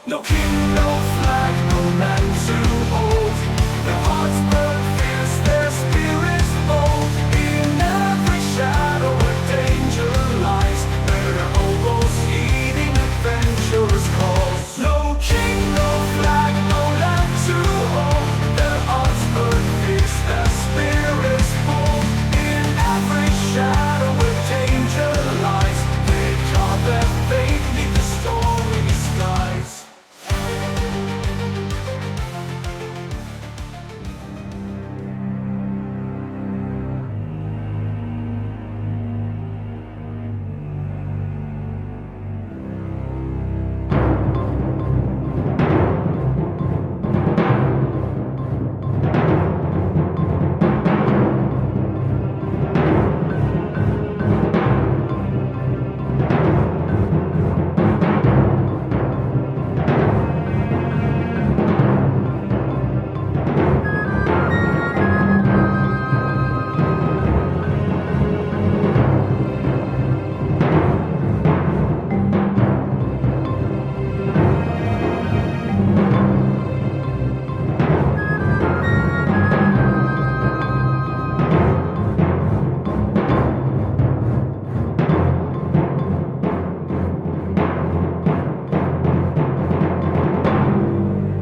No king, no flag, no man too old. Their hearts burn fierce, their spirits bold. In every shadow a danger lies. Murder hobos eating adventurers calls. No king, no flag, no land to hold. Their hearts burn fierce, their spirits bold. In every shadow a danger lies. They carve their fate 'neath the stormy skies.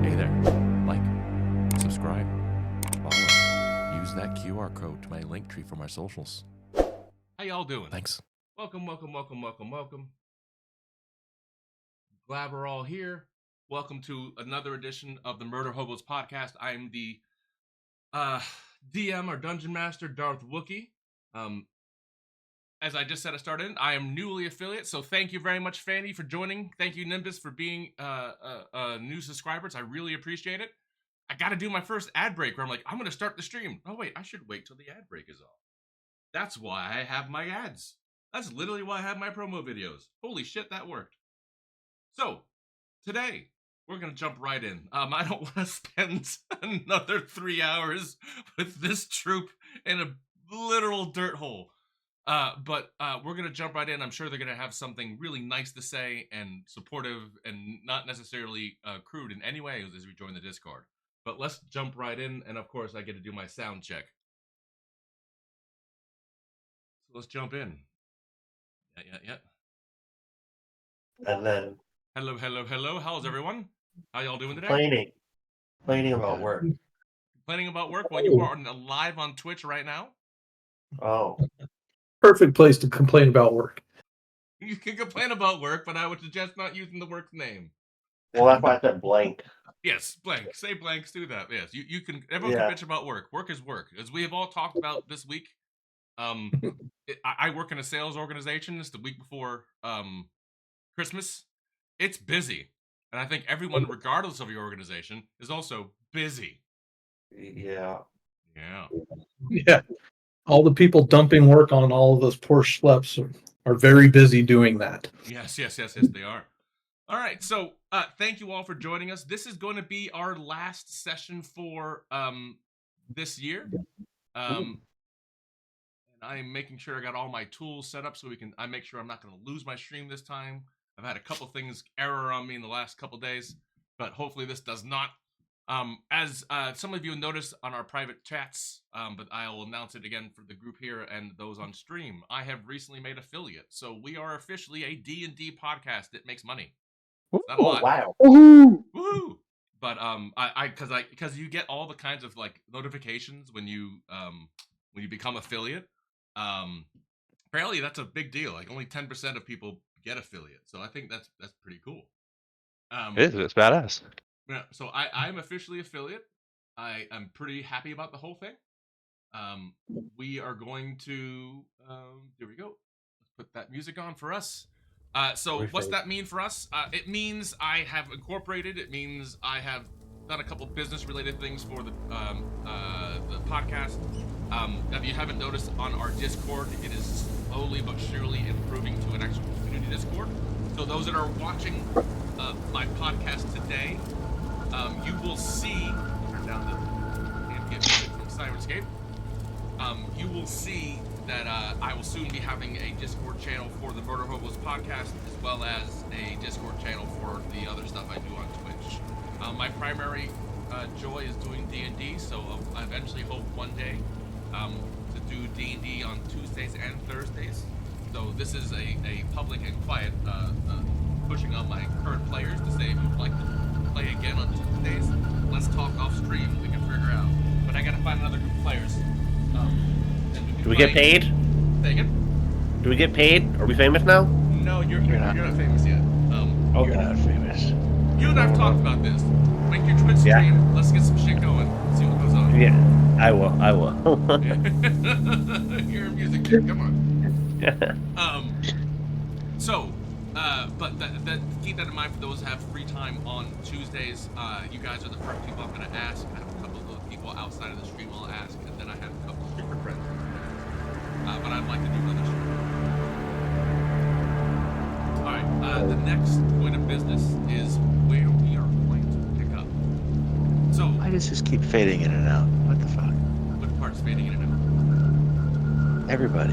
Hey there, like, subscribe, follow, use that QR code to my link tree for my socials. How y'all doing? Thanks. Welcome. Glad we're all here. Welcome to another edition of the Murder Hobos podcast. I'm the DM or Dungeon Master, Darth Wookie. As I just said I started, I am newly affiliate, so thank you very much, Fanny, for joining. Thank you, Nimbus, for being new subscribers. I really appreciate it. I got to do my first ad break where I'm like, I'm going to start the stream. Oh, wait, I should wait till the ad break is off. That's why I have my ads. That's literally why I have my promo videos. Holy shit, that worked. So, today, we're going to jump right in. I don't want to spend another 3 hours with this troop in a literal dirt hole. But we're going to jump right in. I'm sure they're going to have something really nice to say and supportive and not necessarily crude in any way as we join the Discord. But let's jump right in. And of course, I get to do my sound check. So let's jump in. Yeah. And then Hello. How's everyone? How y'all doing today? complaining about work. Complaining about work while you are live on Twitch right now? Oh, Perfect place to complain about work. You can complain about work, but I would suggest not using the work name. well, that's why I said blank. Yes, blank. Say blanks, do that. Yes, you can. Everyone can bitch about work. Work is work. As we have all talked about this week, I work in a sales organization. It's the week before Christmas. It's busy. And I think everyone, regardless of your organization, is also busy. Yeah. Yeah. All the people dumping work on all of those poor schleps are very busy doing that. Yes, they are. All right, so thank you all for joining us. This is going to be our last session for this year. And I'm making sure I got all my tools set up so I make sure I'm not going to lose my stream this time. I've had a couple things error on me in the last couple days, but hopefully this does not. As some of you noticed on our private chats, but I'll announce it again for the group here and those on stream, I have recently made affiliate. So we are officially a D&D podcast that makes money. Not a lot. Wow. Woohoo! But because you get all the kinds of like notifications when you become affiliate. Apparently that's a big deal. Like only 10% of people get affiliate. So I think that's pretty cool. It's badass. Yeah, so I'm officially affiliate. I am pretty happy about the whole thing. We are going to here we go. Let's put that music on for us. So what's that mean for us? It means I have incorporated. It means I have done a couple business-related things for the podcast. If you haven't noticed on our Discord, it is slowly but surely improving to an actual community Discord. So those that are watching my podcast today, you will see. Turn down the ambient music from Sirenscape. You will see that I will soon be having a Discord channel for the Murder Hobos podcast, as well as a Discord channel for the other stuff I do on My primary joy is doing D&D, so I eventually hope one day to do D&D on Tuesdays and Thursdays. So this is a public and quiet pushing on my current players to say if you'd like to play again on Tuesdays, let's talk off stream. We can figure out. But I gotta find another group of players. Do we get paid? Say again? Do we get paid? Are we famous now? No, you're not famous yet. Okay. You're not famous. You and I've talked about this. Make your Twitch stream. Yeah. Let's get some shit going. See what goes on. Yeah, I will. You're a music kid. Come on. But keep that in mind for those who have free time on Tuesdays. You guys are the first people I'm going to ask. I have a couple of other people outside of the stream I'll ask, and then I have a couple of super friends. But I'd like to do another stream. All right. The next point of business is where we are going to pick up. So, Why does this keep fading in and out? What the fuck? what part's fading in and Everybody.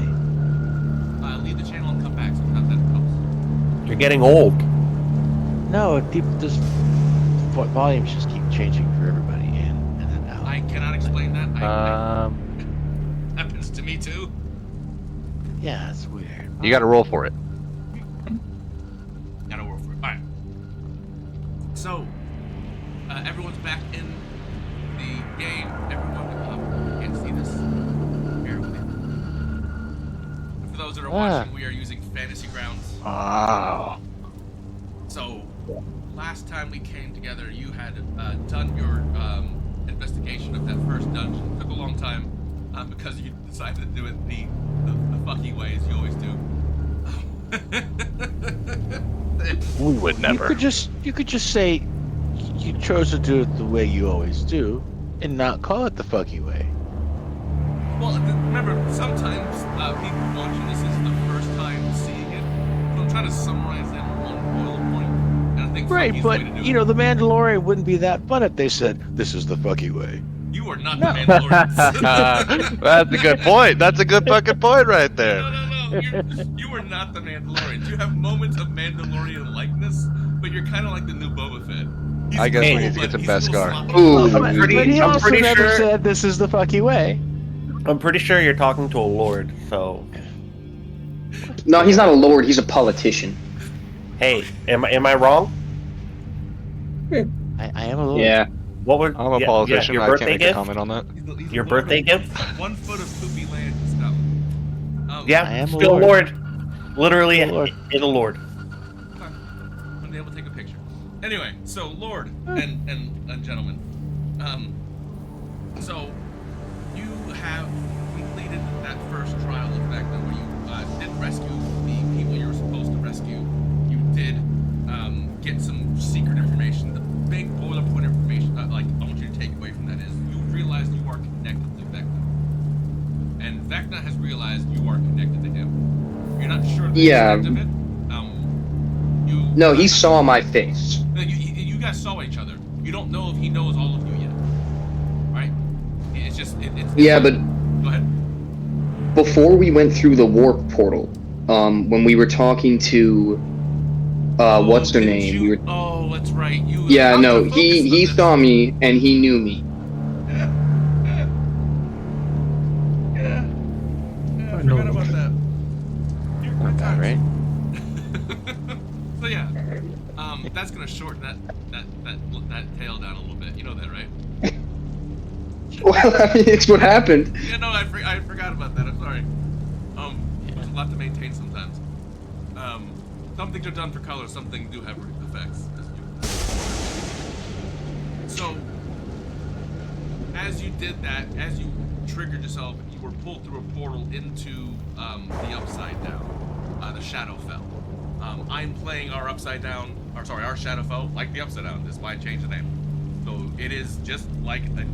out? Leave the channel and come back. Sometimes that helps. You're getting old. No, people just volumes just keep changing for everybody in and then out. I cannot explain that. Happens to me too. Yeah, it's weird. You got to roll for it. Gotta work for it. Alright. So, everyone's back in the game. Everyone can't see this. Bear with me. For those that are watching, we are using Fantasy Grounds. Wow. So, last time we came together, you had done your investigation of that first dungeon. It took a long time because you decided to do it the fucky way, as you always do. We would never. You could just say you chose to do it the way you always do, and not call it the fucky way. Well, remember, sometimes people watching this is the first time seeing it. So I'm trying to summarize that in one bullet point, and I think Right, fucky's but the way to do you it. know, the Mandalorian wouldn't be that fun if they said this is the fucky way. You are not the Mandalorian. That's a good point. That's a good fucking point right there. No. You are not the Mandalorian. You have moments of Mandalorian likeness, but you're kind of like the new Boba Fett. He's I guess cool, we need to get but some he's a little Beskar. sloppy. Ooh, But he I'm also pretty never sure- said this is the fucky way. I'm pretty sure you're talking to a lord, so no, he's not a lord. He's a politician. hey, am I wrong? I am a little. Yeah. What would I'm a politician. your I can't birthday make a gift? comment on that. He's Your a birthday lord gift? of 1 foot of poopy land and stuff. Yeah, I am a still a lord. lord. Literally, I'm a lord. in a lord. One day we'll take a picture. Anyway, so Lord and gentlemen, so you have completed that first trial of Vecna where you did rescue the people you were supposed to rescue. You did get some secret information. The big boilerplate information, I want you to take away from that is you realized you are connected to Vecna, and Vecna has realized you are connected to him. You're not sure the Yeah. extent of it. No, he saw my face. You guys saw each other. You don't know if he knows all of you yet, right? It's just it's Yeah, but Go ahead. before we went through the warp portal, when we were talking to, what's her didn't name? you- We were, Oh, that's right. You. yeah, I'm no, gonna focus he on this. saw me and he knew me. Yeah. I know. forgot about that. You're Not bad, right? So yeah, that's gonna shorten that tail down a little bit. You know that, right? Well, I mean, it's what happened. Yeah, no, I forgot about that. I'm sorry. There's a lot to maintain sometimes. Some things are done for color. Some things do have effects. So, as you did that, as you triggered yourself, you were pulled through a portal into the Upside Down, the Shadowfell. I'm playing our our Shadowfell, like the Upside Down. That's why I changed the name. So it is just like the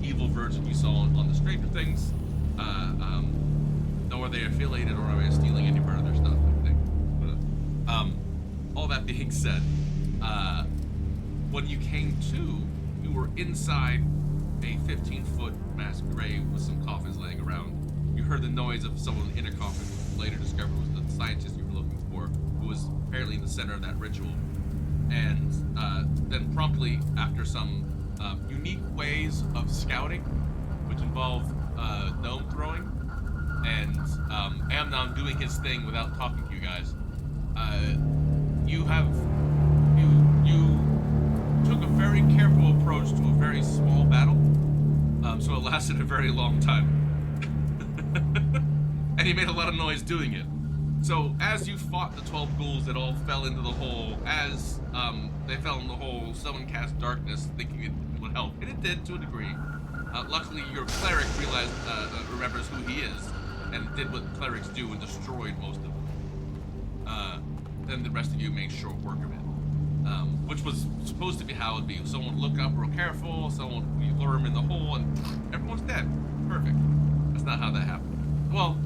evil version you saw on the Stranger Things. Nor are they affiliated or are they stealing any part of their stuff. I think. But, all that being said, when you came to, you were inside a 15-foot mass grave with some coffins laying around. You heard the noise of someone in a coffin, who later discovered was the scientist you were looking for, who was apparently in the center of that ritual. And then promptly after some unique ways of scouting, which involve gnome throwing and Amnon doing his thing without talking to you guys. You took a very careful approach to a very small battle, so it lasted a very long time. And you made a lot of noise doing it. So as you fought the 12 ghouls that all fell into the hole, as they fell in the hole, someone cast darkness thinking it would help, and it did to a degree. Luckily, your cleric remembers who he is, and did what clerics do and destroyed most of them. Then the rest of you made short work of it, which was supposed to be how it'd be. Someone would look up real careful, someone would lure him in the hole, and everyone's dead. Perfect. That's not how that happened. Well,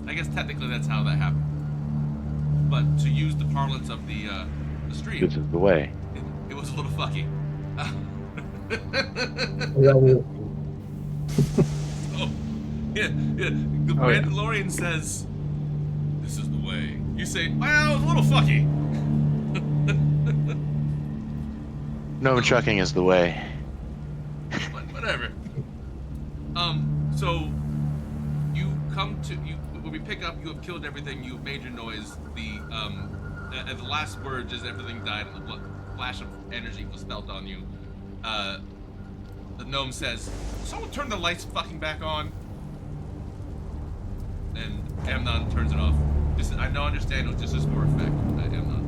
I guess technically that's how that happened. But to use the parlance of the stream, This is the way. it was a little fucky. Oh, yeah. The Mandalorian says, "This is the way." You say, "Well, it was a little fucky." No, trucking is the way. But whatever. So you come to when we pick up, you have killed everything. You have made your noise. The last word is everything died, and the flash of energy was felt on you. The gnome says, "Someone turn the lights fucking back on." And Amnon turns it off. I don't understand. It was just a for effect, Amnon.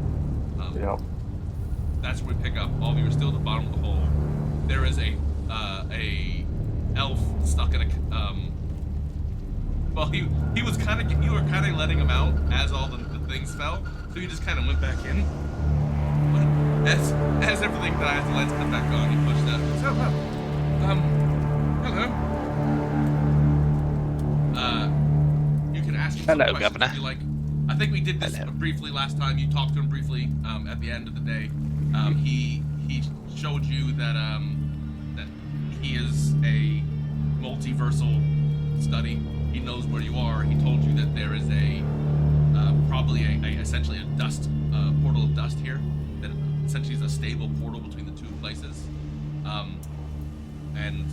That's where we pick up. All of you are still at the bottom of the hole. There is a elf stuck in a well, you were kind of letting him out as all the things fell, so you just kind of went back in. But as everything dies, the lights come back on. You push that. So, hello. You can ask him some Hello, questions Governor. if you like. I think we did this briefly last time. You talked to him briefly at the end of the day. He showed you that that he is a multiversal study. He knows where you are. He told you that there is probably essentially a dust portal of dust here that essentially is a stable portal between the two places. And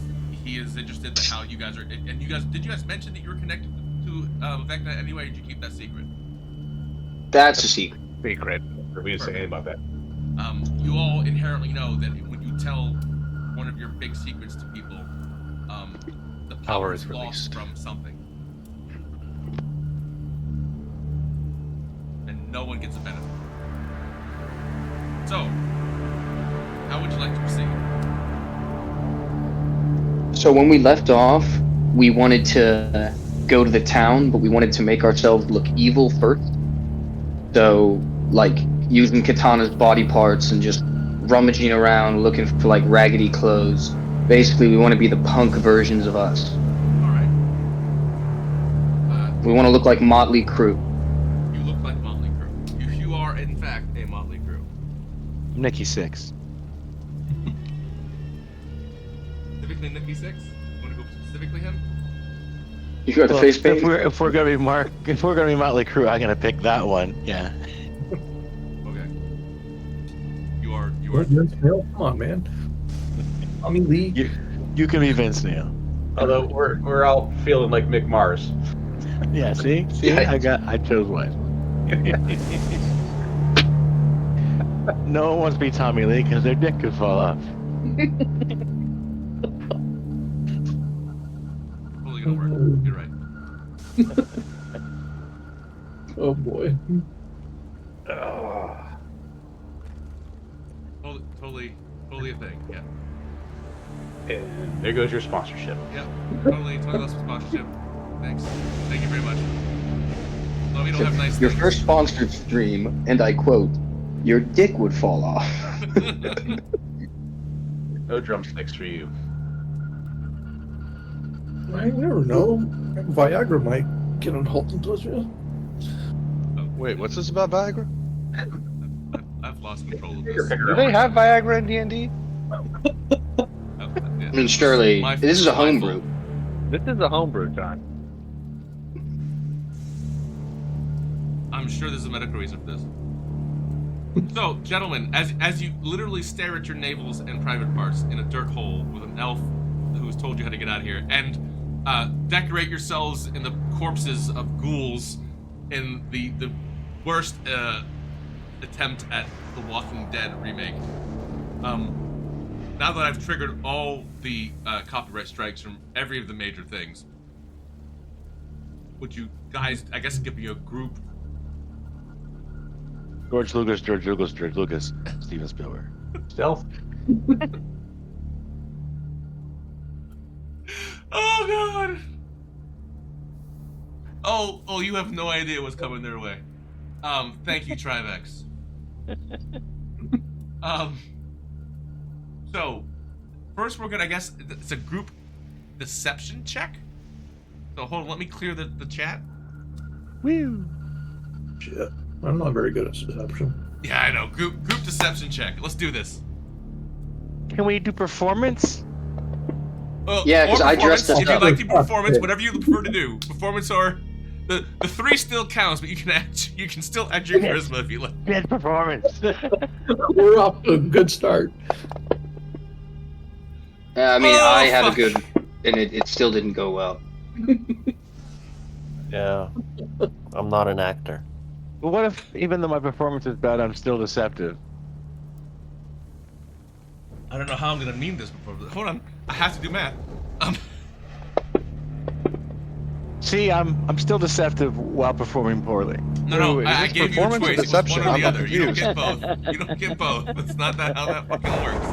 he is interested in how you guys are. And did you guys mention that you were connected to Vecna anyway? Or did you keep that secret? That's a secret. Secret. We didn't say anything about that. You all inherently know that when you tell one of your big secrets to people, the power is lost from something. And no one gets a benefit. So, how would you like to proceed? So when we left off, we wanted to go to the town, but we wanted to make ourselves look evil first. So, like, using Katana's body parts and just rummaging around looking for, like, raggedy clothes. Basically, we want to be the punk versions of us. Alright. We want to look like Motley Crue. You look like Motley Crue. You are, in fact, a Motley Crue. Nikki 6. Specifically Nikki 6? You want to go specifically him? You got the face paint? If we're gonna be Motley Crue, I'm gonna pick that one. Yeah. Okay. You are. Come on, man. I mean, Lee. You can be Vince Neil. Although we're all feeling like Mick Mars. Yeah. See. Yeah. I chose one. No one wants to be Tommy Lee because their dick could fall off. Totally gonna work. You're right. Oh boy. Totally a thing. Yeah. And there goes your sponsorship. Yep. Totally lost some sponsorship. Thanks. Thank you very much. No, we don't have nice Your things. first sponsored stream, and I quote, "Your dick would fall off." No drumsticks for you. I never know. Viagra might get on Halton towards you. Wait, what's this about Viagra? I've lost control of this. Do they have Viagra in D&D? I mean, surely, this is a homebrew. This is a homebrew, John. I'm sure there's a medical reason for this. So, gentlemen, as you literally stare at your navels and private parts in a dirt hole with an elf who's told you how to get out of here, and decorate yourselves in the corpses of ghouls in the worst attempt at the Walking Dead remake. Now that I've triggered all the copyright strikes from every of the major things, would you guys, I guess, give me a group? George Lucas, Steven Spielberg. Stealth. Oh god! Oh, you have no idea what's coming their way. Thank you, Trivex. So, first we're gonna, I guess, it's a group deception check. So hold on, let me clear the chat. Woo! Shit. I'm not very good at deception. Yeah, I know. Group deception check. Let's do this. Can we do performance? Yeah, because I dressed If you up. like to do performance, whatever you prefer to do. Performance or the 3 still counts, but you can still add your charisma if you like. Good performance. We're off to a good start. I mean, Oh, I had a fuck. good, and it still didn't go well. Yeah. I'm not an actor. But what if, even though my performance is bad, I'm still deceptive? I don't know how I'm gonna mean this before. Hold on, I have to do math. See, I'm still deceptive while performing poorly. No, Wait, I is this gave you a performance or choice. It was deception? one or the I'm other. You don't confused. get both. You don't get both. That's not how that fucking works.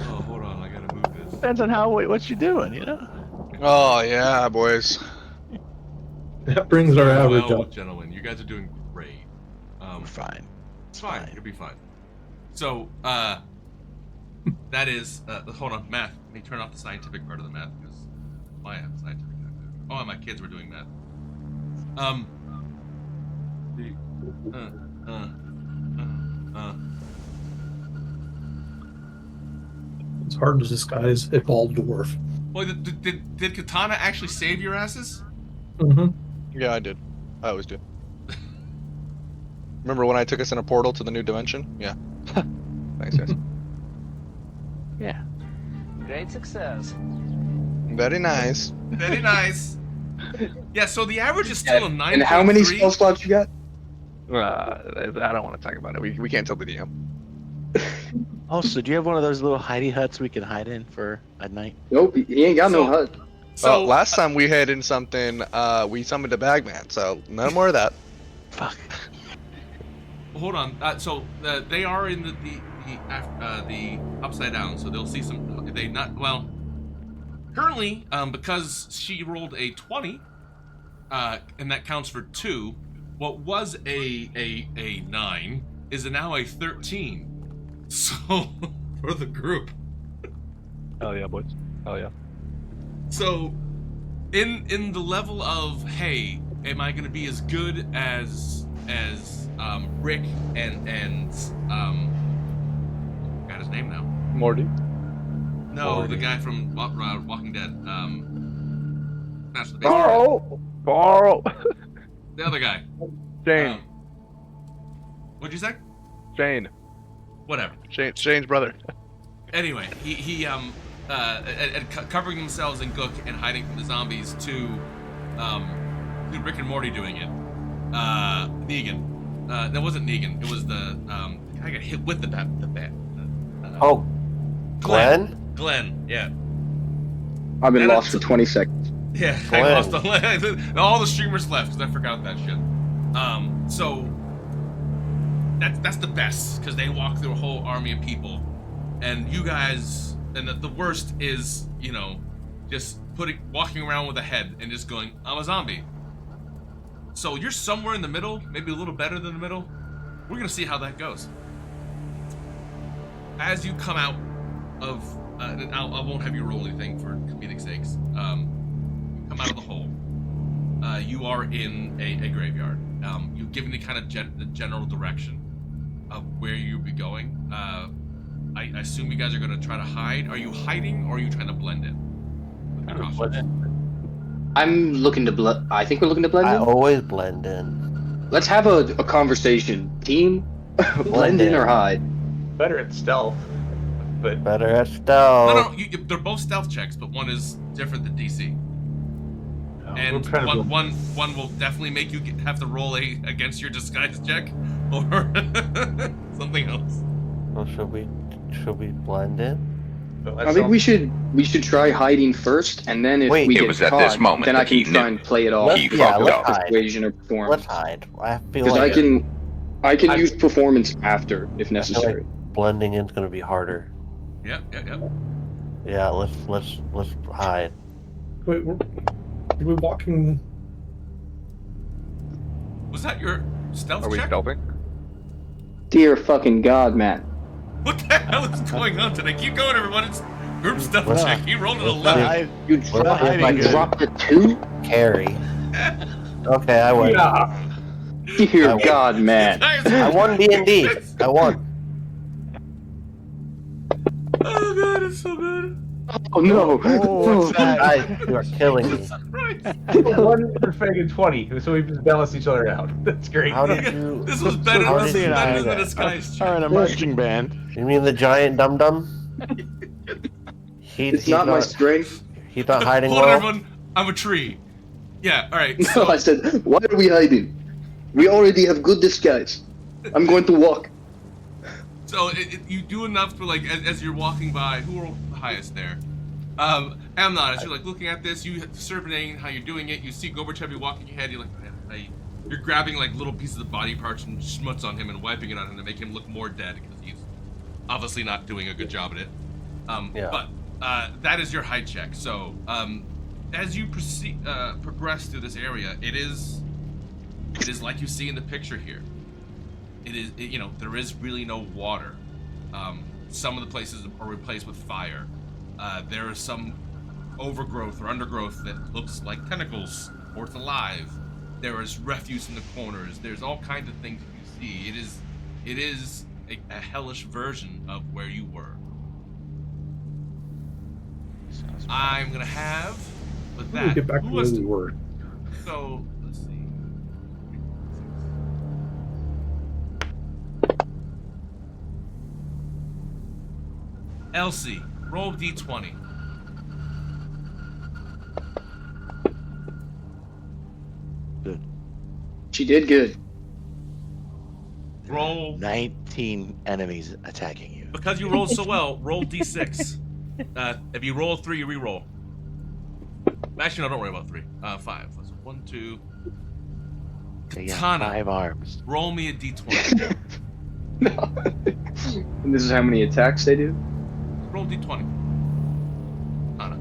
Oh, hold on, I gotta move this. Depends on what you're doing, you know? Oh yeah, boys. That brings our average Well, up. gentlemen, you guys are doing great. We're fine. It's fine. You'll be fine. So, that is, hold on, math. Let me turn off the scientific part of the math because I have scientific math. Oh, my kids were doing math. It's hard to disguise a bald dwarf. Well, did Katana actually save your asses? Mm-hmm. Yeah, I did. I always do. Remember when I took us in a portal to the new dimension? Yeah. Thanks, guys. Yeah. Great success. Very nice. Very nice. Yeah, so the average is still a 9.3. And how many spell slots you got? I don't want to talk about it. We can't tell the DM. Also, do you have one of those little hidey huts we can hide in for at night? Nope, he ain't got no So- hut. So Last time we hid in something, we summoned a bagman, so no more of that. Fuck. hold on. So they are in the upside down, so they'll see some. They not well. Currently, because she rolled a 20, and that counts for 2. What was a 9 is now a 13. So for the group. Hell yeah, boys. Hell yeah. So, in the level of, hey, am I gonna be as good as Rick and got his name now? Morty. No, Morty. the guy from Walking Dead. Smash the base. Borrow. The other guy. Shane. What'd you say? Shane. Whatever. Shane's brother. Anyway, he covering themselves in gook and hiding from the zombies to Rick and Morty doing it. Negan. That wasn't Negan. It was the I got hit with the bat. Oh, Glenn? Glenn. Yeah. I've been That- lost for 20 seconds. Yeah. Glenn. I lost all the streamers left because I forgot that shit. So that's the best because they walk through a whole army of people, and you guys. And the worst is, you know, just walking around with a head and just going, I'm a zombie. So you're somewhere in the middle, maybe a little better than the middle. We're gonna see how that goes. As you come out of, and I won't have you roll anything for comedic sakes. Come out of the hole. You are in a graveyard. You've given the kind of the general direction of where you'll be going. I assume you guys are going to try to hide. Are you hiding or are you trying to blend in? With your costumes? I'm looking to blend. I think we're looking to blend I in. always blend in. Let's have a conversation. Team, blend in or hide. Better at stealth, but Better at No, stealth. no, they're both stealth checks, but one is different than DC. And we're trying to one will definitely make you have to roll against your disguise check, or something else. Well, should we blend in? I think we should try hiding first, and then if Wait, we it get was at caught, this moment then I that he can try knew. and play it off. Let's hide. Persuasion or performance. Let's hide. I feel Because like I can use performance after if I feel necessary. like blending in is gonna be harder. Yep. Yeah, let's hide. Wait, are we walking? Was that your stealth Are we check? stealthing? Dear fucking God, man. What the hell is going on today? Keep going, everyone. It's group stealth Let's- check. He rolled an let's 11. You What about if I dropped a 2? Carry. Okay, I win. Dear God, man. I won D&D. I won. Oh god, it's so good. Oh no. Oh, what's that? Guys, you are killing me. Right. 1 for Fang and 20, so we just balance each other out. That's great. How did you? This was better, How this did was you better do than the that? disguise Or check. in a marching band. You mean the giant dum dum? It's not my strength. He's not hiding Hold on, well. everyone. I'm a tree. Yeah, alright. No, So, I said, why are we hiding? We already have good disguise. I'm going to walk. so you do enough for, like, as you're walking by, who are the highest there? Amnon, as you're, like, looking at this, you surveying how you're doing it, you see Gorbachev walking ahead, you're like, you're grabbing, like, little pieces of body parts and schmutz on him and wiping it on him to make him look more dead, because he's obviously not doing a good job at it. Yeah. But that is your height check. So as you progress through this area, it is like you see in the picture here. There is really no water. Some of the places are replaced with fire. There is some overgrowth or undergrowth that looks like tentacles or it's alive. There is refuse in the corners. There's all kinds of things that you see. It is a hellish version of where you were. I'm gonna have with How do we that. get back to who where was we were? So let's see. Elsie, roll d20. Good. She did good. Roll 19 enemies attacking you. because you rolled so well. Roll d6. If you roll 3, you re-roll. Actually, no, don't worry about 3. 5. So 1, 2. They got Katana. 5 arms. Roll me a d20. No. And this is how many attacks they do? Roll d20. Katana.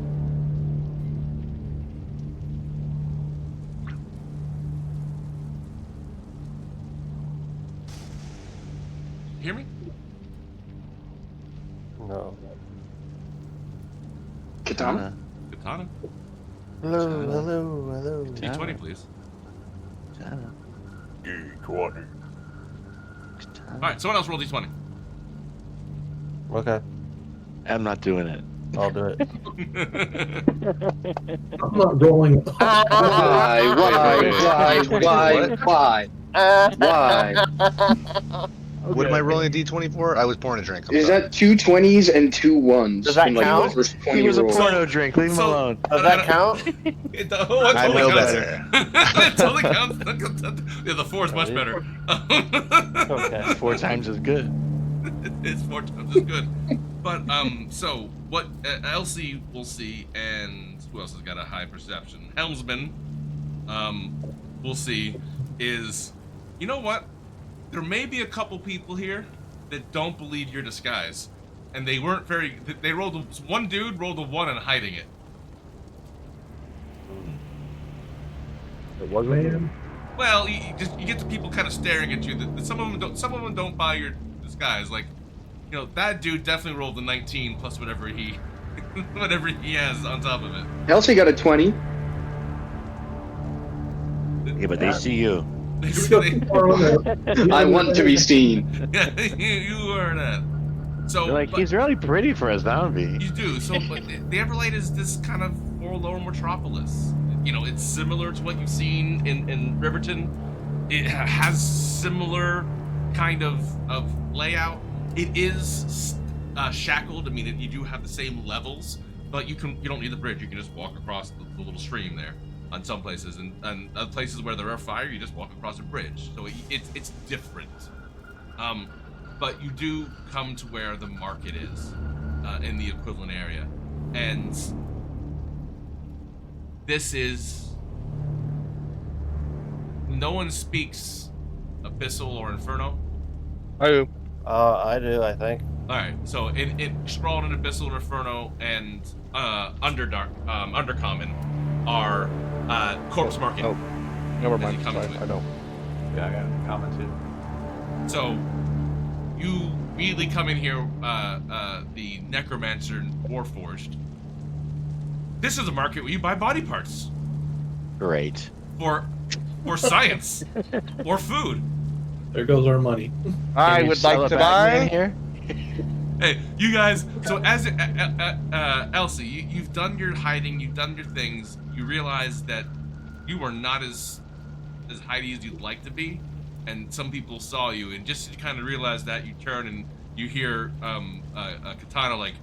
Hear me? No. Katana? Katana. Hello. D20, please. Katana. D20. All right, someone else roll d20. Okay, I'm not doing it. I'll do it. I'm not rolling. Why? What am I rolling a d20 for? I was pouring a drink. I'm Is sorry. that 2 20s and 2 1s? Does that in, like, count? the first He 20 was a rolls? porno drink. Leave him So- alone. Does that count? It totally I know counts. better. It totally counts. Yeah, the 4 is much better. Okay. 4 times as good. It's 4 times as good. But so what Elsie will see, and who else has got a high perception? Helmsman, will see is, you know what? There may be a couple people here that don't believe your disguise, and they weren't very. They rolled one dude rolled a 1 and hiding it. It wasn't him. Well, you get the people kind of staring at you. That some of them don't buy your disguise. Like, that dude definitely rolled the 19 plus whatever he has on top of it. Elsie got a 20. Yeah, but they see you. I want to be seen. Yeah, you are that. So They're like, but he's really pretty for a zombie. you do. So, but the Everlight is this kind of forlorn metropolis. It's similar to what you've seen in Riverton. it has similar kind of layout. It is shackled. I mean, you do have the same levels, but you don't need the bridge. You can just walk across the little stream there on some places, and other places where there are fire, you just walk across a bridge. So it's different. But you do come to where the market is in the equivalent area, and this is. No one speaks Abyssal or Inferno. I do. I do, I think. Alright, so it Scrawled in Abyssal and Inferno and Undercommon are Corpse Market. Oh, never as you mind. come Sorry, to it. I know. Yeah, I got a comment too. So you immediately come in here, the Necromancer and Warforged. This is a market where you buy body parts Great. for science or food. There goes our money. I Can you would sell like a to Batman buy. here. Hey, you guys. So as Elsie, you've done your hiding, you've done your things. You realize that you are not as hidey as you'd like to be, and some people saw you. And just to kind of realize that, you turn and you hear Katana like,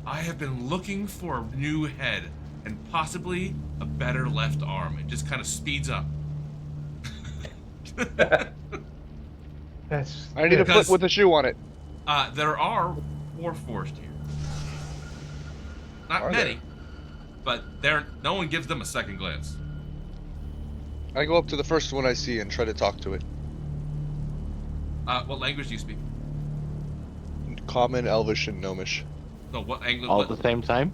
"I have been looking for a new head and possibly a better left arm." It just kind of speeds up. That's. I need a Because- foot with a shoe on it. There are Warforged here. Not Are many, but no one gives them a second glance. I go up to the first one I see and try to talk to it. What language do you speak? Common, Elvish, and Gnomish. No, what language? All at the same time.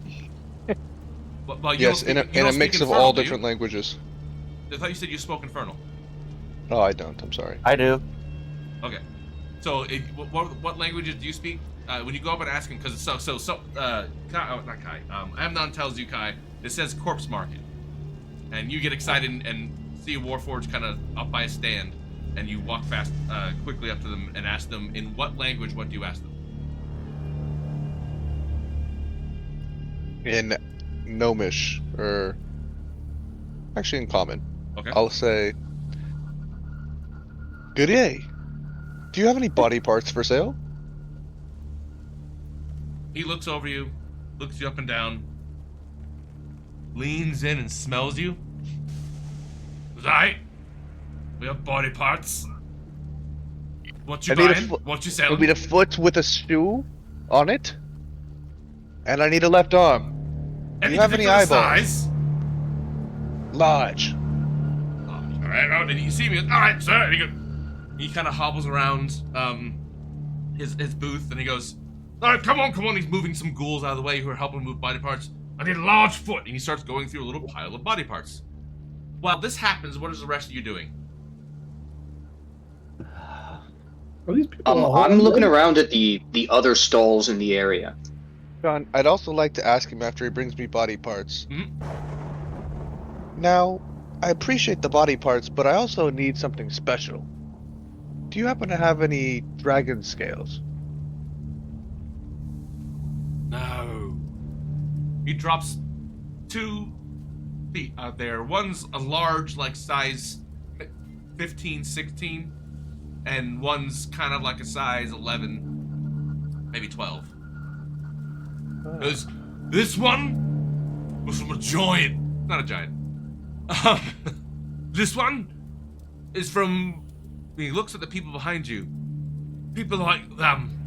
Well, you Yes, don't in speak, you a don't mix speak of all Infernal, do you? different languages. I thought you said you spoke Infernal. No, I don't. I'm sorry. I do. Okay. So, what languages do you speak? When you go up and ask him, because Kai, not Kai. Amnon tells you, Kai, it says Corpse Market, and you get excited and see a Warforged kind of up by a stand, and you walk fast, quickly up to them and ask them in what language. What do you ask them? In Gnomish, or actually in Common. Okay. I'll say, "Good day. Do you have any body parts for sale?" He looks over you, looks you up and down, leans in and smells you. Right? We have body parts. What you I need a buying? foot- What you I selling? need a foot with a shoe on it, and I need a left arm. Any you have any particular eyeballs? size? Large. All right, oh, did you see me? All right, sir. And he kind of hobbles around his booth, and he goes, "All right, come on." He's moving some ghouls out of the way who are helping him move body parts. "I need a large foot," and he starts going through a little pile of body parts. While this happens, what is the rest of you doing? Are these people all I'm looking dead? around at the other stalls in the area. John, I'd also like to ask him after he brings me body parts. Mhm. Now, I appreciate the body parts, but I also need something special. Do you happen to have any dragon scales? No. He drops 2 feet out there. One's a large, like size 15, 16, and one's kind of like a size 11, maybe 12. This one was from a giant. Not a giant. This one is from. He looks at the people behind you. People like them.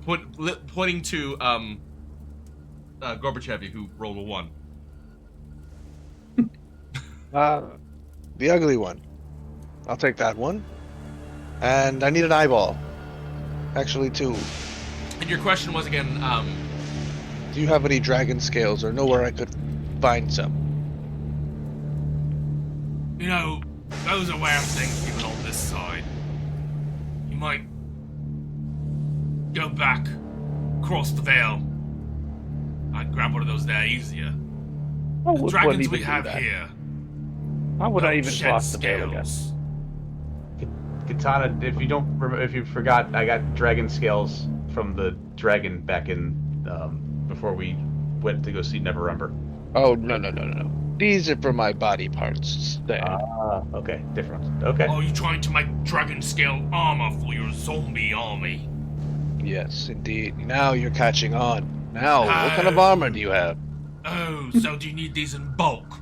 Pointing to Gorbachev, who rolled a 1. The ugly one. I'll take that one. And I need an eyeball. Actually, 2. And your question was again, Do you have any dragon scales or know where I could find some? you know, those are rare things even on this side. You might go back, cross the veil. I'd grab one of those there easier. The dragons we have here. How would I don't even shed cross the veil again? scales. Katana, if you forgot, I got dragon scales from the dragon back in before we went to go see Neverember. Oh, no. These are for my body parts. There. Okay, different. Okay. Are you trying to make dragon scale armor for your zombie army? Yes, indeed. Now you're catching on. Now, what kind of armor do you have? Oh, so do you need these in bulk?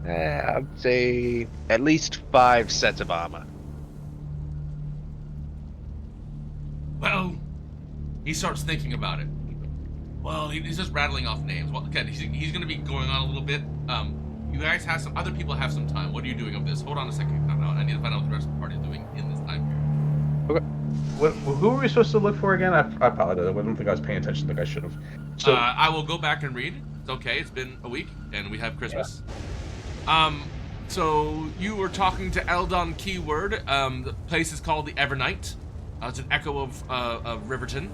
I'd say at least 5 sets of armor. Well, he starts thinking about it. Well, he's just rattling off names. Well, again, he's going to be going on a little bit. You guys have some other people have some time. What are you doing of this? Hold on a second. No, I need to find out what the rest of the party is doing in this time period. Okay. Who were we supposed to look for again? I apologize. I don't think I was paying attention like I should have. So I will go back and read. It's okay. It's been a week, and we have Christmas. So you were talking to Eldon Keyword. The place is called the Evernight. It's an echo of Riverton.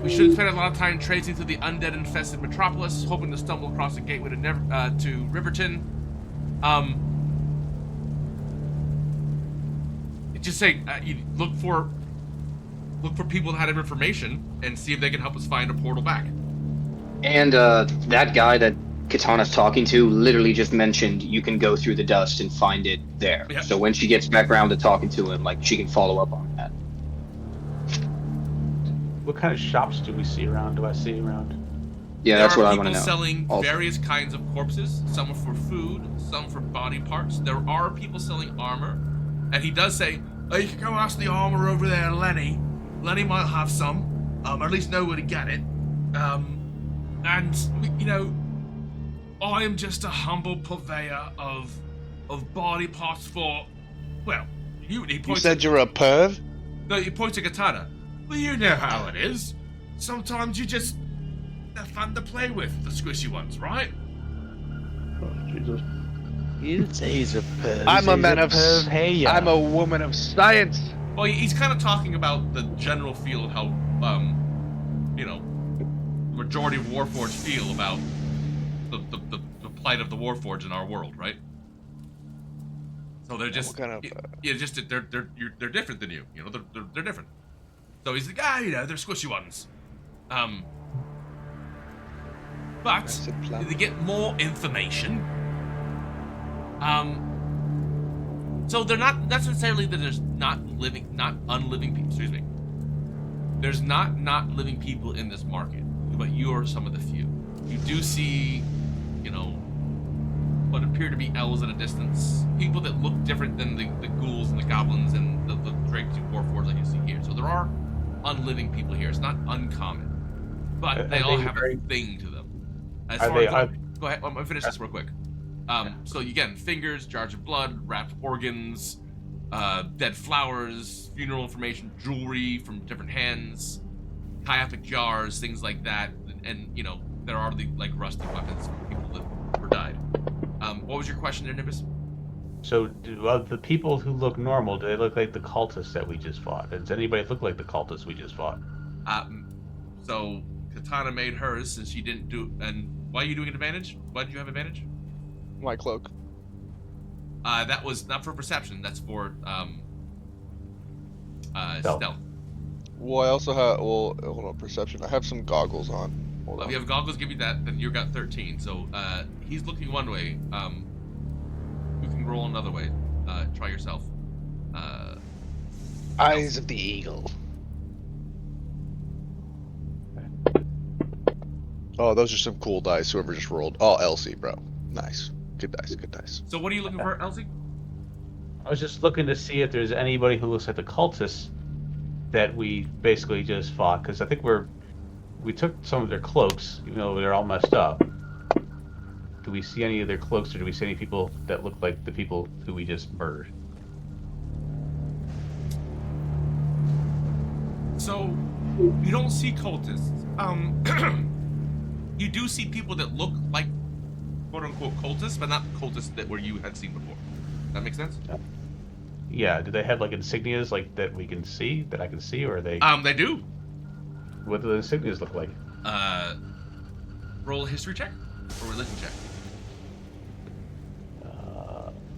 We should spend a lot of time tracing through the undead-infested metropolis, hoping to stumble across a gateway to Riverton. Just say you look for people that have information and see if they can help us find a portal back. And that guy that Katana's talking to literally just mentioned you can go through the dust and find it there. Yep. So when she gets back around to talking to him, like, she can follow up on that. what kind of shops do we see around? Do I see around? Yeah, that's what I want to know. There are people selling also. various kinds of corpses. Some are for food, some for body parts. There are people selling armor. And he does say, oh, you can go ask the armor over there, Lenny. Lenny might have some, or at least know where to get it. And, you know, I am just a humble purveyor of body parts for, well, he points said you're a perv? No, he points to Katana. Well, you know how it is. Sometimes they're fun to play with, the squishy ones, right? Oh, Jesus. He didn't say he's a perv. I'm a man of perv. Hey, yeah. I'm a woman of science. Well, he's kind of talking about the general feel of how, you know, the majority of Warforged feel about the plight of the Warforged in our world, right? So they're just, What kind of, just they're different than you. You know, they're different. So he's like, you know, they're squishy ones. But to get more information, so they're not necessarily that there's not unliving people. Excuse me. There's not living people in this market, but you are some of the few. You do see, you know, what appear to be elves at a distance, people that look different than the ghouls and the goblins and the draped warforged like you see here. So there are unliving people here. It's not uncommon, but they all have a thing to them. As far as go ahead, I'm gonna finish this real quick. So again, fingers, jars of blood, wrapped organs, dead flowers, funeral information, jewelry from different hands, high-epic jars, things like that, and you know there are the like rusty weapons from people that were died. What was your question there, Nimbus? So, do the people who look normal, do they look like the cultists that we just fought? Does anybody look like the cultists we just fought? So Katana made hers since she didn't do. And why are you doing an advantage? Why did you have advantage? My cloak. That was not for perception. That's for stealth. Well, I also have. Well, hold on, perception. I have some goggles on. Hold If on. you have goggles, give me that. Then you got 13. So he's looking one way. You can roll another way. Try yourself. Eyes of the eagle. Oh, those are some cool dice. Whoever just rolled. Oh, Elsie, bro. Nice. Good dice. Good dice. So what are you looking for, Elsie? I was just looking to see if there's anybody who looks like the cultists that we basically just fought, because I think we took some of their cloaks, even though they're all messed up. Do we see any of their cloaks, or do we see any people that look like the people who we just murdered? So you don't see cultists. You do see people that look like quote-unquote cultists, but not cultists that were you had seen before. That make sense? Yeah. Do they have like insignias like that we can see, that I can see, or are they? They do. What do the insignias look like? Roll a history check or religion check.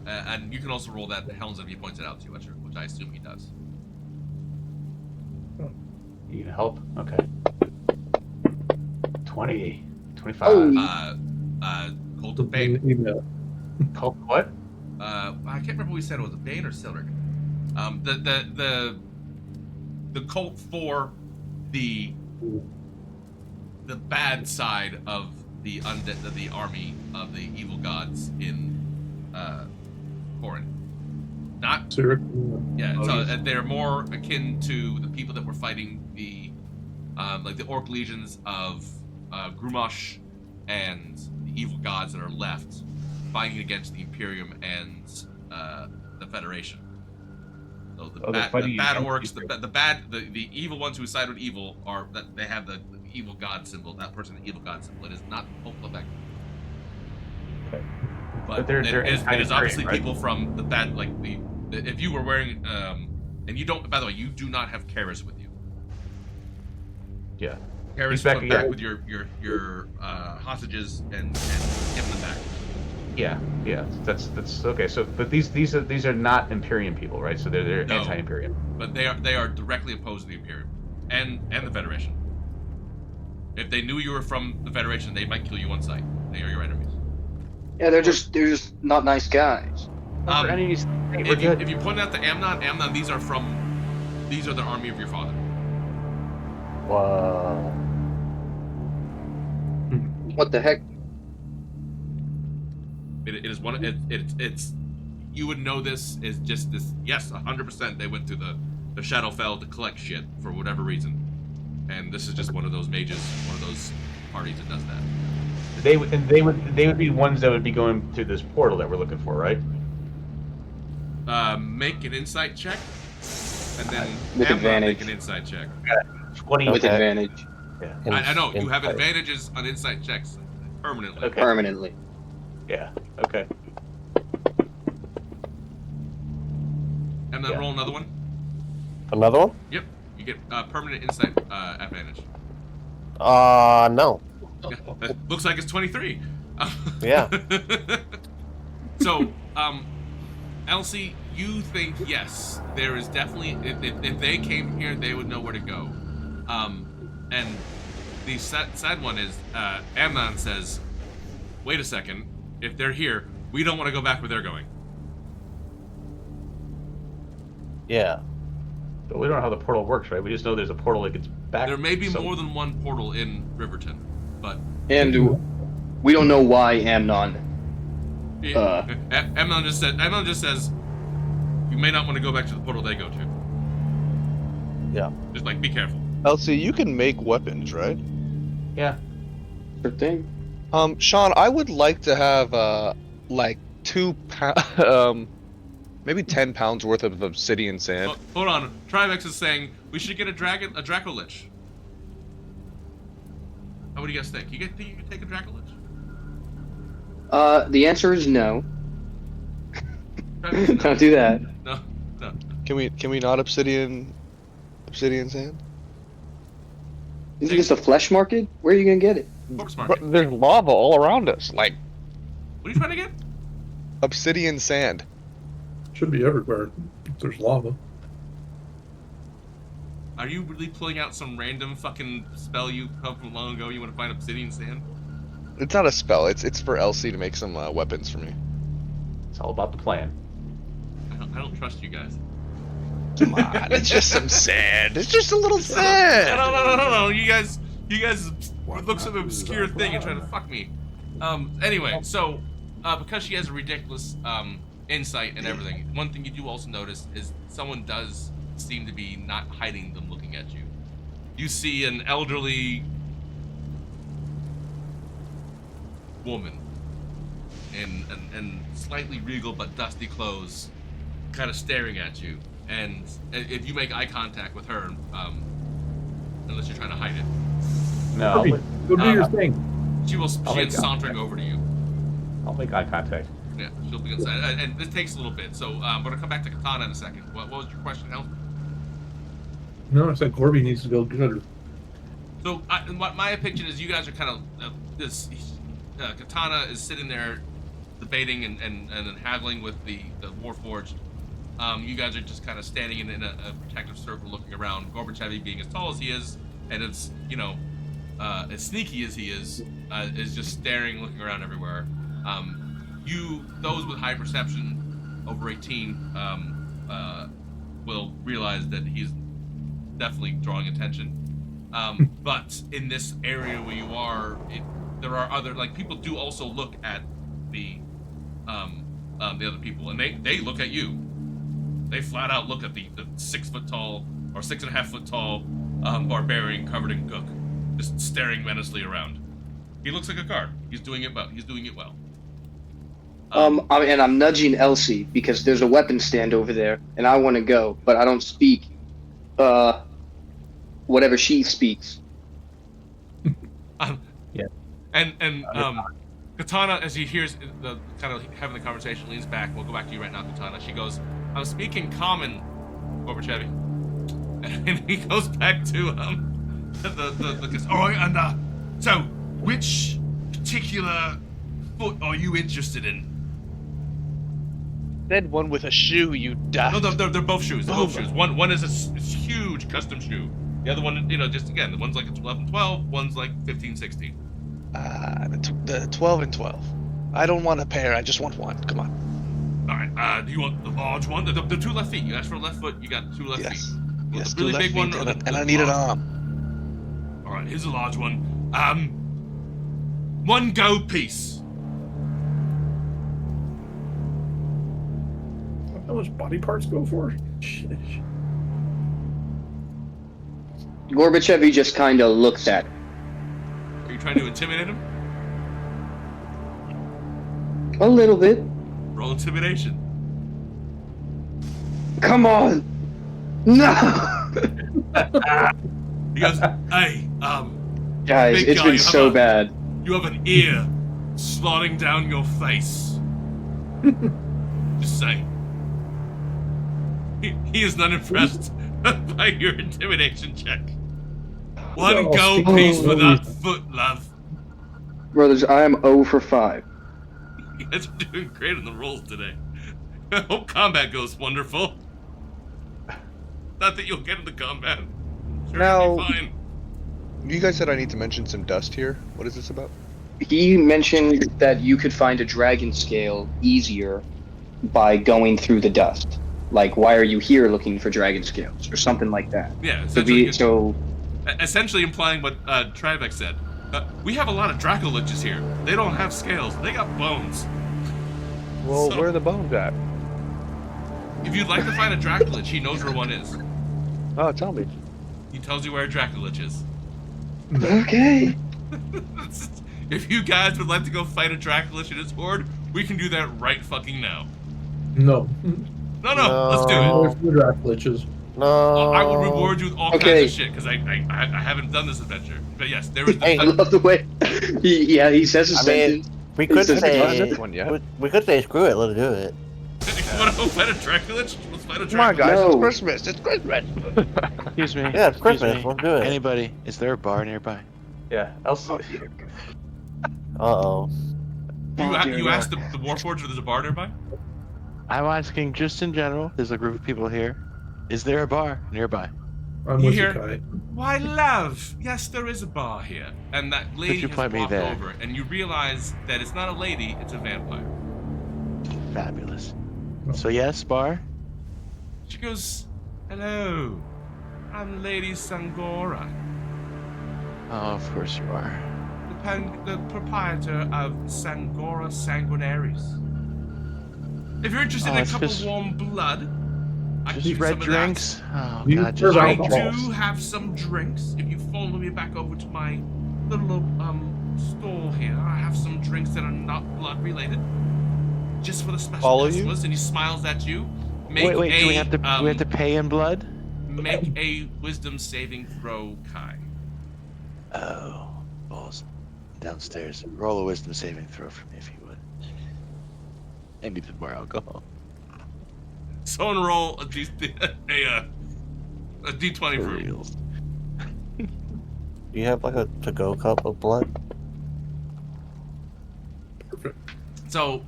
And you can also roll that Helms if he points it out to you, which I assume he does. You can help? Okay. 20. 25. cult of Bane. Email. Cult what? I can't remember what we said. It was a Bane or Silric. The cult for the bad side of the undead, the army of the evil gods in Coherent. Not Zurich. yeah. So they're more akin to the people that were fighting the like the orc legions of Grumosh and the evil gods that are left fighting against the Imperium and the Federation. So the bad orcs, the evil ones who side with evil are that they have the evil god symbol. That person, the evil god symbol. It is not the cult of Vecna. Okay. But they're it is obviously right? people from the bad, like if you were wearing and you don't. By the way, you do not have Karis with you. Yeah. Karis back went back again. with your hostages and give them back. Yeah. That's okay. So, but these are not Imperium people, right? So they're No. anti-Imperium. But they are directly opposed to the Imperium and the Federation. If they knew you were from the Federation, they might kill you on sight. They are your enemies. Yeah, they're just not nice guys. Enemies. If you point out to Amnon, these are the army of your father. Wow. What the heck? It is one. It's you would know this is just this. Yes, 100%. They went to the Shadowfell to collect shit for whatever reason, and this is just one of those mages, one of those parties that does that. They would be ones that would be going through this portal that we're looking for, right? Make an insight check, and then With Amnon advantage. make an insight check. 20. With Okay. advantage. Yeah. I know you have Insight. advantages on insight checks permanently. Okay. Permanently. Yeah. Okay. And then Yeah. roll another one. Another one? Yep, you get permanent insight advantage. No. Yeah, it looks like it's 23. Yeah. So, Elsie, you think yes, there is definitely. If they came here, they would know where to go. And the sad one is Amnon says, "Wait a second. If they're here, we don't want to go back where they're going." Yeah. But we don't know how the portal works, right? We just know there's a portal that gets back. There may be some- more than one portal in Riverton, but And we don't know why Amnon. Amnon just says, "You may not want to go back to the portal they go to." Yeah. Just like be careful. Elsie, you can make weapons, right? Yeah. Sure thing. Sean, I would like to have like 2 pounds, maybe 10 pounds worth of obsidian sand. Oh, hold on, Trivex is saying we should get a Draco Lich. What do you guys think? Think you can take a Draco Lich? The answer is no. Trivex, Don't do that. no. Can we not obsidian sand? Isn't this a flesh market? Where are you gonna get it? Corpse market. Bro, there's lava all around us. Like What are you trying to get? obsidian sand. Should be everywhere. If there's lava. Are you really pulling out some random fucking spell you come from long ago? You want to find obsidian sand? It's not a spell. It's for Elsie to make some weapons for me. It's all about the plan. I don't trust you guys. Come on, it's just some sand. It's just a little sand. No. You guys look some obscure thing and try to fuck me. Anyway, so because she has a ridiculous insight and everything, one thing you do also notice is someone does seem to be not hiding them looking at you. You see an elderly woman in slightly regal but dusty clothes, kind of staring at you. And if you make eye contact with her, unless you're trying to hide it, No, Go do your thing. she will I'll begin make sauntering over to you. I'll make eye contact. Yeah, she'll begin. And this takes a little bit, so I'm gonna come back to Katana in a second. What was your question, Hel? No, I said Corby needs to go get her. So what my opinion is, you guys are kind of this. Katana is sitting there debating and haggling with the Warforged. You guys are just kind of standing in a protective circle, looking around. Gorbachev, being as tall as he is, and it's as sneaky as he is just staring, looking around everywhere. Those with high perception over 18 will realize that he's definitely drawing attention. But in this area where you are, there are other, like, people do also look at the other people, and they look at you. They flat out look at the 6 foot tall or 6.5 foot tall barbarian covered in gook, just staring menacingly around. He looks like a guard. He's doing it well. And I'm nudging Elsie because there's a weapon stand over there, and I want to go, but I don't speak, whatever she speaks. Yeah. And Katana, as he hears the kind of having the conversation, leans back. We'll go back to you right now, Katana. She goes, "I'm speaking common, Gorbachev," and he goes back to the all right. And so, which particular foot are you interested in? Said one with a shoe, you daft. No, they're both shoes. They're both shoes. One is a huge custom shoe. The other one, just again, the one's like a 12 and 12. One's like 15, 16. The 12 and 12. I don't want a pair. I just want one. Come on. All right. Do you want the large one? The 2 left feet. You asked for a left foot. You got 2 left feet. Yes, the really 2 left big one, feet, or and I need an arm. All right. Here's a large one. 1 gold piece. How much body parts go for? Shit. Gorbachev just kind of looks at her. Are you trying to intimidate him? A little bit. Roll intimidation. Come on! No! He goes, "Hey, Guys, big it's guy, been so bad. You have an ear slotting down your face." Just saying. He is not impressed by your intimidation check. 1 gold piece for that foot, love. Brothers, I am 0 for 5. You guys are doing great in the rolls today. I hope combat goes wonderful. Not that you'll get into combat. Sure, Now- it'll be fine. You guys said I need to mention some dust here. What is this about? He mentioned that you could find a dragon scale easier by going through the dust. Like, why are you here looking for dragon scales? Or something like that. Yeah, essentially implying what Tribex said. We have a lot of Dracoliches here. They don't have scales. They got bones. Well, So- where are the bones at? If you'd like to find a Dracolich, he knows where one is. Oh, tell me. He tells you where a Dracolich is. Okay. If you guys would like to go fight a Dracolich and his horde, we can do that right fucking now. No. No, let's do it. There's the Dracoliches. No. I will reward you with all Okay. kinds of shit because I haven't done this adventure. But yes, there is the. Hey, I love the way he says his I mean, sentence. We could This is say this one yet. we could say screw it. Let's do it. You want to go fight a Dracolich? Let's fight a Come on, Dracolich. guys. No. It's Christmas. It's Christmas. Excuse me. Yeah, it's excuse Christmas. me. Let's do it. Anybody? Is there a bar nearby? Yeah. Elsie. Uh-oh. You asked the Warforged if there's a bar nearby? I'm asking just in general. There's a group of people here. Is there a bar nearby? I'm You with hear- you, Kai. Why, love, yes, there is a bar here. And that lady you has point me walked there? over, and you realize that it's not a lady, it's a vampire. Fabulous. So yes, bar. She goes, "Hello, I'm Lady Sangora, Oh, of course you are. the proprietor of Sangora Sanguinaries. If you're interested in a it's cup of just- warm blood, I can Just give you red some of drinks. Oh You god, serve just I red alcohol. drinks. do have some drinks. If you follow me back over to my little store here, I have some drinks that are not blood related, just for the special Follow you? customers." And he smiles at you. Make Wait, a, do we have to pay in blood? make a wisdom saving throw, Kai. Oh, balls. Downstairs. Roll a wisdom saving throw for me if you would. I need some more alcohol. Someone roll a d20 For for me. reals. Do you have like a to-go cup of blood? Perfect. So,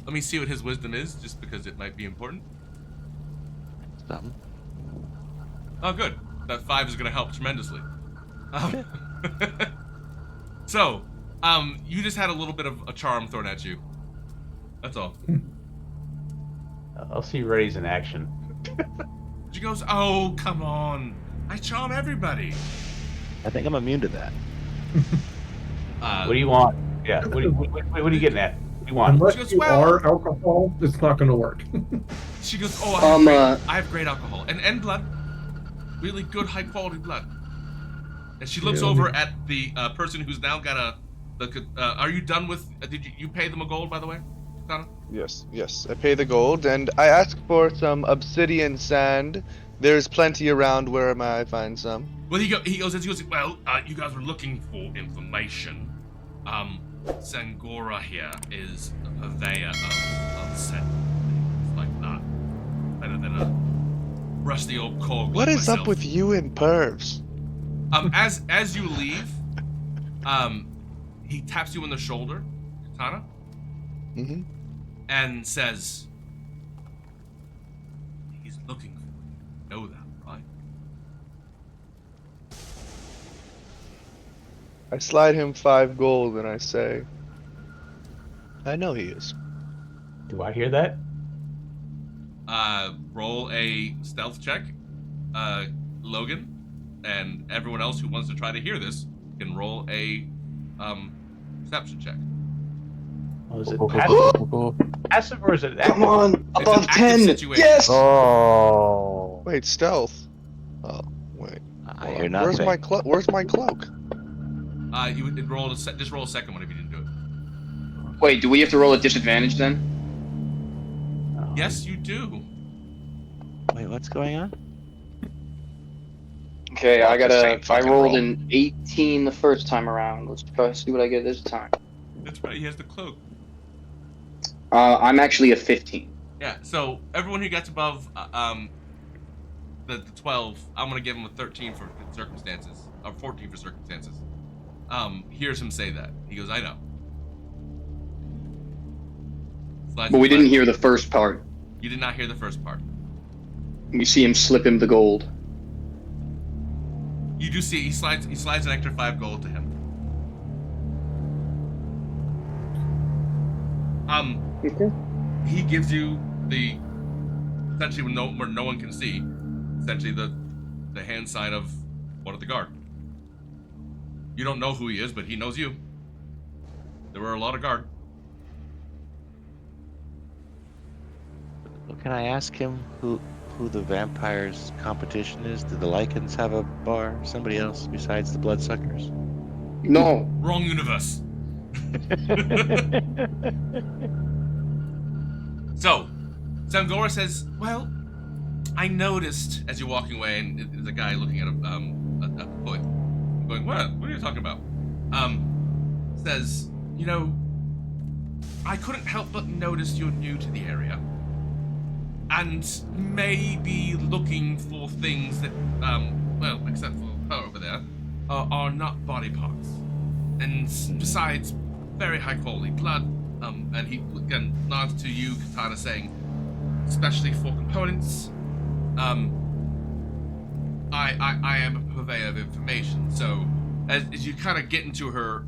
let me see what his wisdom is, just because it might be important. Something. Oh, good. That 5 is going to help tremendously. So, You just had a little bit of a charm thrown at you. That's all. I'll see Ray's in action. She goes, "Oh, come on! I charm everybody." I think I'm immune to that. What do you want? Yeah. What are you getting at? What do you want? Unless She goes, you "Well-" are alcohol, it's not going to work. She goes, "Oh, I have great alcohol and blood, really good, high quality blood." And she looks over at the person who's now got are you done with? Did you pay them a gold, by the way, Katana? Yes. I pay the gold, and I ask for some obsidian sand. There's plenty around. Where may I find some? Well, he goes. Well, you guys were looking for information. Sangora here is a purveyor of set things like that. Better than a rusty old cog. What like is myself. up with you and pervs? As you leave, he taps you on the shoulder, Katana, Mm-hmm. and says, "He's looking for you. You know that, right?" I slide him 5 gold, and I say, "I know he is." Do I hear that? Roll a stealth check, Logan, and everyone else who wants to try to hear this can roll a perception check. Oh, is it passive or is it active? Come on, It's above an active 10. situation. Yes. Oh. Wait, stealth. Oh, wait. I hear Where's nothing. my cloak? Where's my cloak? You would roll just roll a second one if you didn't do it. Wait, do we have to roll a disadvantage then? Oh. Yes, you do. Wait, what's going on? Okay, I Same I fucking rolled roll. an 18 the first time around. Let's try to see what I get this time. That's right. He has the cloak. I'm actually a 15. Yeah. So everyone who gets above the 12, I'm gonna give him a 13 for circumstances, or 14 for circumstances. Hears him say that. He goes, "I know." Slides But we his didn't back. hear the first part. You did not hear the first part. We see him slip him the gold. You do see he slides an extra 5 gold to him. Okay. He gives you the essentially where no one can see, essentially the hand sign of one of the guard. You don't know who he is, but he knows you. There were a lot of guard. Well, can I ask him who the vampires' competition is? Do the Lycans have a bar? Somebody else besides the Bloodsuckers? No. Wrong universe. So, Sangora says, "Well, I noticed as you're walking away, and there's a guy looking at a foot, going, what are you talking about?" Says, "You know, I couldn't help but notice you're new to the area, and maybe looking for things that, well, except for her over there, are not body parts, and besides, very high quality blood." And he again nods to you, Katana, saying, "Especially for components, I am a purveyor of information." So as you kind of get into her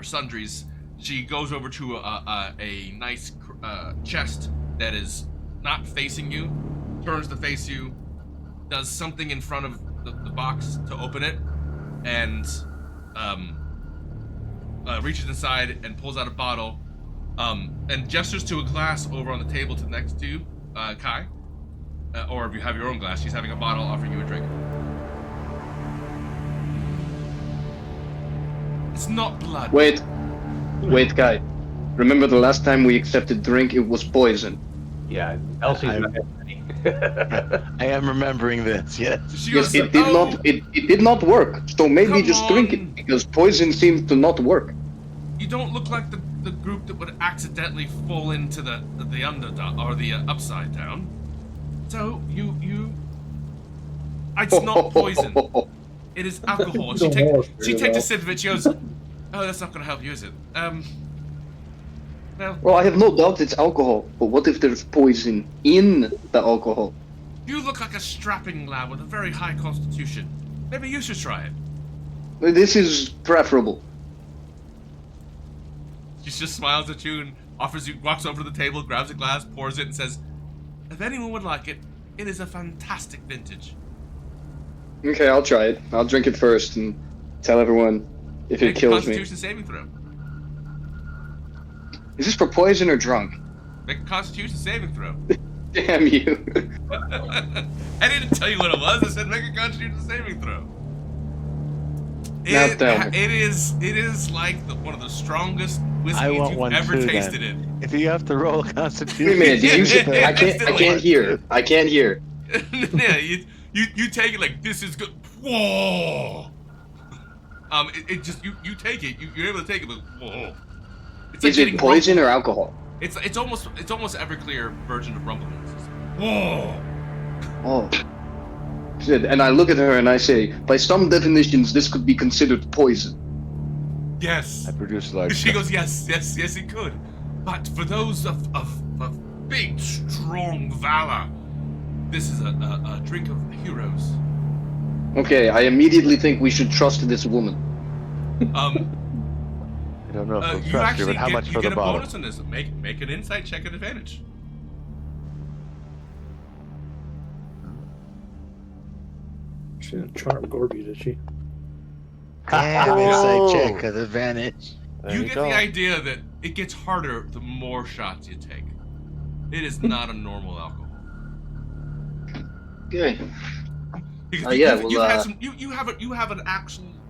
sundries, she goes over to a nice chest that is not facing you, turns to face you, does something in front of the box to open it, and reaches inside and pulls out a bottle, and gestures to a glass over on the table to next to you, Kai. Or if you have your own glass, she's having a bottle offering you a drink. It's not blood. Wait, guy. Remember the last time we accepted drink? It was poison. Yeah, Elsie's I'm- not I am remembering this, yes. She Yes, goes, it did "Oh, not. It did not work. So maybe Come just drink on. it because poison seems to not work. You don't look like the group that would accidentally fall into the underdog or the upside down. So you. It's not poison. It is alcohol." And she takes a sip of it. She goes, "Oh, that's not gonna help you, is it? Well, Well, I have no doubt it's alcohol. But what if there's poison in the alcohol? you look like a strapping lad with a very high constitution. Maybe you should try it." This is preferable. just smiles at you and offers you, walks over to the table, grabs a glass, pours it, and says, "If anyone would like it, it is a fantastic vintage." Okay, I'll try it. I'll drink it first and tell everyone if it Make a kills me. Constitution saving throw. Is this for poison or drunk? Make a Constitution saving throw. Damn you. I didn't tell you what it was. I said make a Constitution saving throw. It is like one of the strongest whiskeys you've ever tasted it. If you have to roll a Constitution, Wait a minute, did you say, I can't hear. I can't hear. Yeah, you take it like this is good. Whoa. It just you take it. You're able to take it, but whoa. It's Is it poison or alcohol? It's almost Everclear version of rumbling. Whoa. Oh. And I look at her and I say, by some definitions, this could be considered poison. Yes. I produce large. She goes, yes, it could. But for those of big, strong valor, this is a drink of heroes. Okay, I immediately think we should trust this woman. I don't know if we'll You trust her, actually but how much for get the a bottle? bonus on this. Make an insight check at advantage. She didn't charm Gorby, did she? Insight check at advantage. You get the idea that it gets harder the more shots you take. It is not a normal alcohol. Okay. Because Yeah, you well, have an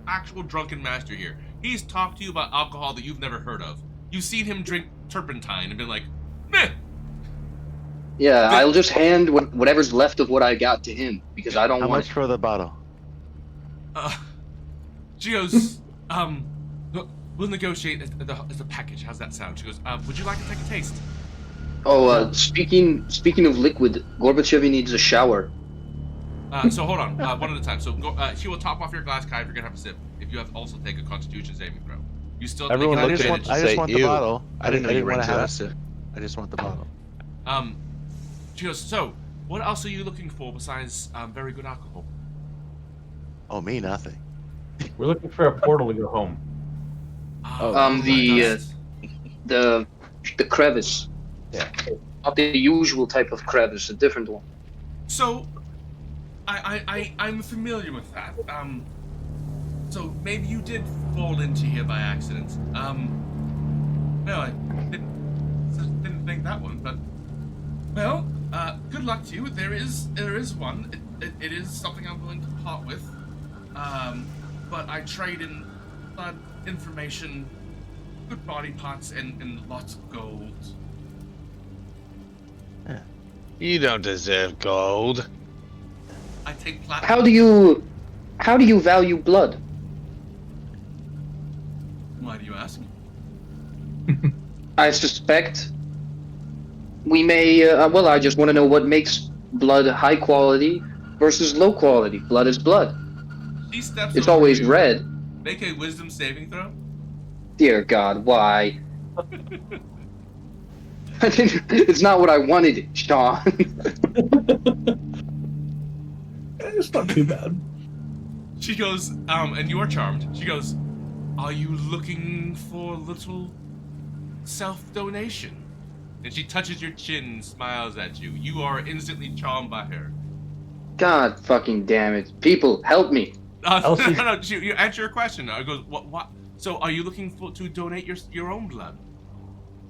actual drunken master here. He's talked to you about alcohol that you've never heard of. You've seen him drink turpentine and been like, meh. Yeah, I'll just hand whatever's left of what I got to him because I don't How want. much for the bottle? She goes, we'll negotiate as a package. How's that sound? She goes, would you like to take a taste? Oh, speaking of liquid, Gorbachev needs a shower. So hold on, one at a time. So she will top off your glass, Kai, if you're gonna have a sip. If you have to also take a Constitution saving throw. You still. Everyone I looked just at want, it to I just say, want the "Ew." bottle. I didn't know you were want to into have a that. sip. I just want the bottle. She goes, so what else are you looking for besides very good alcohol? Oh, me nothing. We're looking for a portal to go home. The crevice. Yeah. Not the usual type of crevice, a different one. So, I'm familiar with that. So maybe you did fall into here by accident. No, I didn't think that one, but well, good luck to you. There is one. It is something I'm willing to part with. But I trade in blood, information, good body parts, and lots of gold. You don't deserve gold. I take platinum. How do you value blood? Why do you ask me? I suspect we may. Well, I just want to know what makes blood high quality versus low quality. Blood is blood. She steps It's over always you. red. Make a wisdom saving throw. Dear God, why? It's not what I wanted, Sean. It's not too bad. She goes, and you are charmed. She goes, are you looking for a little self-donation? And she touches your chin and smiles at you. You are instantly charmed by her. God fucking damn it. People, help me. No, you answer your question. I goes, what? So are you looking to donate your own blood?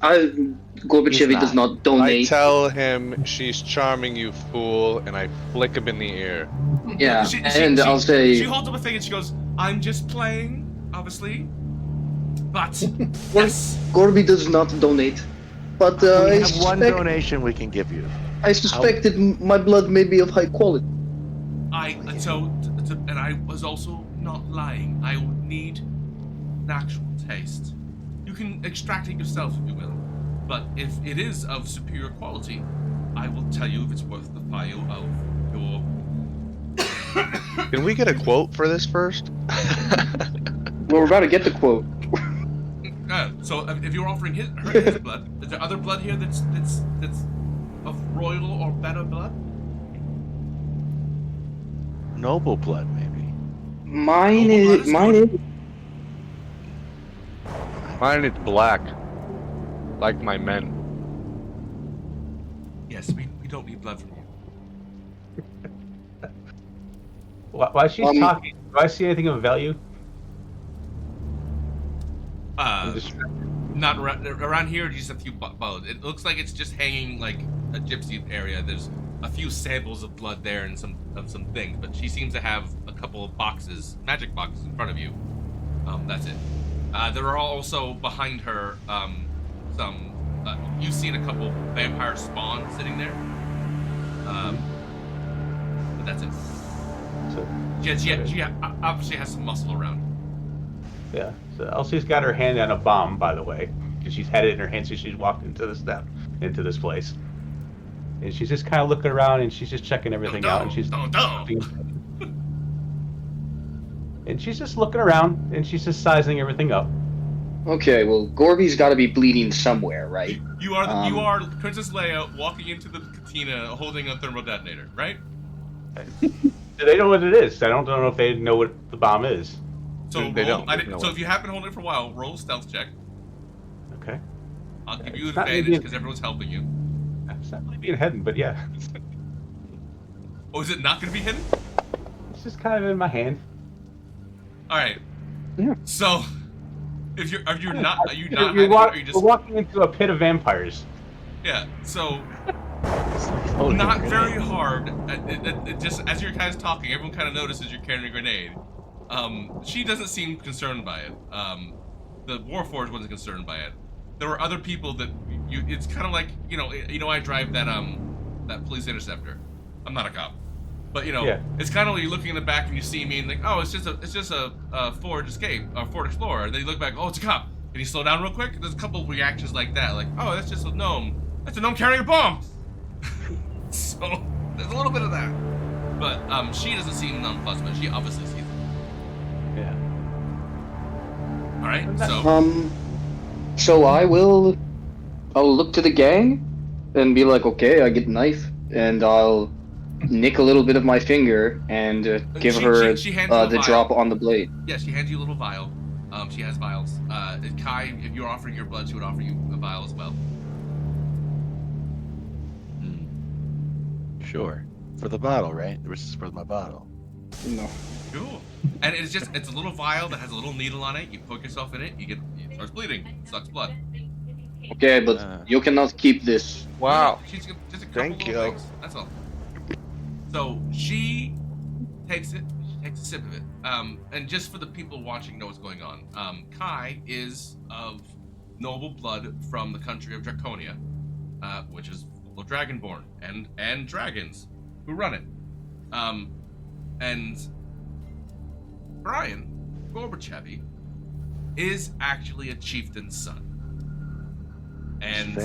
Gorbachev does not I donate. tell him she's charming, you fool, and I flick him in the ear. Yeah, I'll say... She holds up a thing and she goes, I'm just playing, obviously. But, yes. Gorby does not donate. But we have one donation we can give you. I suspected my blood may be of high quality. And I was also not lying. I would need an actual taste. You can extract it yourself if you will. But if it is of superior quality, I will tell you if it's worth the value of your... Can we get a quote for this first? Well, we're about to get the quote. So if you're offering his blood, is there other blood here that's of royal or better blood? Noble blood, maybe. Mine is Mine is black. Like my men. Yes, we don't need blood from you. While she's talking, do I see anything of value? Not around here. Just a few bones. It looks like it's just hanging like a gypsy area. There's a few samples of blood there and some things, but she seems to have a couple of boxes, magic boxes, in front of you. That's it. There are also behind her some. You've seen a couple vampire spawn sitting there. But that's it. So, She obviously has some muscle around. Yeah. So Elsie's got her hand on a bomb, by the way, because she's had it in her hand since she's walked into this place. And she's just kind of looking around and she's just checking everything out. And she's and she's just looking around and she's just sizing everything up. Okay, well, Gorby's got to be bleeding somewhere, right? You are Princess Leia walking into the cantina holding a thermal detonator, right? Do they know what it is? I don't know if they know what the bomb is. So they don't. So if you happen to hold it for a while, roll a stealth check. Okay. I'll give you advantage because everyone's helping you. It's not really being hidden, but yeah. Oh, is it not going to be hidden? It's just kind of in my hand. All right. Yeah. So, if you're not, are you not? We're hiding, we're walking into a pit of vampires. Yeah. So, not very hard. It just as you're guys talking, everyone kind of notices you're carrying a grenade. She doesn't seem concerned by it. The Warforged wasn't concerned by it. There were other people that it's kind of like you know I drive that police interceptor. I'm not a cop, but it's kind of like you're looking in the back and you see me and like, oh, it's just a Ford Escape, a Ford Explorer. And then you look back, oh, it's a cop. Can you slow down real quick? There's a couple of reactions like that, like, oh, that's just a gnome. That's a gnome carrying a bomb. So there's a little bit of that, but she doesn't seem nonplussed, but she obviously sees it. Yeah. All right, So I'll look to the gang and be like, okay, I get a knife and I'll nick a little bit of my finger and give her she hands the drop on the blade. Yeah, she hands you a little vial. She has vials. Kai, if you're offering your blood, she would offer you a vial as well. Sure. For the bottle, right? This is for my bottle. No. Cool. And it's a little vial that has a little needle on it. You poke yourself in it, it starts bleeding. It sucks blood. Okay, but you cannot keep this. Wow. She's just a couple Thank little you. things. That's all. So she takes it. She takes a sip of it. And just for the people watching know what's going on. Kai is of noble blood from the country of Draconia, which is full of dragonborn and dragons who run it. And Brian Gorbachev is actually a chieftain's son. And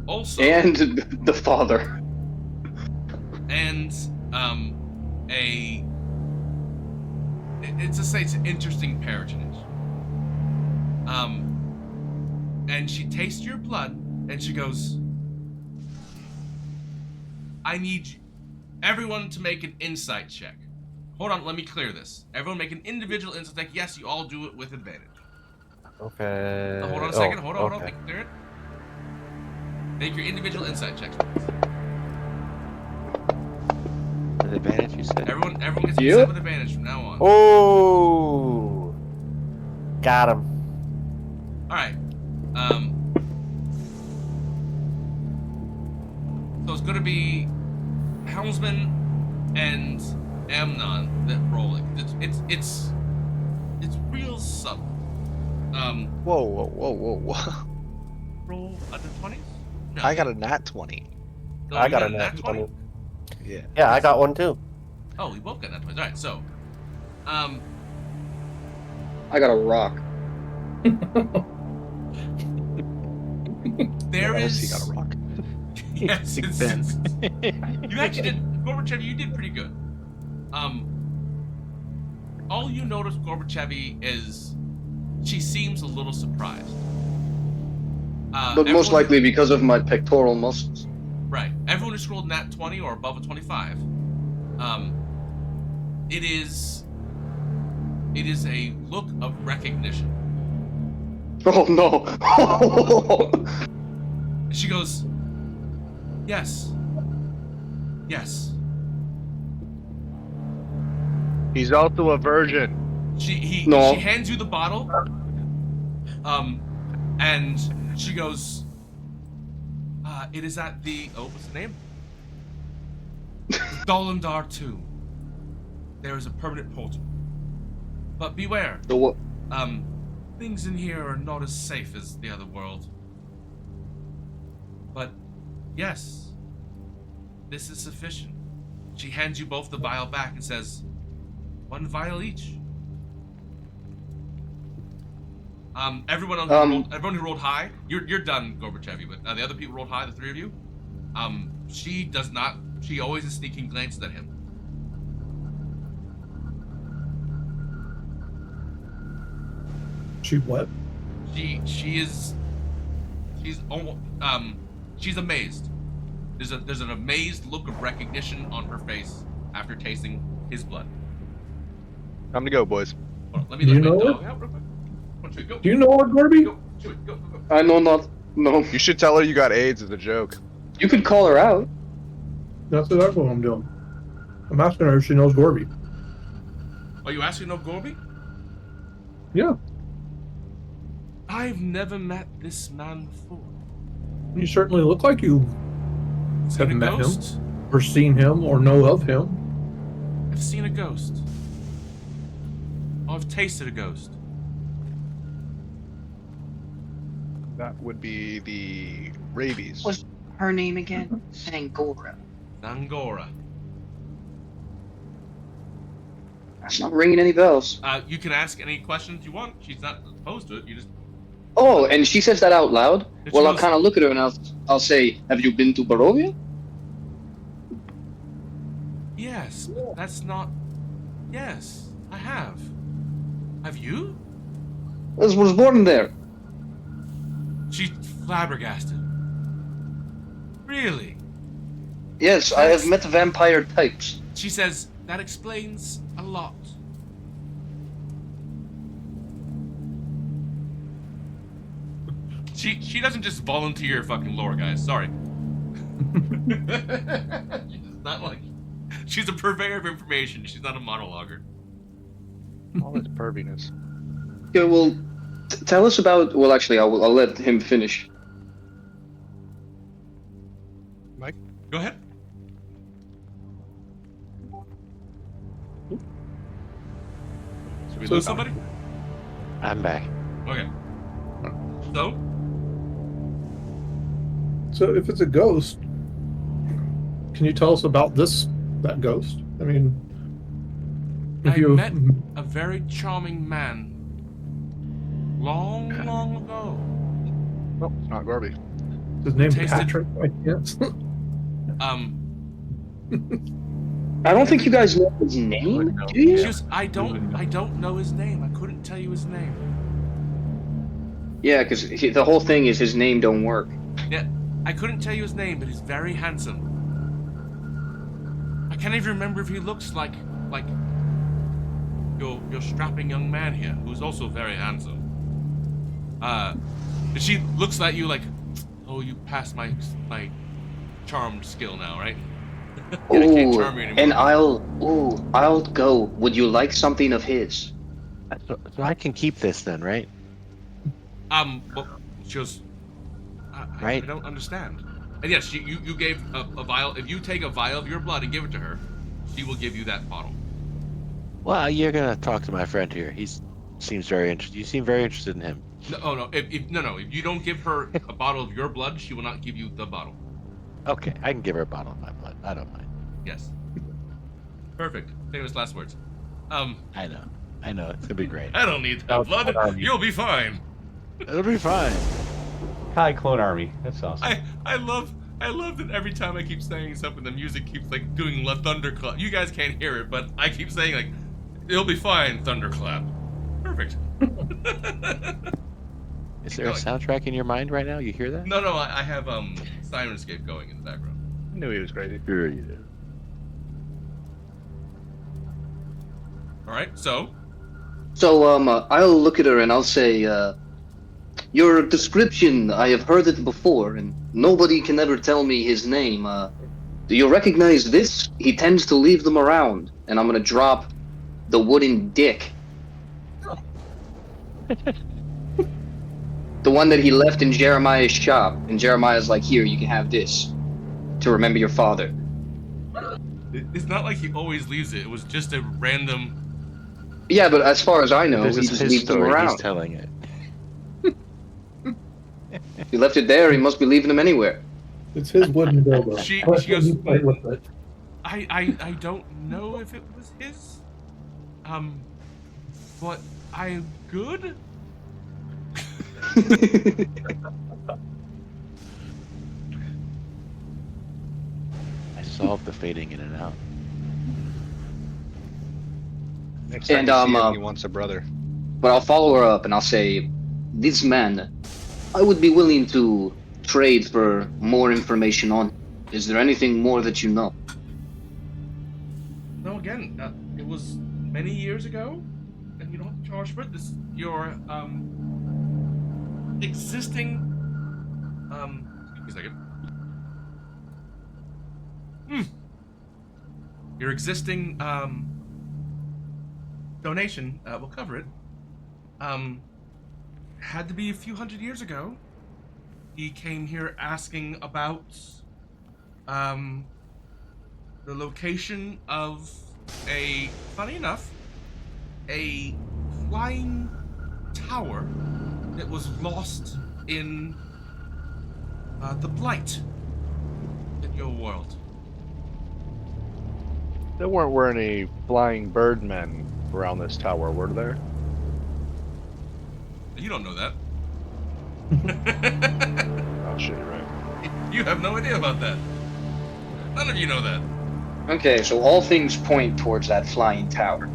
also the father. And it's an interesting parentage. And she tastes your blood and she goes, I need everyone to make an insight check. Hold on, let me clear this. Everyone make an individual insight check. Yes, you all do it with advantage. Okay. Now, hold on a second. Hold on. Make it clear it. Make your individual insight checks, please. With advantage, you said? Everyone gets a set with advantage from now on. Oh, got him. All right. So it's gonna be Helmsman and Amnon that roll it. It's real subtle. Whoa. Roll under 20s? No. I got a nat 20. No, I you got a nat 20. Yeah. Yeah, I got one too. Oh, we both got nat 20s. All right, so, I got a rock. there is. He got a rock. Yes, it's, you actually did, Gorbachev. You did pretty good. All you notice, Gorbachev, is she seems a little surprised. But most likely because of my pectoral muscles. Right. Everyone who scrolled nat 20 or above a 25, it is a look of recognition. Oh no. She goes, yes. Yes. He's also a virgin. She No. hands you the bottle. And she goes, it is at the, what's the name? The Dolendar tomb. There is a permanent portal. But beware. So what? Things in here are not as safe as the other world. But, yes, this is sufficient. She hands you both the vial back and says, 1 vial each. Everyone who rolled high, you're done, Gorbachev, but the other people rolled high, the 3 of you. She does not. She always is sneaking glances at him. She what? She's almost she's amazed. There's an amazed look of recognition on her face after tasting his blood. Time to go, boys. Hold on, let me Do let you my know dog her? out real quick. 1, 2, go. Do you know her, Gorby? Go, do it, go. I know not. No. You should tell her you got AIDS as a joke. You could call her out. That's exactly what I'm doing. I'm asking her if she knows Gorby. Are you asking of Gorby? Yeah. I've never met this man before. You certainly look like you Seen haven't a met ghost? him, or seen him, or know of him. I've seen a ghost. I've tasted a ghost. That would be the rabies. What's her name again? Sangora. Angora. That's not ringing any bells. You can ask any questions you want. She's not opposed to it. You just. Oh, and she says that out loud? She Well, I'll goes- kind of look at her and I'll say, have you been to Barovia? Yes, but that's not. Yes, I have. Have you? I was born there. She's flabbergasted. Really? Yes, I have met vampire types. She says that explains a lot. She doesn't just volunteer fucking lore, guys. Sorry. She's not like. She's a purveyor of information. She's not a monologuer. All this perviness. Okay, well, tell us about. Well, actually, I'll let him finish. Mike? Go ahead. Did we lose somebody? I'm back. Okay. So? So if it's a ghost, can you tell us about that ghost? I mean, if I you met a very charming man long ago. Oh, it's not Gorby. his name tasted- Patrick, I guess. I don't think you guys know his name, do you? Just I don't know his name. I couldn't tell you his name. Yeah, because the whole thing is his name don't work. Yeah, I couldn't tell you his name, but he's very handsome. I can't even remember if he looks like your strapping young man here, who's also very handsome. She looks at you like, oh, you passed my charmed skill now, right? Yeah, I can't Ooh, charm you anymore. and I'll go. Would you like something of his? So I can keep this then, right? Well, she goes, I Right. don't understand. And yes, you gave a vial. If you take a vial of your blood and give it to her, she will give you that bottle. Well, you're gonna talk to my friend here. He seems very interested. You seem very interested in him. No, oh no. If you don't give her a bottle of your blood, she will not give you the bottle. Okay, I can give her a bottle of my blood. I don't mind. Yes. Perfect. Famous last words. I know. It's gonna be great. I don't need that blood. You'll be fine. It'll be fine. Hi, Clone Army. That's awesome. I love that every time I keep saying something, the music keeps like doing the thunderclap. You guys can't hear it, but I keep saying like, "It'll be fine." Thunderclap. Perfect. Is there a soundtrack in your mind right now? You hear that? No, I have Sirenscape going in the background. I knew he was crazy. Sure you do. All right, so So I'll look at her and I'll say, Your description, I have heard it before, and nobody can ever tell me his name. Do you recognize this? He tends to leave them around, and I'm gonna drop the wooden dick. The one that he left in Jeremiah's shop, and Jeremiah's like, here, you can have this to remember your father. It's not like he always leaves it. It was just a random. Yeah, but as far as I know, This he is just his leaves them story. around. He's telling it. If he left it there, he must be leaving them anywhere. It's his wooden dildo. She Let goes, him play with it. I don't know if it was his. But I'm good. I solved the fading in and out. Next time And, you see him, um, he wants a brother. But I'll follow her up and I'll say, this man, I would be willing to trade for more information on. Is there anything more that you know? No, again, it was many years ago, and you don't have to charge for it. This your existing excuse me a second. Your existing donation will cover it. Had to be a few hundred years ago. He came here asking about the location of funny enough, a flying tower that was lost in the blight in your world. There weren't any flying birdmen around this tower, were there? You don't know that. Oh shit, you're right. You have no idea about that. None of you know that. Okay, so all things point towards that flying tower.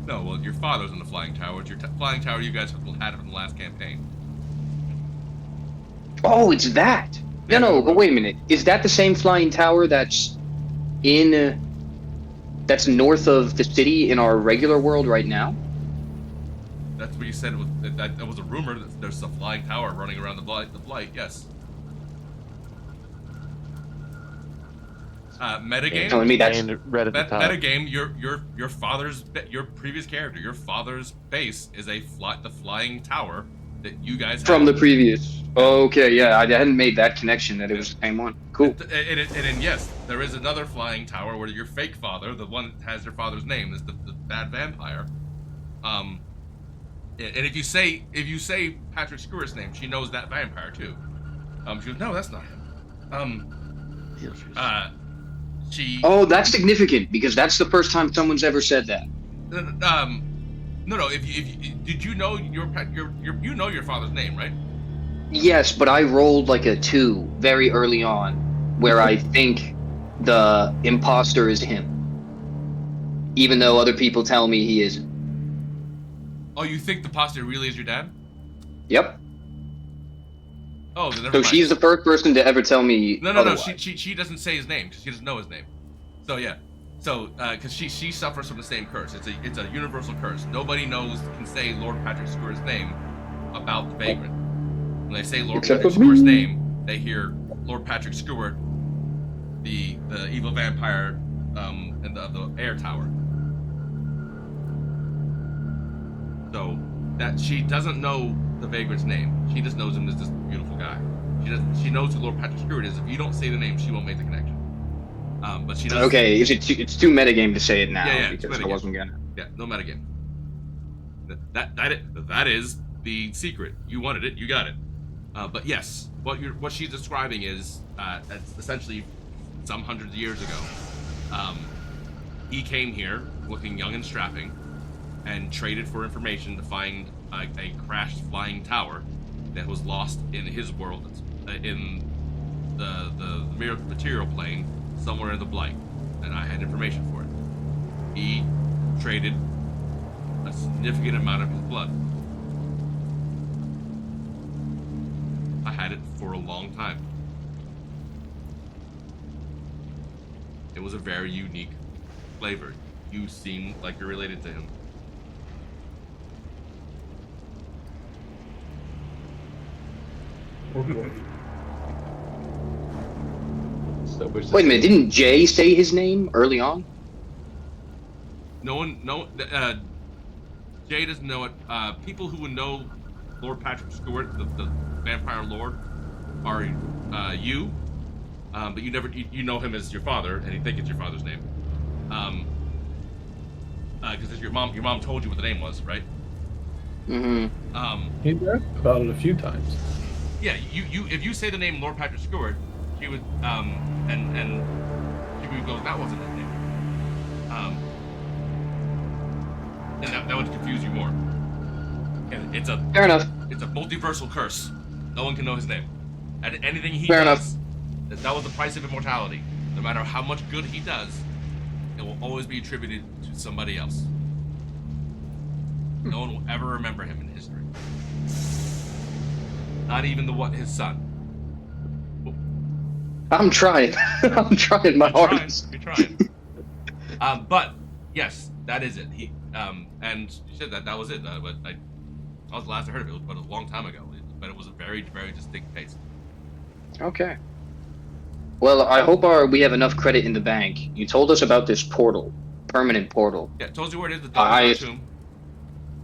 No, well, your father's in the flying tower. It's your flying tower you guys had in the last campaign. Oh, it's that! No, but wait a minute. Is that the same flying tower that's that's north of the city in our regular world right now? That's what you said. That was a rumor that there's a flying tower running around the blight. Yes. Metagame. Telling me that's Red at the top. Metagame. Your father's your previous character. Your father's base is the flying tower that you guys from have. the previous. Okay, yeah, I hadn't made that connection that it was the same one. Cool. And yes, there is another flying tower where your fake father, the one that has your father's name, is the bad vampire. And if you say Patrick Stewart's name, she knows that vampire too. She goes, no, that's not him. She. Oh, that's significant because that's the first time someone's ever said that. No. If did you know you know your father's name, right? Yes, but I rolled like a 2 very early on, where I think the imposter is him, even though other people tell me he isn't. Oh, you think the imposter really is your dad? Yep. Oh, then never So mind. she's the first person to ever tell me. No. otherwise. She doesn't say his name because she doesn't know his name. So yeah. So because she suffers from the same curse. It's a universal curse. Nobody can say Lord Patrick Stewart's name about the vagrant. When they say Lord Except Patrick for me. Stewart's name, they hear Lord Patrick Stewart, the evil vampire, in the air tower. So that she doesn't know the vagrant's name. She just knows him as this beautiful guy. She knows who Lord Patrick Stewart is. If you don't say the name, she won't make the connection. But she does. Okay, it's too metagame to say it now Yeah, because I wasn't gonna. Yeah, no metagame. That is the secret. You wanted it, you got it. But yes, what she's describing is essentially some hundreds of years ago. He came here looking young and strapping, and traded for information to find a crashed flying tower that was lost in his world, in the material plane, somewhere in the blight, and I had information for it. He traded a significant amount of his blood. I had it for a long time. It was a very unique flavor. You seem like you're related to him. So where's Wait a this- minute, didn't Jay say his name early on? Jay doesn't know it. People who would know Lord Patrick Stewart, the vampire lord, are you. But you know him as your father, and you think it's your father's name. Because your mom told you what the name was, right? Mm-hmm. He asked about it a few times. Yeah, if you say the name Lord Patrick Stewart, she would and she would go, that wasn't his name. And that would confuse you more. And it's a Fair enough. It's a multiversal curse. No one can know his name. And anything he Fair does, that was the price of immortality. No matter how much good he does, it will always be attributed to somebody else. No one will ever remember him in history. Not even his son. I'm trying. I'm trying my hardest. You're trying. But yes, that is it. And she said that was it. But that was the last I heard of it. But it was a long time ago. But it was a very, very distinct case. Okay. Well, I hope we have enough credit in the bank. You told us about this portal, permanent portal. Yeah, told you where it is. The Dumbledore tomb.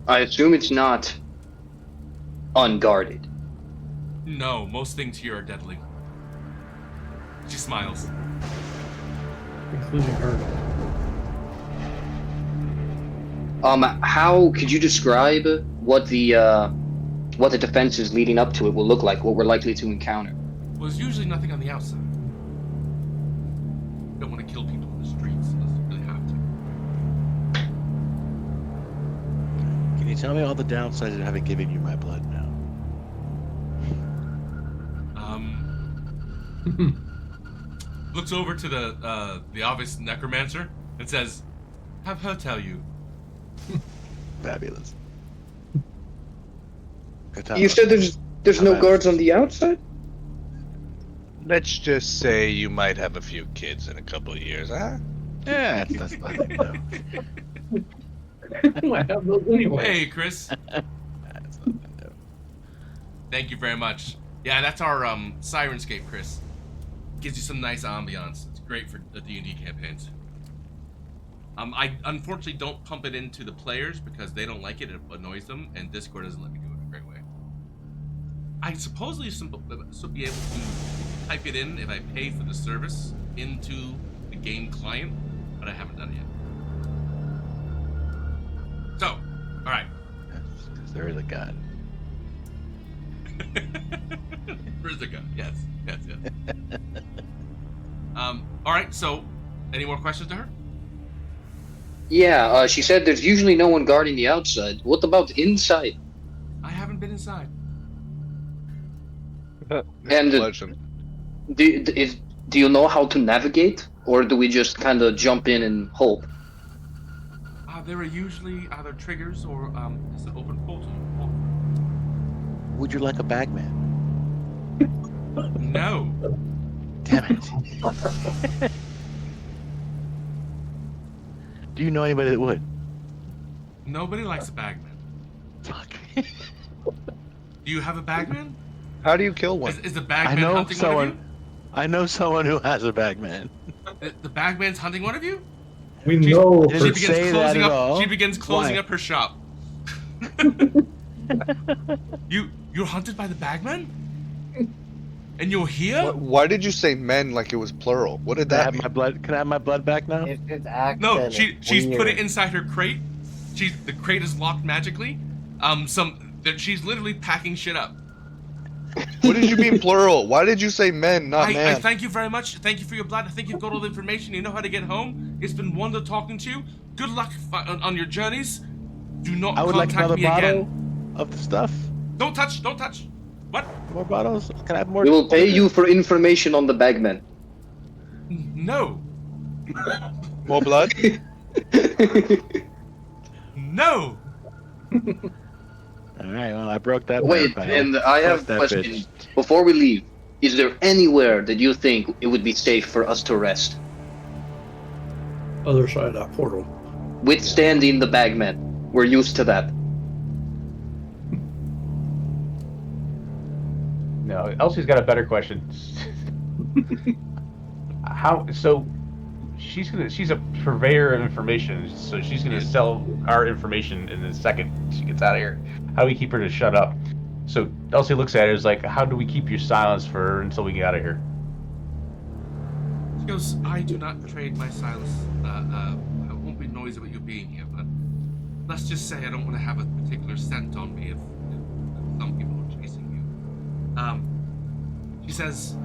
I assume it's not unguarded. No, most things here are deadly. She smiles. Including her. How could you describe what the defenses leading up to it will look like? What we're likely to encounter? Well, there's usually nothing on the outside. You don't want to kill people in the streets unless you really have to. Can you tell me all the downsides of having given you my blood now? Looks over to the obvious necromancer and says, "Have her tell you." Fabulous. You said there's no guards on the outside? Let's just say you might have a few kids in a couple of years, huh? Yeah, that's not no. I have those anyway. Hey, Chris. That's not no. Thank you very much. Yeah, that's our Sirenscape, Chris. Gives you some nice ambiance. It's great for the D&D campaigns. I unfortunately don't pump it into the players because they don't like it. It annoys them, and Discord doesn't let me do it in a great way. I supposedly should be able to type it in if I pay for the service into the game client, but I haven't done it yet. So, all right. Because there is a god. Rizica, yes. All right. So, any more questions to her? Yeah, she said there's usually no one guarding the outside. What about the inside? I haven't been inside. And Legend. do you know how to navigate, or do we just kind of jump in and hope? There are usually either triggers or it's an open portal. Would you like a bagman? No. Damn it. Do you know anybody that would? Nobody likes a bagman. Fuck. Do you have a bagman? How do you kill one? Is the bagman hunting one of you? I know someone who has a bagman. The bagman's hunting one of you? We know She her. begins say that closing at up. all. She begins closing Why? up her shop. You're hunted by the bagman? And you're here? Why did you say men like it was plural? What did Can I that have mean? my blood? Can I have my blood back now? It's accent. No, is she's put it weird. inside her crate. The crate is locked magically. She's literally packing shit up. What did you mean plural? Why did you say men, not I man? thank you very much. Thank you for your blood. I think you've got all the information. You know how to get home. It's been wonderful talking to you. Good luck on your journeys. Do not I would like contact another me bottle again. of the stuff. Don't touch. Don't touch. What? More bottles? Can I have more? We will pay you for information on the bagman. No. More blood? No. All right. Well, I broke that. Wait, bad, and I have a that question. bitch. Before we leave, is there anywhere that you think it would be safe for us to rest? Other side of that portal. Withstanding the bagman. We're used to that. No, Elsie's got a better question. So she's a purveyor of information, so she's gonna sell our information in the second she gets out of here. How do we keep her to shut up? So Elsie looks at it as like, how do we keep your silence for her until we get out of here? She goes, I do not trade my silence. I won't be noisy about you being here, but let's just say I don't want to have a particular scent on me if some people are chasing you. She says,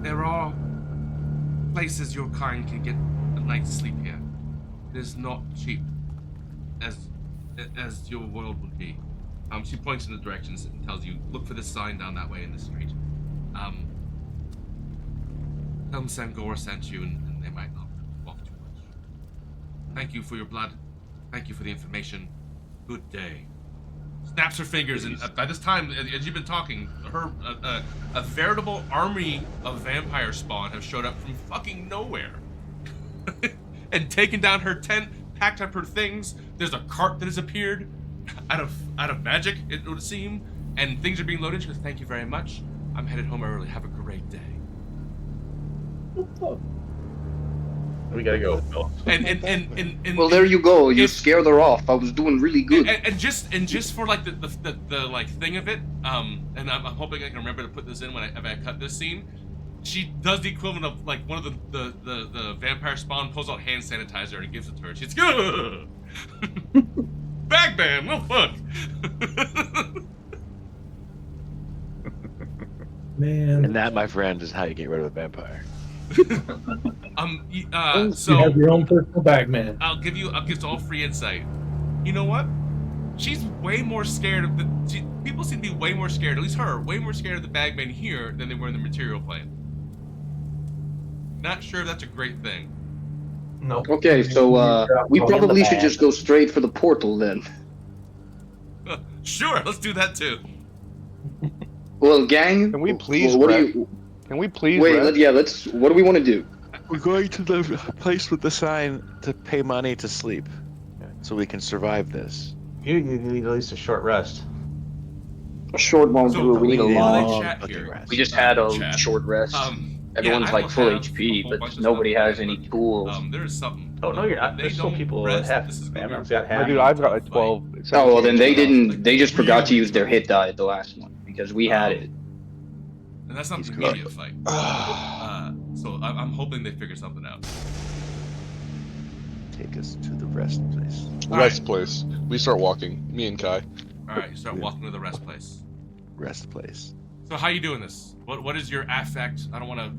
there are places your kind can get a night's sleep here. It is not cheap, as your world would be. She points in the directions and tells you, look for this sign down that way in the street. Tell them Sangora sent you, and they might not walk too much. Thank you for your blood. Thank you for the information. Good day. Snaps her fingers, and by this time, as you've been talking, a veritable army of vampire spawn have showed up from fucking nowhere, and taken down her tent, packed up her things. There's a cart that has appeared out of magic, it would seem, and things are being loaded. She goes, "Thank you very much. I'm headed home early. Have a great day." We gotta go. And Well, there you go. You scared her off. I was doing really good. And just for like the like thing of it, and I'm hoping I can remember to put this in when I cut this scene. She does the equivalent of like one of the vampire spawn pulls out hand sanitizer and gives it to her. She's good. Bagman, no fuck. Man. And that, my friend, is how you get rid of a vampire. So you have your own personal bag, man. I'll give all free insight. You know what? She's way more scared of people seem to be way more scared, at least her, way more scared of the bagman here than they were in the material plane. Not sure if that's a great thing. No. Okay, so we probably should just go straight for the portal then. Sure, let's do that too. Well, gang. Can we please? What do you? Can we please? Wait, let's. What do we want to do? We're going to the place with the sign to pay money to sleep, so we can survive this. You need at least a short rest. A short one. So we need a long. Rest. We just had a Chat. short rest. Everyone's I like don't full have HP, a whole but bunch of nobody stuff has like any that. tools. There's something. Oh no, you're not. They There's still don't people rest. that have. This is gonna be Everyone's got half. Dude, I've got like 12. Oh well, then they 17. didn't. They just forgot to use their hit die at the last one because we had it. And that's not He's an good. immediate fight. So I'm hoping they figure something out. Take us to the rest place. Rest place. We start walking. Me and Kai. All right, you start walking to the rest place. Rest place. So how you doing this? What is your affect? I don't want to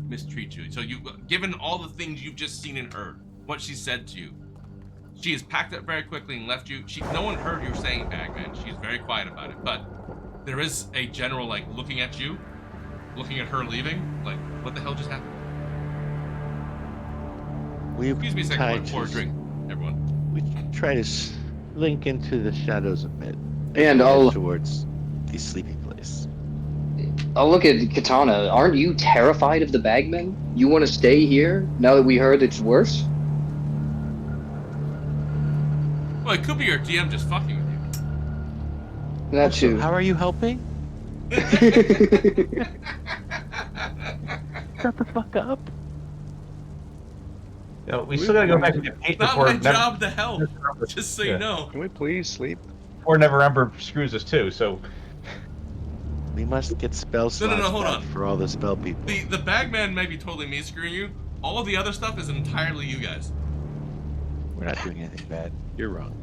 mistreat you. So you, given all the things you've just seen and heard, what she said to you, she has packed up very quickly and left you. No one heard you saying Bagman. She's very quiet about it, but there is a general like looking at you, looking at her leaving. Like, what the hell just happened? Excuse me a second while I pour a drink, everyone. We try to slink into the shadows a bit. And head I'll towards the sleeping place. look at Katana. Aren't you terrified of the bagmen? You want to stay here now that we heard it's worse? Well, it could be your DM just fucking with you. That too. How are you helping? Shut the fuck up. No, we still gotta go back and get paid Not before my job to help. Just so you Yeah. know. Can we please sleep? Or Neverember screws us too. So We must get spell slots No, hold back on. for all the spell people. The bagman may be totally me screwing you. All of the other stuff is entirely you guys. We're not doing anything bad. You're wrong.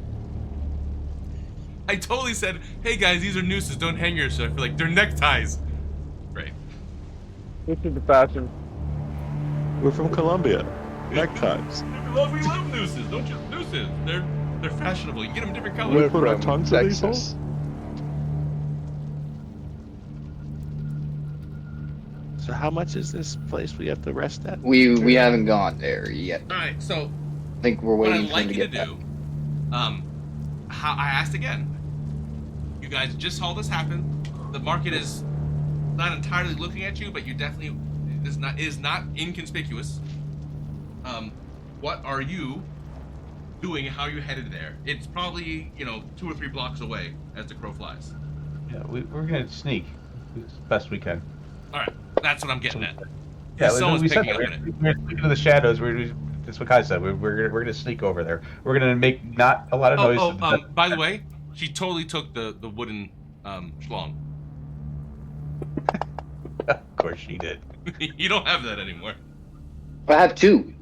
I totally said, hey guys, these are nooses, don't hang yourself. Like, they're neckties. Right. This is the fashion. We're from Colombia. Neckties. We love nooses, don't you? Nooses. They're fashionable. You get them different colors. We're put our from tongues in these Texas. So how much is this place we have to rest at? We haven't gone there yet. Alright, so I think we're what waiting I'd for him like to you to get do, back. how I asked again. You guys just saw this happen. The market is not entirely looking at you, but you definitely is not inconspicuous. What are you doing, how you headed there. It's probably 2 or 3 blocks away as the crow flies. Yeah, we're gonna sneak as best we can. All right, that's what I'm getting at. Yeah, Someone's we said picking that. up in it. We're looking to the shadows. That's what Kai said. We're gonna sneak over there. We're gonna make not a lot of noise. By the way, she totally took the wooden schlong. Of course she did. You don't have that anymore. I have 2.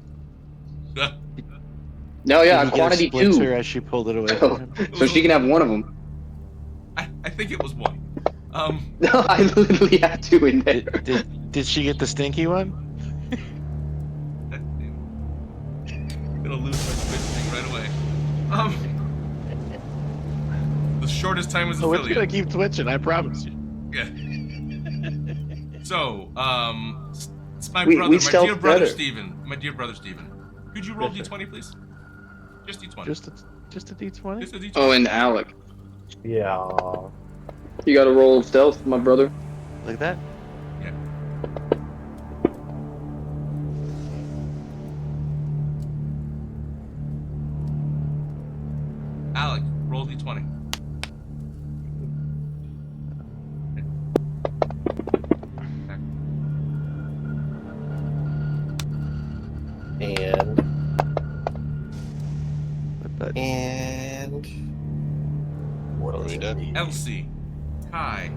No, yeah, quantity 2. As she pulled it away from him. So she can have one of them. I think it was 1. No, I literally have 2 in there. Did she get the stinky one? I'm gonna lose my Twitch thing right away. The shortest time as Oh, affiliate. it's gonna keep twitching. I promise you. Yeah. So, it's my We brother, my stealth dear brother better. Steven. My dear brother Steven. Could you roll D20, please? Just D20. Just a D20. Just a D20. Oh, and Alec. Yeah. You gotta roll stealth, my brother. Like that. Yeah. Alec, roll D20. And what else? Elsie, Kai,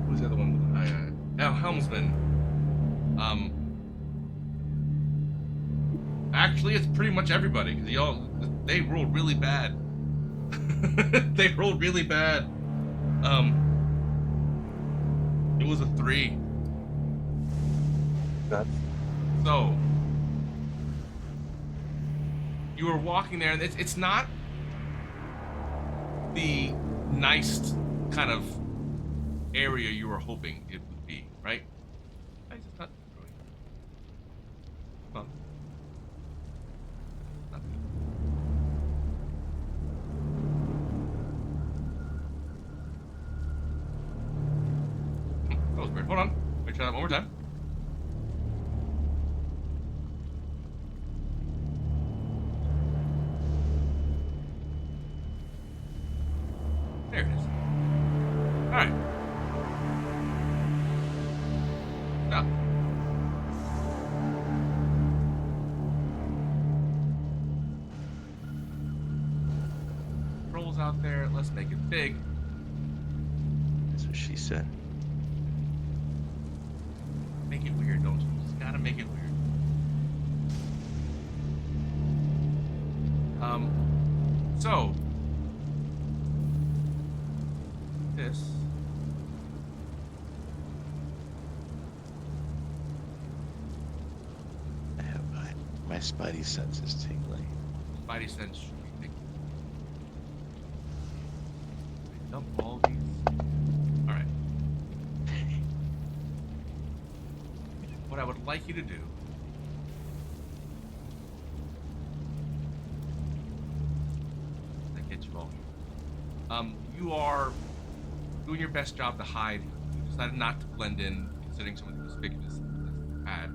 who's the other one with the Helmsman. Actually, it's pretty much everybody because they rolled really bad. They rolled really bad. It was a 3. So you were walking there, and it's not the nice kind of area you were hoping it would be, right? Nice, it's not really. Well, not. That was weird. Hold on. Let me try that one more time. There it is. Alright. Now. Rolls out there. Let's make it big. That's what she said. Make it weird, don't you? Just gotta make it weird. So this I have my spidey senses tingling. Spidey sense should be big. Dump all these. Alright. What I would like you to do that gets you all. You are doing your best job to hide. You decided not to blend in, considering some of the conspicuousness you had.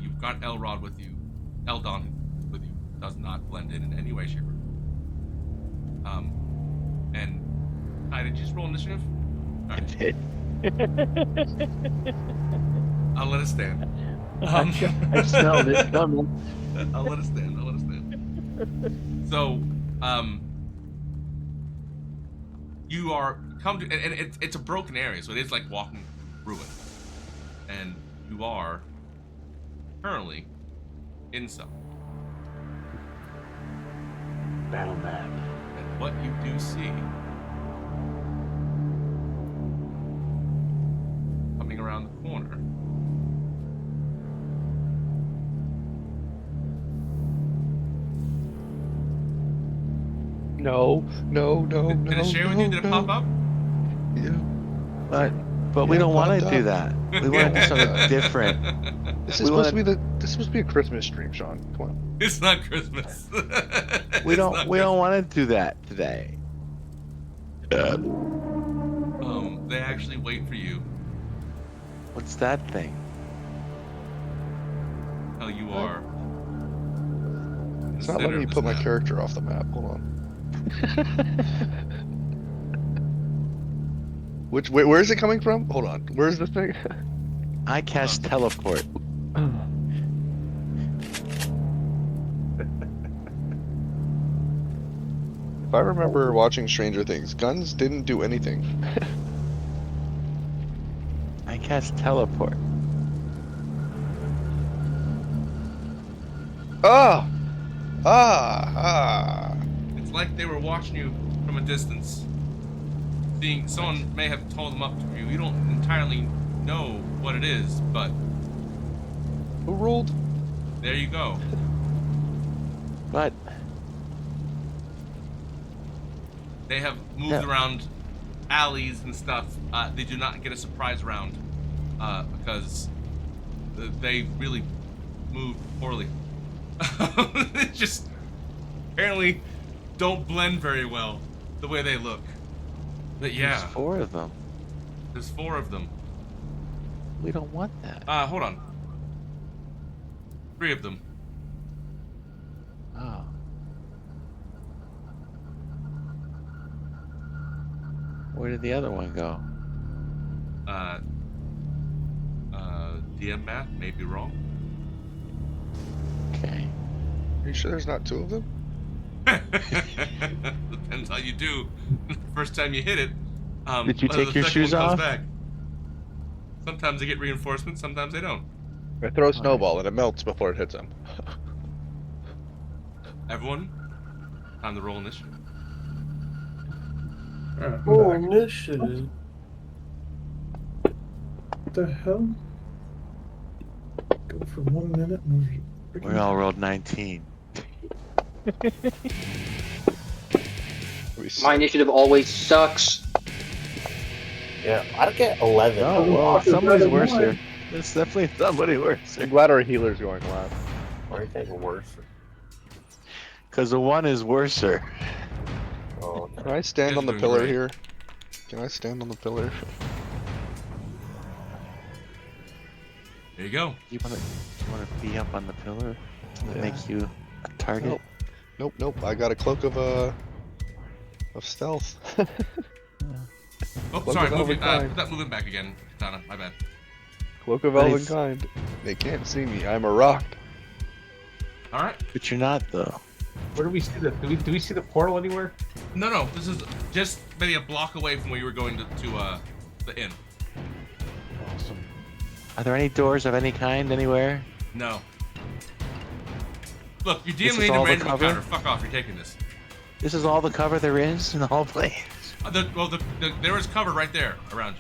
You've got Elrod with you. Eldon with you. Does not blend in any way, shape, or form. And did you just roll initiative? All right. I did. I'll let it stand. I smelled it coming. I'll let it stand. So, you are come to, and it's a broken area, so it is like walking ruin, and you are currently in some. Battle map. And what you do see coming around the corner No. Did it share with you? Did it pop up? Yeah. But we don't want popped to do up. that. We want to do something different. This is supposed to be a Christmas stream, Sean. Come on. It's not Christmas. We don't want to do that today. They actually wait for you. What's that thing? How you are It's not letting me put my character off the map. Hold on. Where is it coming from? Hold on. Where's the thing? I cast teleport. If I remember watching Stranger Things, guns didn't do anything. I cast teleport. Ah! Ah! It's like they were watching you from a distance. Someone may have told them up to you. You don't entirely know what it is, but Who rolled? there you go. But They have moved around alleys and stuff. They do not get a surprise round because they really move poorly. They just apparently don't blend very well the way they look. But yeah, there's 4 of them. there's 4 of them. We don't want that. Hold on. 3 of them. Oh. Where did the other one go? DM math may be wrong. Okay. Are you sure there's not 2 of them? Depends how you do. First time you hit it. Did you whether take the your second shoes one comes off? Back. Sometimes they get reinforcements, sometimes they don't. I throw a snowball and it melts before it hits him. Everyone, time to roll initiative. Oh, initiative. what the hell? Go for 1 minute and We all rolled 19. My initiative always sucks. Yeah, I get 11. Oh, well, somebody's worse here. There's definitely somebody worse. I'm glad our healer's going last. Or anything worse. Because the 1 is worser. Oh, Can I stand You on guys the are doing pillar great. here? Can I stand on the pillar? There you go. You wanna be up on the pillar to Yeah. make you a target? Nope. I got a cloak of stealth. Oh, Cloak sorry. of Move elven it, kind. put that movement back again, Katana. My bad. Cloak of But elven if- kind. They can't see me. I'm a rock. All right. But you're not, though. Where do we see the? Do we see the portal anywhere? No. This is just maybe a block away from where you were going to the inn. Awesome. Are there any doors of any kind anywhere? No. Look, you This DM is made a all the random cover? encounter. Fuck off. You're taking this. This is all the cover there is in the whole place. There is cover right there around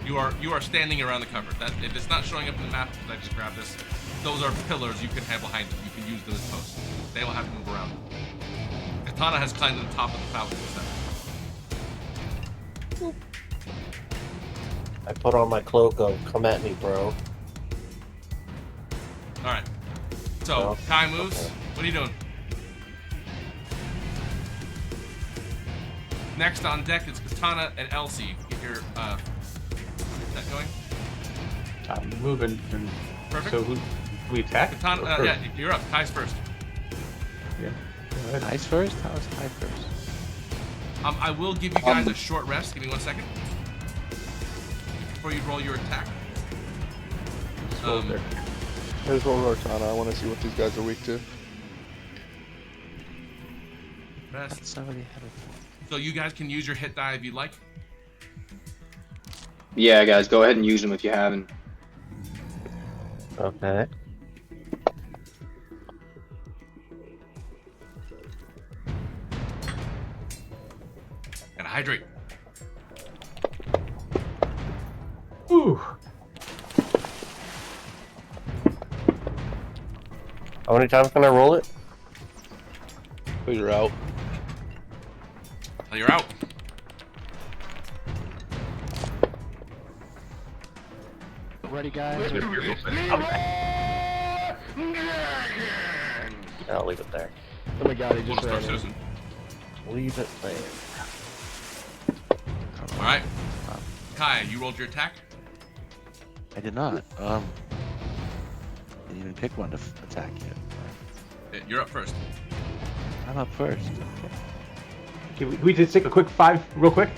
you. You are standing around the cover. That if it's not showing up in the map, I just grab this. Those are pillars you can have behind them. You can use them as posts. They will have to move around. Katana has climbed to the top of the fountain. I put on my cloak of come at me, bro. All right. So Oh, Kai moves. okay. What are you doing? Next on deck is Katana and Elsie. Get your that going. I'm moving. And Perfect. so who? We attack? Katana, Or yeah, first? you're up. Kai's first. Yeah. Go ahead. Ice first? How is Kai first? I will give you guys a short rest. Give me 1 second before you roll your attack. Scroll there. Here's roll Arcana. I want to see what these guys are weak to. Rest. Somebody had a... So you guys can use your hit die if you'd like. Yeah, guys, go ahead and use them if you haven't. Okay. Gotta hydrate. Ooh. How many times can I roll it? So you're out. Oh, you're out. Ready, guys? I'll leave it there. Oh my god, he We'll just start citizen. Leave it there. All right. Kai, you rolled your attack. I did not. Didn't even pick one to attack yet. You're up first. I'm up first. Okay, we just take a quick 5 real quick.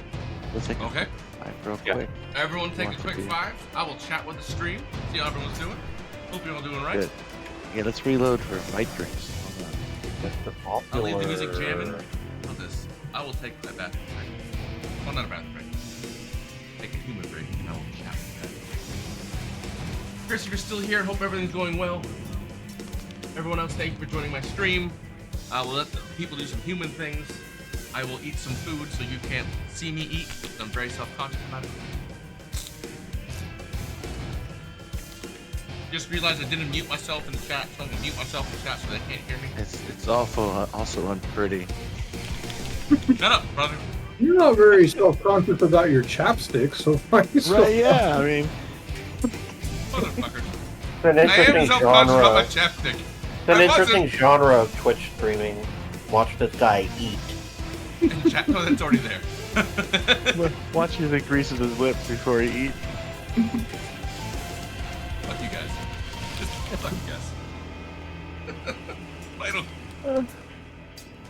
Let's take Okay. a 5 real Yeah. quick. Everyone take a Want to quick be- 5. I will chat with the stream, see how everyone's doing. Hope you're all doing right. Good. Yeah, let's reload for fight drinks. Hold on. Mr. I'll leave the Popular. music jamming. On this. I will take a bathroom break. Well, not a bathroom break. Take a human break, and I will chat with that. Chris, if you're still here, hope everything's going well. Everyone else, thank you for joining my stream. I will let the people do some human things. I will eat some food so you can't see me eat. I'm very self-conscious about it. Just realized I didn't mute myself in the chat, so I'm gonna mute myself in the chat so they can't hear me. It's also unpretty. Shut up, brother. You're not very self-conscious about your chapstick, so why are you so Right? Yeah. I mean, Motherfucker. It's an I am interesting self-conscious about my genre. chapstick. It's an interesting genre of Twitch streaming. Watch this guy eat. Chat, no, that's already there. watch him that greases his lips before he eats. Fuck you guys. Just fuck you guys. I don't...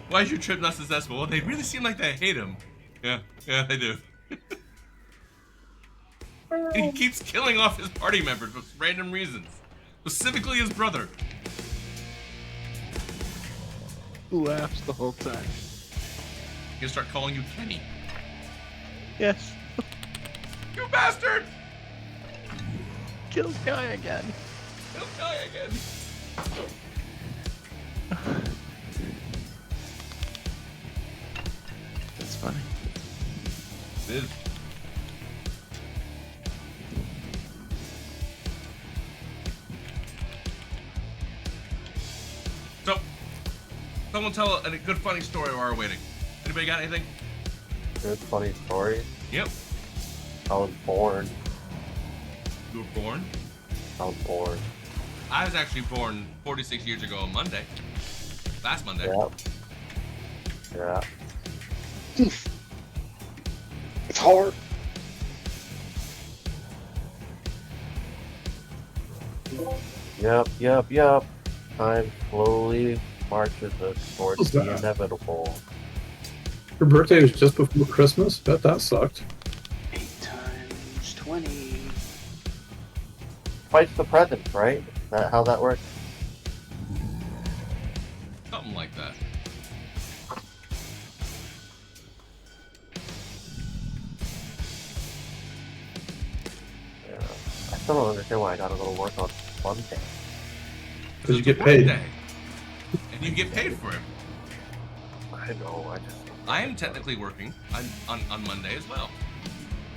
Why is your trip not successful? Well, they really seem like they hate him. Yeah, they do. And he keeps killing off his party members for random reasons. Specifically his brother. Laughs the whole time. He'll start calling you Kenny. Yes. You bastard! Kill Guy again. He'll die again. That's funny. It is. So, someone tell a good funny story while we're waiting. Anybody got anything? Good funny story. Yep. I was born. You were born? I was born. I was actually born 46 years ago on Monday. Last Monday. Yep. Yeah. It's hard. Yep. Time slowly marches us towards What's the that? inevitable. Your birthday was just before Christmas? Bet that sucked. 8 times 20. Twice the present, right? That how that works? Something like that. Yeah. I still don't understand why I gotta go to work on Monday. Because you It's get a paid. Monday. And you get paid for it. I know, I just... I am technically working on Monday as well.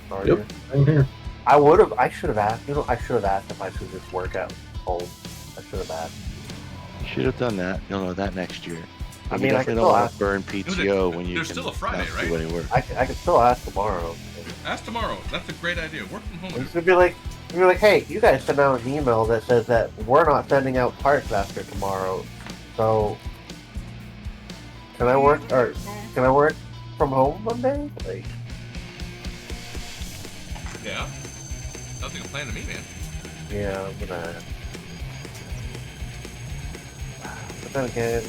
Sorry. Yep, I'm here. I should have asked, I should have asked if I should just work at home. I should have asked. You should have done that. You'll know that next year. I You mean, I definitely can don't still want ask. to burn PTO when you There's can still a Friday, not right? do any work. I can still ask tomorrow. Ask tomorrow. That's a great idea. Work from home. It's gonna be like, hey, you guys send out an email that says that we're not sending out parts after tomorrow. So, can I work from home Monday? Like, Yeah. Sounds like a plan to me, man. yeah, I'm gonna. But then again,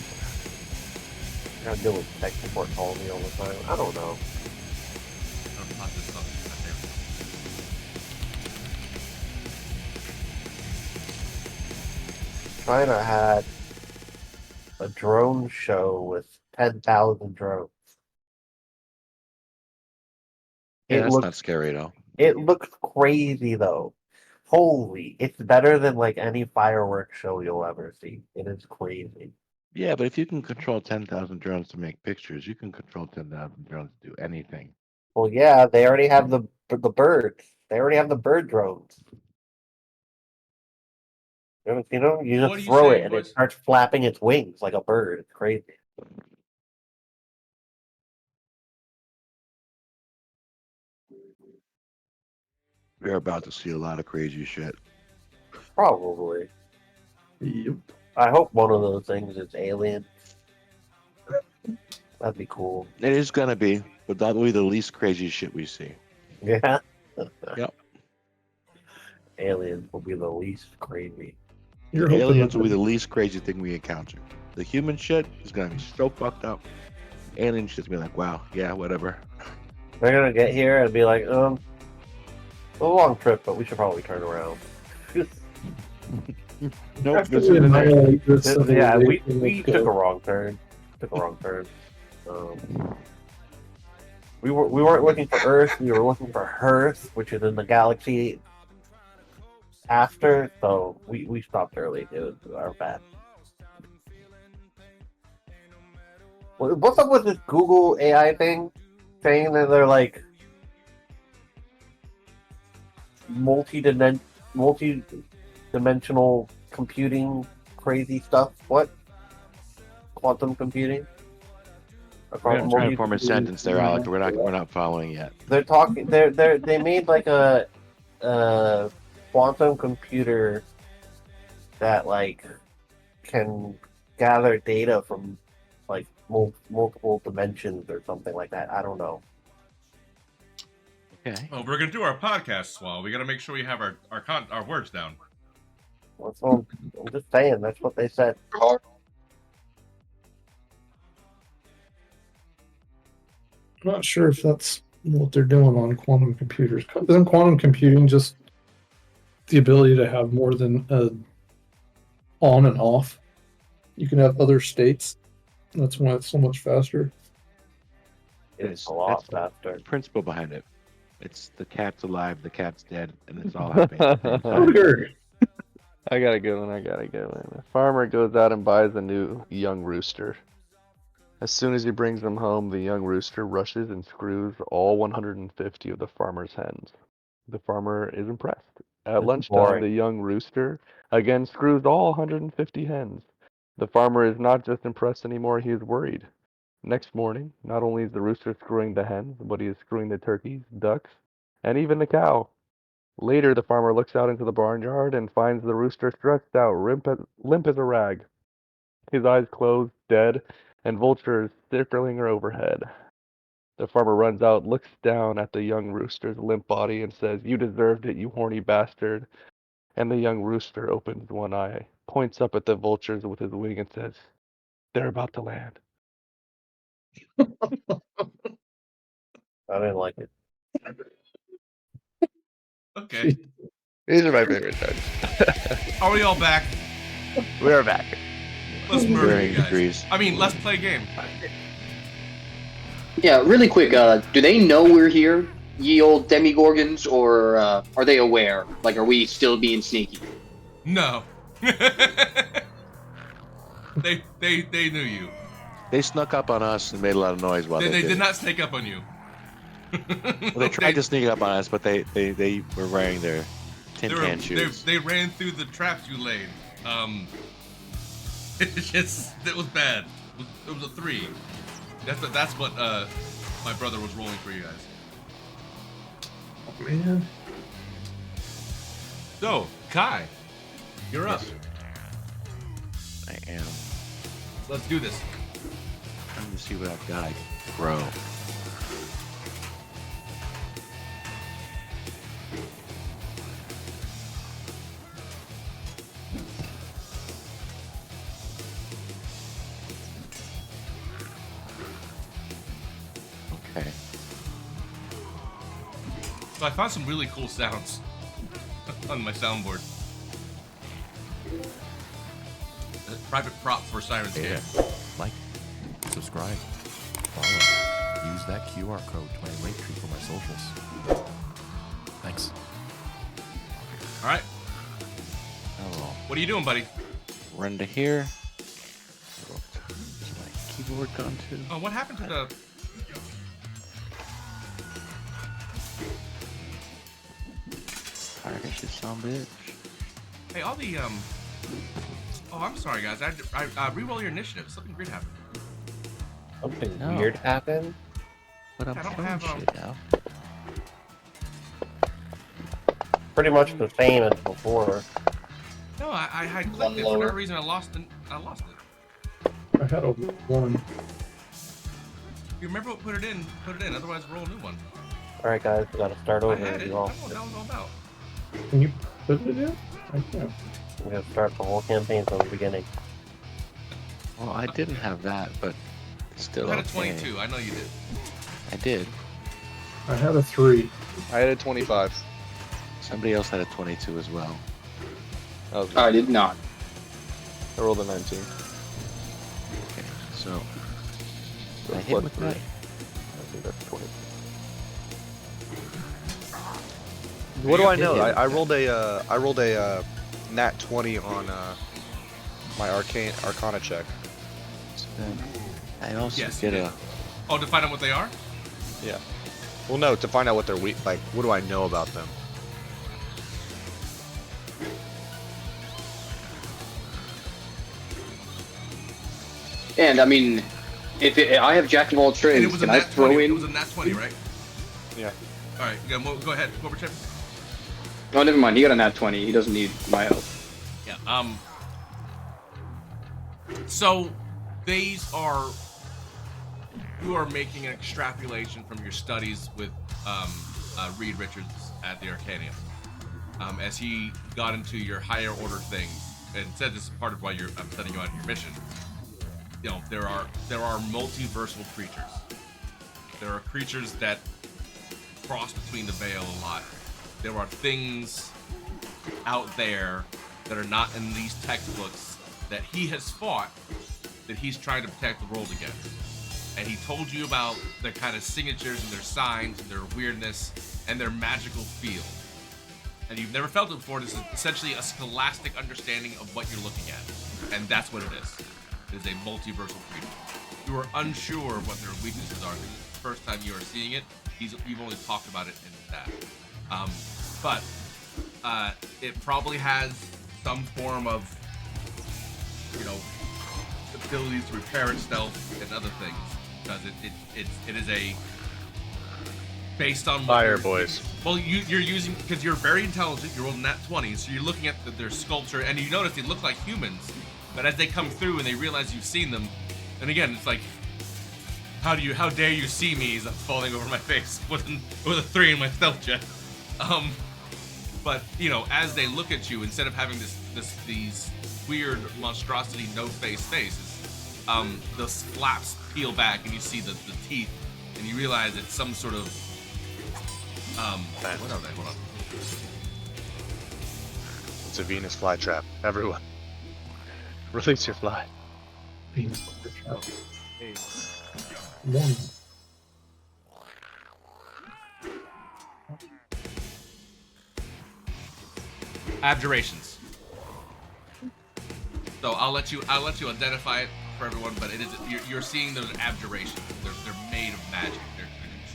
I gotta deal with tech support calling me all the time. I don't know. I'm gonna pop this up. Right China had a drone show with 10,000 drones. Yeah, It that's looked not scary at all. It looks crazy though. Holy, it's better than like any fireworks show you'll ever see. It is crazy. Yeah, but if you can control 10,000 drones to make pictures, you can control 10,000 drones to do anything. Well, yeah, they already have the birds. They already have the bird drones. You What are just you throw it saying, and it boys? starts flapping its wings like a bird. It's crazy. We're about to see a lot of crazy shit. Probably. Yep. I hope one of those things is alien. That'd be cool. It is gonna be, but that'll be the least crazy shit we see. Yeah. Yep. Aliens will be the least crazy. You're hoping Aliens that will be the least crazy thing we encounter. The human shit is gonna be so fucked up. Alien shit's gonna be like, wow, yeah, whatever. They're gonna get here and be like, it's a long trip, but we should probably turn around. Nope, After this we isn't it. annihilate this Yeah, we civilization, let's took a go. wrong turn. We weren't looking for Earth. We were looking for Hearth, which is in the galaxy after. So we stopped early. It was our bad. What's up with this Google AI thing, saying that they're like multi-dimensional computing, crazy stuff? What? Quantum computing? We're gonna try to form a sentence there, Alec. We're not following yet. They're talking. They made like a quantum computer that like can gather data from like multiple dimensions or something like that. I don't know. Okay. Oh, we're gonna do our podcast while we gotta make sure we have our words down. I'm just saying. That's what they said. I'm not sure if that's what they're doing on quantum computers. Isn't quantum computing just the ability to have more than a on and off? You can have other states. That's why it's so much faster. It's a lot That's faster. the principle behind it. It's the cat's alive, the cat's dead, and it's all happening at the same time. Sure. I got a good one. A farmer goes out and buys a new young rooster. As soon as he brings them home, the young rooster rushes and screws all 150 of the farmer's hens. The farmer is impressed. At This is lunchtime, boring. the young rooster again screws all 150 hens. The farmer is not just impressed anymore, he is worried. Next morning, not only is the rooster screwing the hens, but he is screwing the turkeys, ducks, and even the cow. Later, the farmer looks out into the barnyard and finds the rooster stretched out, limp as a rag. His eyes closed, dead, and vultures circling overhead. The farmer runs out, looks down at the young rooster's limp body, and says, "You deserved it, you horny bastard." And the young rooster opens one eye, points up at the vultures with his wing, and says, "They're about to land." I didn't like it. Okay. These are my favorite jokes. Are we all back? We are back. Let's murder Varying you guys. degrees. I mean, let's play a game. Yeah, really quick, do they know we're here, ye old demigorgons, or are they aware? Like, are we still being sneaky? No. they knew you. They snuck up on us and made a lot of noise while They did did it. not sneak up on you. Well, they tried to sneak up on us, but they were wearing their tin can shoes. They ran through the traps you laid. It was bad. It was a 3. That's what my brother was rolling for you guys. Oh, man. So, Kai, you're up. I am. Let's do this. Trying to see what I've got. I grow. Okay. So I found some really cool sounds on my soundboard. A private prop for Siren's Yeah. Game. Like, subscribe, follow, use that QR code to my link tree for my socials. Thanks. All right. Oh, What are you doing, buddy? run to here. Is my keyboard gone too? Oh, what happened to the... Target you son of a bitch. Hey, all the, Oh, I'm sorry, guys. I re-roll your initiative. Something weird happened. Something No. weird happened. But I'm I don't throwing have, shit now. Pretty much the same as before. No, I had One clicked it for lower. no reason. I lost it. I had a 1. If you remember what put it in. Otherwise, roll a new one. Alright, guys, we gotta start I over. had it. I You know all. what that was all about. Can you put it in? I can't. We gotta start the whole campaign from the beginning. Well, I didn't have that, but it's still You had a okay. 22. I know you did. I did. I had a 3. I had a 25. Somebody else had a 22 as well. I did not. I rolled a 19. Okay, so So I hit plus with 3. that. I think that's 20. What do I hit know? it. I rolled a nat 20 on my arcana check. So then I also Yes, get you did. a. Oh, to find out what they are? Yeah. Well, no, to find out what they're weak. Like, what do I know about them? And I mean, I have jack of all And trades, it was a can I nat throw 20. in? It was a nat 20, right? Yeah. All right, yeah, go ahead. What were checking? Oh, never mind. He got a nat 20. He doesn't need my help. Yeah. So these are you are making an extrapolation from your studies with Reed Richards at the Arcanium. As he got into your higher order things and said this is part of why I'm sending you on your mission. You know, there are multiversal creatures. There are creatures that cross between the veil a lot. There are things out there that are not in these textbooks that he has fought, that he's trying to protect the world against. And he told you about their kind of signatures and their signs and their weirdness and their magical feel. And you've never felt it before. This is essentially a scholastic understanding of what you're looking at. And that's what it is. It is a multiversal creature. You are unsure of what their weaknesses are. This is the first time you are seeing it. You've only talked about it in that. But it probably has some form of, abilities to repair itself and other things. Because it is a based on Fire, boys. Well, you're using, because you're very intelligent. You're rolling nat 20, so you're looking at their sculpture, and you notice they look like humans. But as they come through and they realize you've seen them, and again, it's like, how dare you see me as I'm falling over my face with a 3 in my stealth check. But as they look at you, instead of having these weird monstrosity no-face faces, the flaps peel back and you see the teeth, and you realize it's some sort of what are they? Hold on. It's a Venus flytrap. Everyone, release your fly. Venus flytrap. Morning. Abjurations. So I'll let you identify it for everyone, but it is you're seeing those abjurations. They're made of magic. They're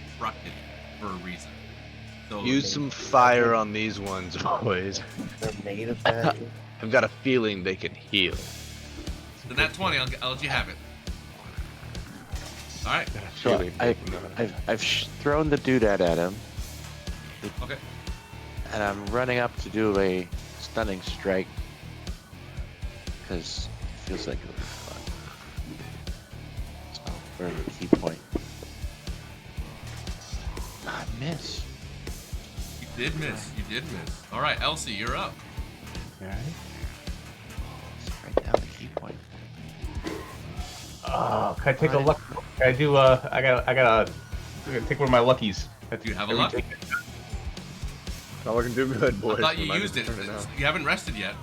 constructed for a reason. So Use some fire on these ones, boys. They're made of magic. I've got a feeling they can heal. the nat 20. I'll let you have it. All right. So I've thrown the doodad at him. Okay. And I'm running up to do a stunning strike because it feels like it'll be fun. So for the key point. I miss. You did miss. All right, Elsie, you're up. All right. Let's write down the key point. Oh, can I take a luck? Can I do? I gotta take one of my luckies. Do you have a luck? Not looking too good, boys. I thought you We might used have it. to turn out. You haven't rested yet.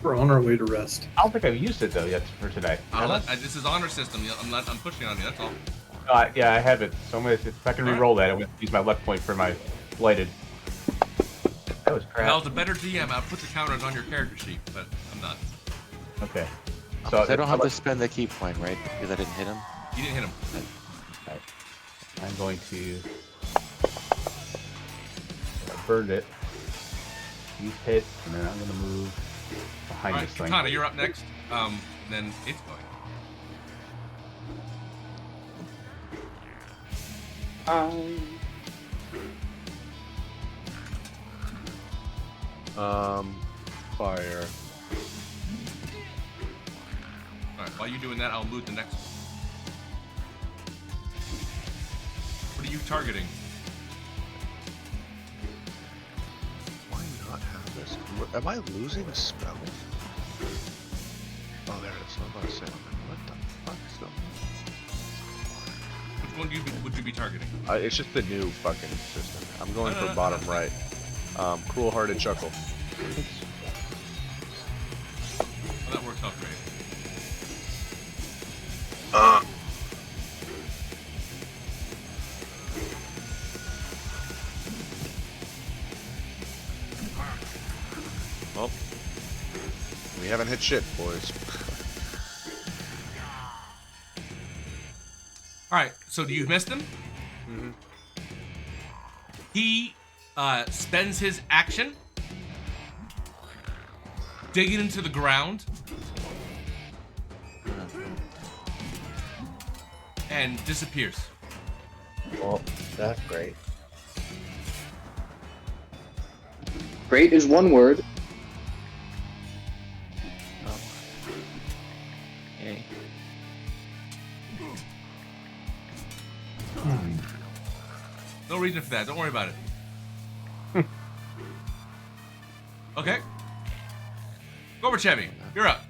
We're on our way to rest. I don't think I've used it though yet for today. This is honor system. I'm pushing on you. That's all. Yeah, I have it. So I'm gonna, if I can re-roll that, I'm gonna use my luck point for my blighted. That was crap. If I was a better DM, I'd put the counters on your character sheet, but I'm not. Okay. So I don't have to spend the key point, right? Because I didn't hit him. You didn't hit him. Right. I'm going to burn it. He's hit, and then I'm gonna move behind All right, this thing. Katana, you're up next. Then it's going. Fire. All right. While you're doing that, I'll loot the next one. What are you targeting? Why not have this? Am I losing a spell? Oh, there would you be targeting? It's just the new fucking system. I'm going No, for no, bottom right. Cruel-hearted chuckle. Well, that works out great. Well, we haven't hit shit, boys. All right, so do you miss him? Mm-hmm. He spends his action digging into the ground and disappears. Well, that's great. Great is one word. Okay. No reason for that. Don't worry about it. Okay. Gorbachev, you're up.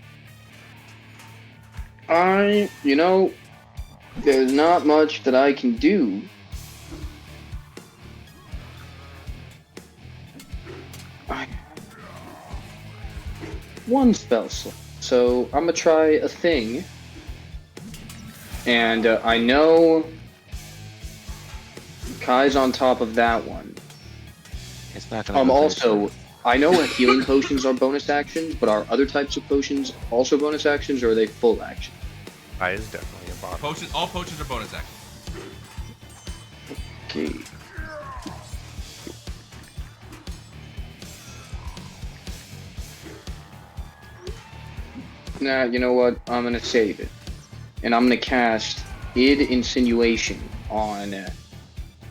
You know, there's not much that I can do. One spell slot. So I'm gonna try a thing. And I know Kai's on top of that one. It's not gonna. Go Also, I know what healing potions are bonus actions, but are other types of potions also bonus actions, or are they full action? I is definitely a bottom. All potions are bonus actions. Okay. Nah, you know what? I'm gonna save it. And I'm gonna cast Id Insinuation on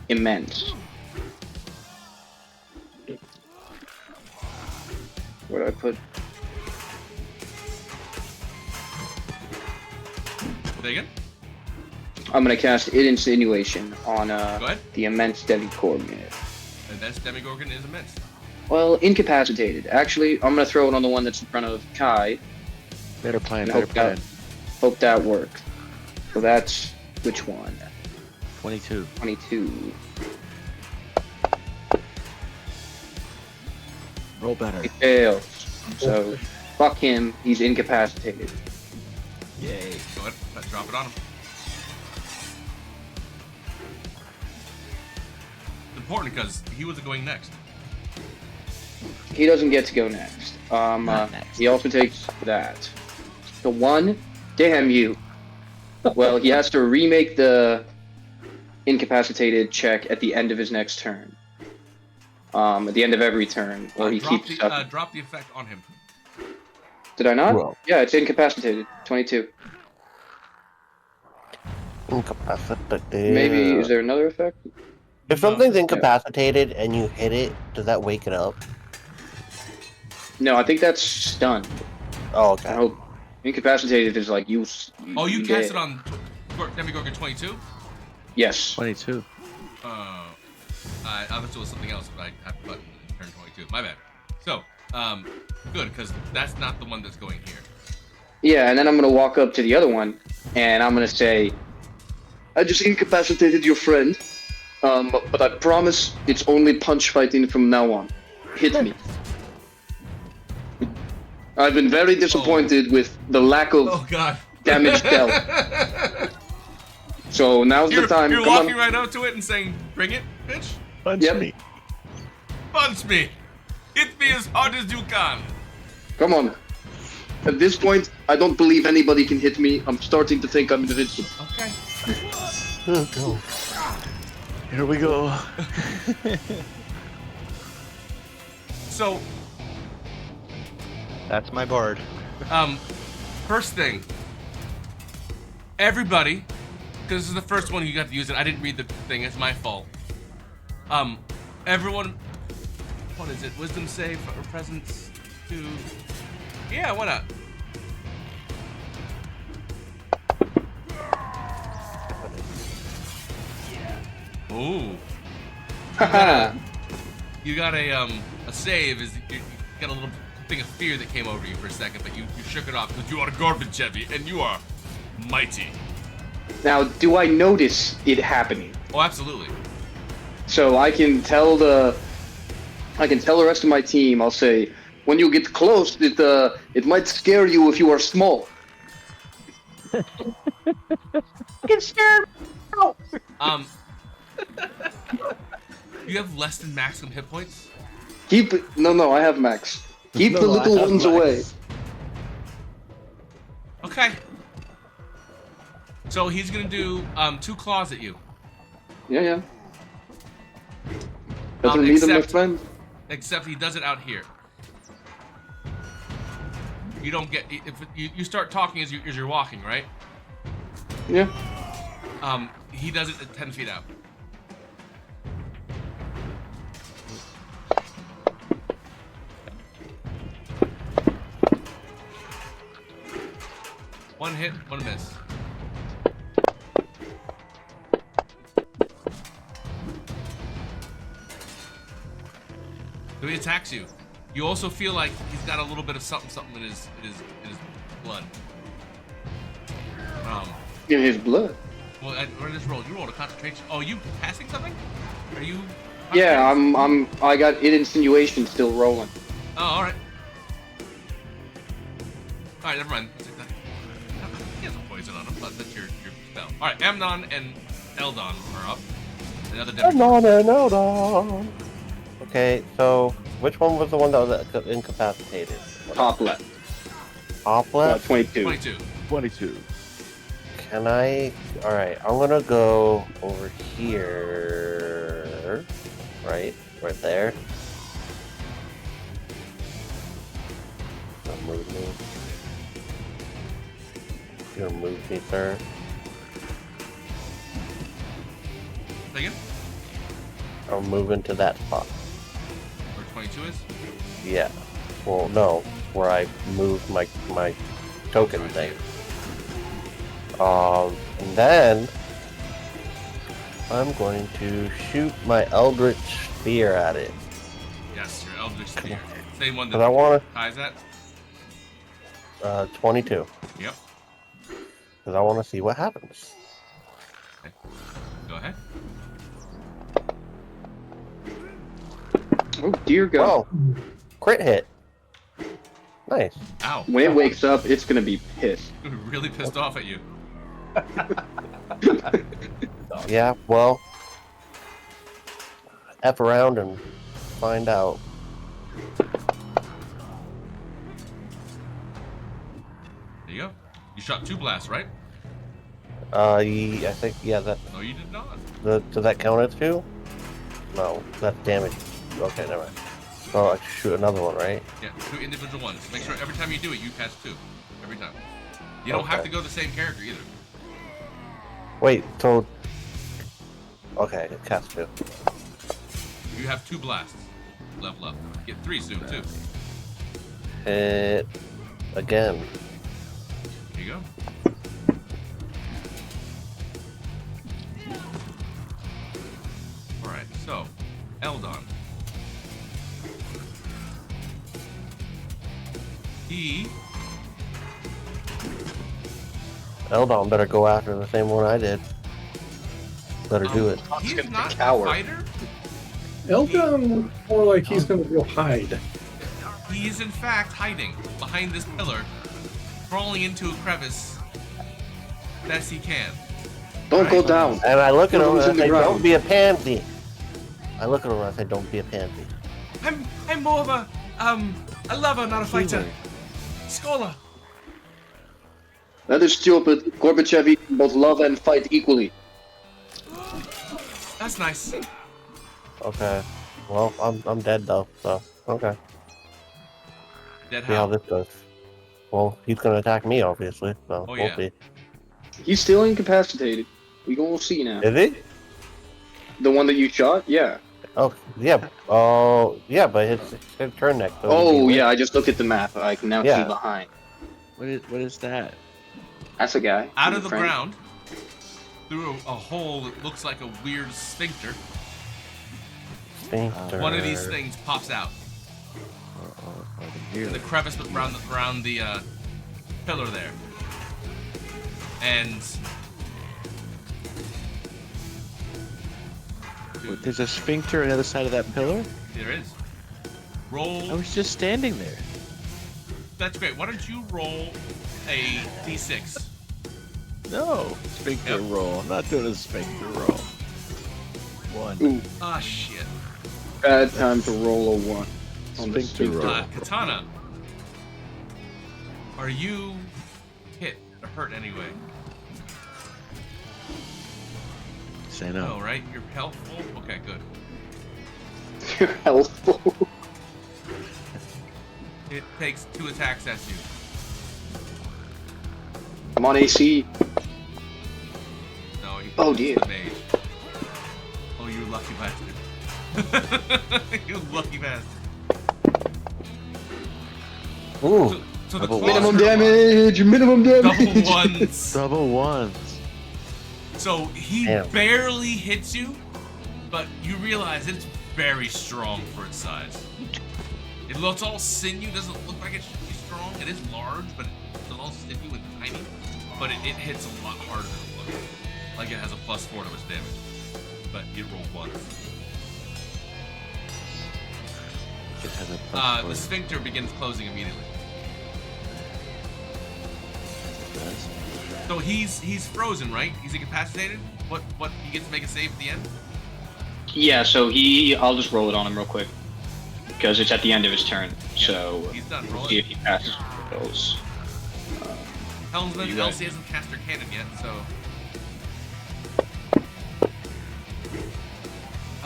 Immense. Where do I put? Say again? I'm gonna cast Id Insinuation on Go ahead. the Immense Demigorgon. And that's Demigorgon is immense. Well, incapacitated. Actually, I'm gonna throw it on the one that's in front of Kai. Better plan. And Better plan. hope that works. So that's which one? 22. 22. Roll better. He fails. So fuck him. He's incapacitated. Yay. Go ahead. Let's drop it on him. It's important because he was going next. He doesn't get to go next. Next. He also takes that. The one, damn you. Well, he has to remake the incapacitated check at the end of his next turn. At the end of every turn, or he keeps. Drop the effect on him. Did I not? Well. Yeah, it's incapacitated. 22. Incapacitated. Maybe is there another effect? If something's incapacitated and you hit it, does that wake it up? No, I think that's stunned. Oh, I okay. hope incapacitated is like you. Oh, you dead. cast it on Demigorgon 22? Yes. 22. I thought it was something else, but I have to button turn 22. My bad. So, good, because that's not the one that's going here. Yeah, and then I'm gonna walk up to the other one, and I'm gonna say, "I just incapacitated your friend, but I promise it's only punch fighting from now on. Hit me." I've been very disappointed with the lack of God. damage dealt. So now's the time. You're Come walking on. right up to it and saying, "Bring it, bitch! Punch Yep. me. Punch me! Hit me as hard as you can!" Come on. At this point, I don't believe anybody can hit me. I'm starting to think I'm invincible. Okay. Here we go. So, That's my bard. first thing, everybody, because this is the first one you got to use it. I didn't read the thing. It's my fault. Everyone, what is it? Wisdom save or presence to? Yeah, why not? Ooh. You got a save. You got a little thing of fear that came over you for a second, but you shook it off because you are garbage heavy and you are mighty. Now, do I notice it happening? Oh, absolutely. So I can tell the rest of my team. I'll say, when you get close, it might scare you if you are small. Get scared. You have less than maximum hit points? No, I have max. Keep No, the I little have ones max. away. Okay. So he's gonna do 2 claws at you. Yeah. Better meet him, my friend. Except he does it out here. You don't get if you start talking as you're walking, right? Yeah. He does it at 10 feet out. One hit, one miss. So he attacks you. You also feel like he's got a little bit of something in his blood. In his blood. Well, what is this roll? You rolled a concentration. Oh, you passing something? Are you? Yeah, I got it insinuation still rolling. Oh, all right. All right, never mind. He has a poison on him, but that's your spell. All right, Amnon and Eldon are up. Another Amnon and Eldon. Okay, so which one was the one that was incapacitated? Top left. Top left? 22. 22. Can I? Alright, I'm gonna go over here. Right there. Don't move me. You're gonna move me, sir. Say again? I'll move into that spot. Where 22 is? Yeah. Well, no. Where I moved my token thing. And then I'm going to shoot my Eldritch Spear at it. Yes, your Eldritch Spear. Same one 'Cause I wanna- that ties at? 22. Yep. Because I want to see what happens. Okay. Go ahead. Oh dear God. Whoa. Crit hit. Nice. Ow. When it wakes up, it's gonna be pissed. Really pissed off at you. Yeah, well, F around and find out. There you go. You shot 2 blasts, right? I think, yeah, that. No, you did not. Does that count as 2? No, that's damage. Okay, never mind. So I shoot another one, right? Yeah, 2 individual ones. Make sure every time you do it, you catch 2. Every time. You don't have to go the same character either. Wait, so. Okay, it cast 2. You have 2 blasts. Level up. Get 3 soon, too. Hit again. There you go. Alright, so, Eldon. He... Eldon better go after the same one I did. Better do it. He's not a fighter. Eldon looks more like he's gonna go hide. He is in fact hiding behind this pillar, crawling into a crevice best he can. Don't go down. And I look at him Who's and I in the say, ground? don't be a pansy. I look at him and I say, don't be a pansy. I'm more of a lover, not a fighter. Scholar. That is stupid. Gorbachev eats both love and fight equally. That's nice. Okay. Well, I'm dead though, so okay. Dead See how how? this goes. Well, he's gonna attack me, obviously, so Oh, we'll yeah. see. He's still incapacitated. We gonna see now. Is he? The one that you shot? Yeah. Oh, yeah. Oh, yeah, but it's his turn next. So Oh it'll be yeah, I just looked at the map. I can now Yeah. see behind. What is that? That's a guy. Out of the Friend. ground, through a hole that looks like a weird sphincter, Sphincter. one of these things pops out. In the crevice around the pillar there. And Wait, there's a sphincter on the other side of that pillar? There is. Roll. I was just standing there. That's great. Why don't you roll a d6? No, sphincter roll. I'm not doing a sphincter roll. 1. Ooh, Ah, shit. bad time to roll a 1 on the Sphincter roll. Katana, are you hit or hurt anyway? Say no. No, right? You're healthful? Okay, good. You're helpful. It takes 2 attacks at you. I'm on AC. No, you Oh, it's dear. the mage. Oh, you lucky bastard. You lucky bastard. Ooh. So the Double claws Minimum hurt a lot. damage. Minimum damage. Double ones. Double ones. So he Damn. barely hits you, but you realize it's very strong for its size. It looks all sinew, doesn't look like it should be strong. It is large, but it's all sinew and tiny. But it hits a lot harder than it looks. Like it has a +4 to its damage. But it rolled once. It has a The sphincter begins closing immediately. So he's frozen, right? He's incapacitated? What he gets to make a save at the end? Yeah, so I'll just roll it on him real quick. Because it's at the end of his turn. Yeah, So he's done. Roll see it. if he passes those. Helmsman, You got Elsie hasn't cast her cannon yet, so.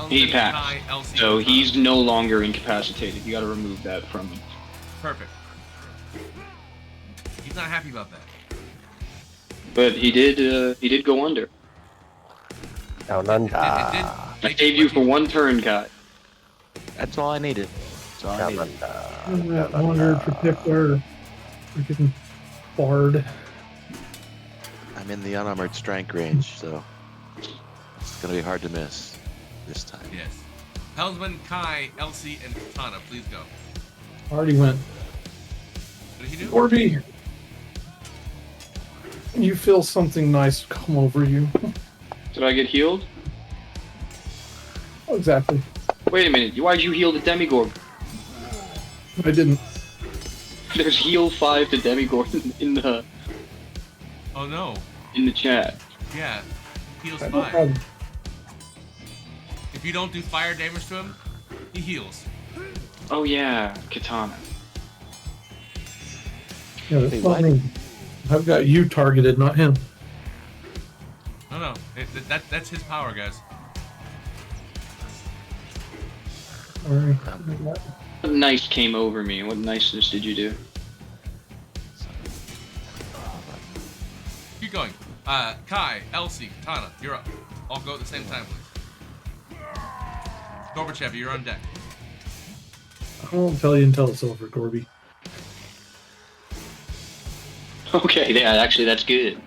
He Helmsman, passed. Kai, Elsie, So and he's Tom. no longer incapacitated. You gotta remove that from him. Perfect. He's not happy about that. But he did go under. Down under. I saved you for 1 turn, Kai. That's all I needed. That's all I Down needed. under. That wonder particular freaking bard. I'm in the unarmored strike range, so it's gonna be hard to miss this time. Yes. Helmsman, Kai, Elsie, and Katana, please go. Already went. What did he do? Orby, you feel something nice come over you. Did I get healed? Oh, exactly. Wait a minute. Why'd you heal the Demigorg? I didn't. There's heal 5 to Demigorg in the Oh no. chat. Yeah. Heals I don't 5. have. If you don't do fire damage to him, he heals. Oh yeah, Katana. Yeah, that's Hey, not what? me. I've got you targeted, not him. No. That's his power, guys. Sorry. What nice came over me? What niceness did you do? Keep going. Kai, Elsie, Katana, you're up. All go at the same time, please. Gorbachev, you're on deck. I won't tell you until it's over, Gorby. Okay, yeah, actually that's good.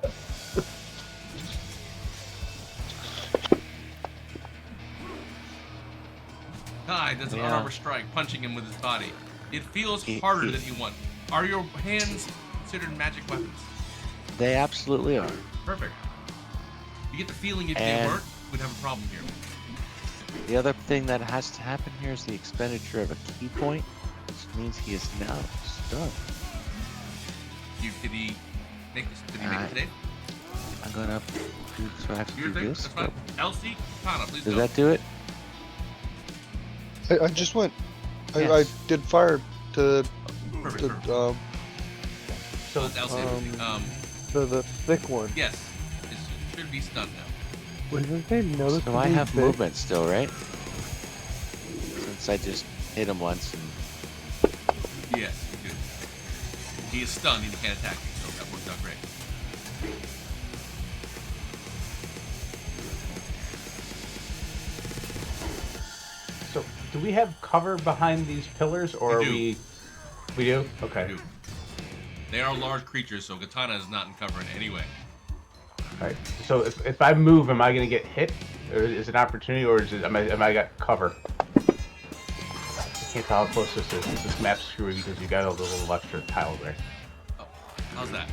Kai does an Yeah. unarmored strike, punching him with his body. It feels He- harder he- than you want. Are your hands considered magic weapons? They absolutely are. Perfect. You get the feeling if they And- weren't, we'd have a problem here. The other thing that has to happen here is the expenditure of a key point, which means he is now stunned. Did he make this? Did he make it today? I'm gonna do, so I have to Your do thing? this. That's fine. Elsie, Katana, please Does go. that do it? I just went. I Yes. did fire to Perfect. the So it's Elsie. The thick one. Yes. It should be stunned now. Was his name noticeably So I have thick? movement still, right? Since I just hit him once and Yes, you do. He is stunned and he can't attack you, so that worked out great. So, do we have cover behind these pillars, or We are do. we do? Okay. You do. They are large creatures, so Katana is not in cover in any way. All right. So if I move, am I going to get hit, or is it an opportunity, or is it am I got cover? I can't tell how close this is. This map's screwy because you got a little extra tile there. Oh, how's that?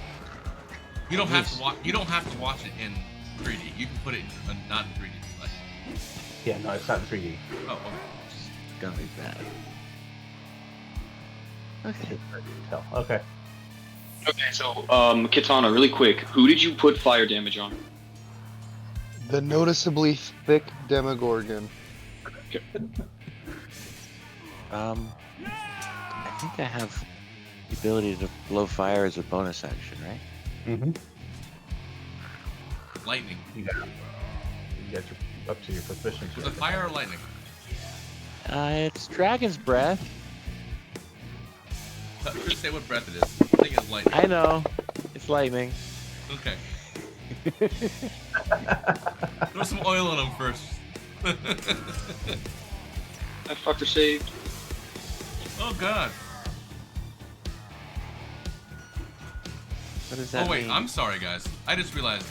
You don't have to watch. You don't have to watch it in 3D. You can put it in, not in 3D if you like. Yeah, no, it's not in 3D. Oh, okay. It's gonna be bad. Okay. Tell. Okay. Okay, so Katana, really quick, who did you put fire damage on? The noticeably thick Demogorgon. I think I have the ability to blow fire as a bonus action, right? Mm-hmm. Lightning. You got your up to your proficiency. Was it fire or lightning? It's Dragon's Breath. Just say what breath it is. I think it's lightning. I know. It's lightning. Okay. Throw some oil on him first. That fucker saved. Oh god. What does that Oh wait, mean? I'm sorry guys. I just realized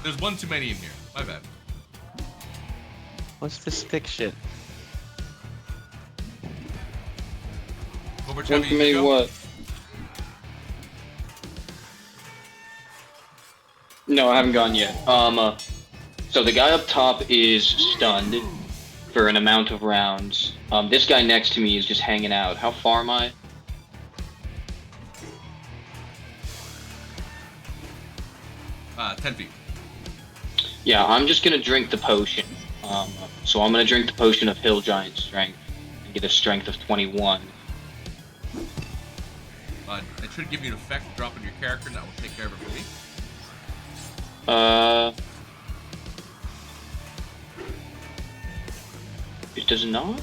there's one too many in here. My bad. What's this thick shit? Over One too many what? No, I haven't gone yet. So the guy up top is stunned for an amount of rounds. This guy next to me is just hanging out. How far am I? Uh, 10 feet. Yeah, I'm just gonna drink the potion. So I'm gonna drink the potion of Hill Giant Strength and get a strength of 21. It should give you an effect drop in your character, and that will take care of it for me. It does not?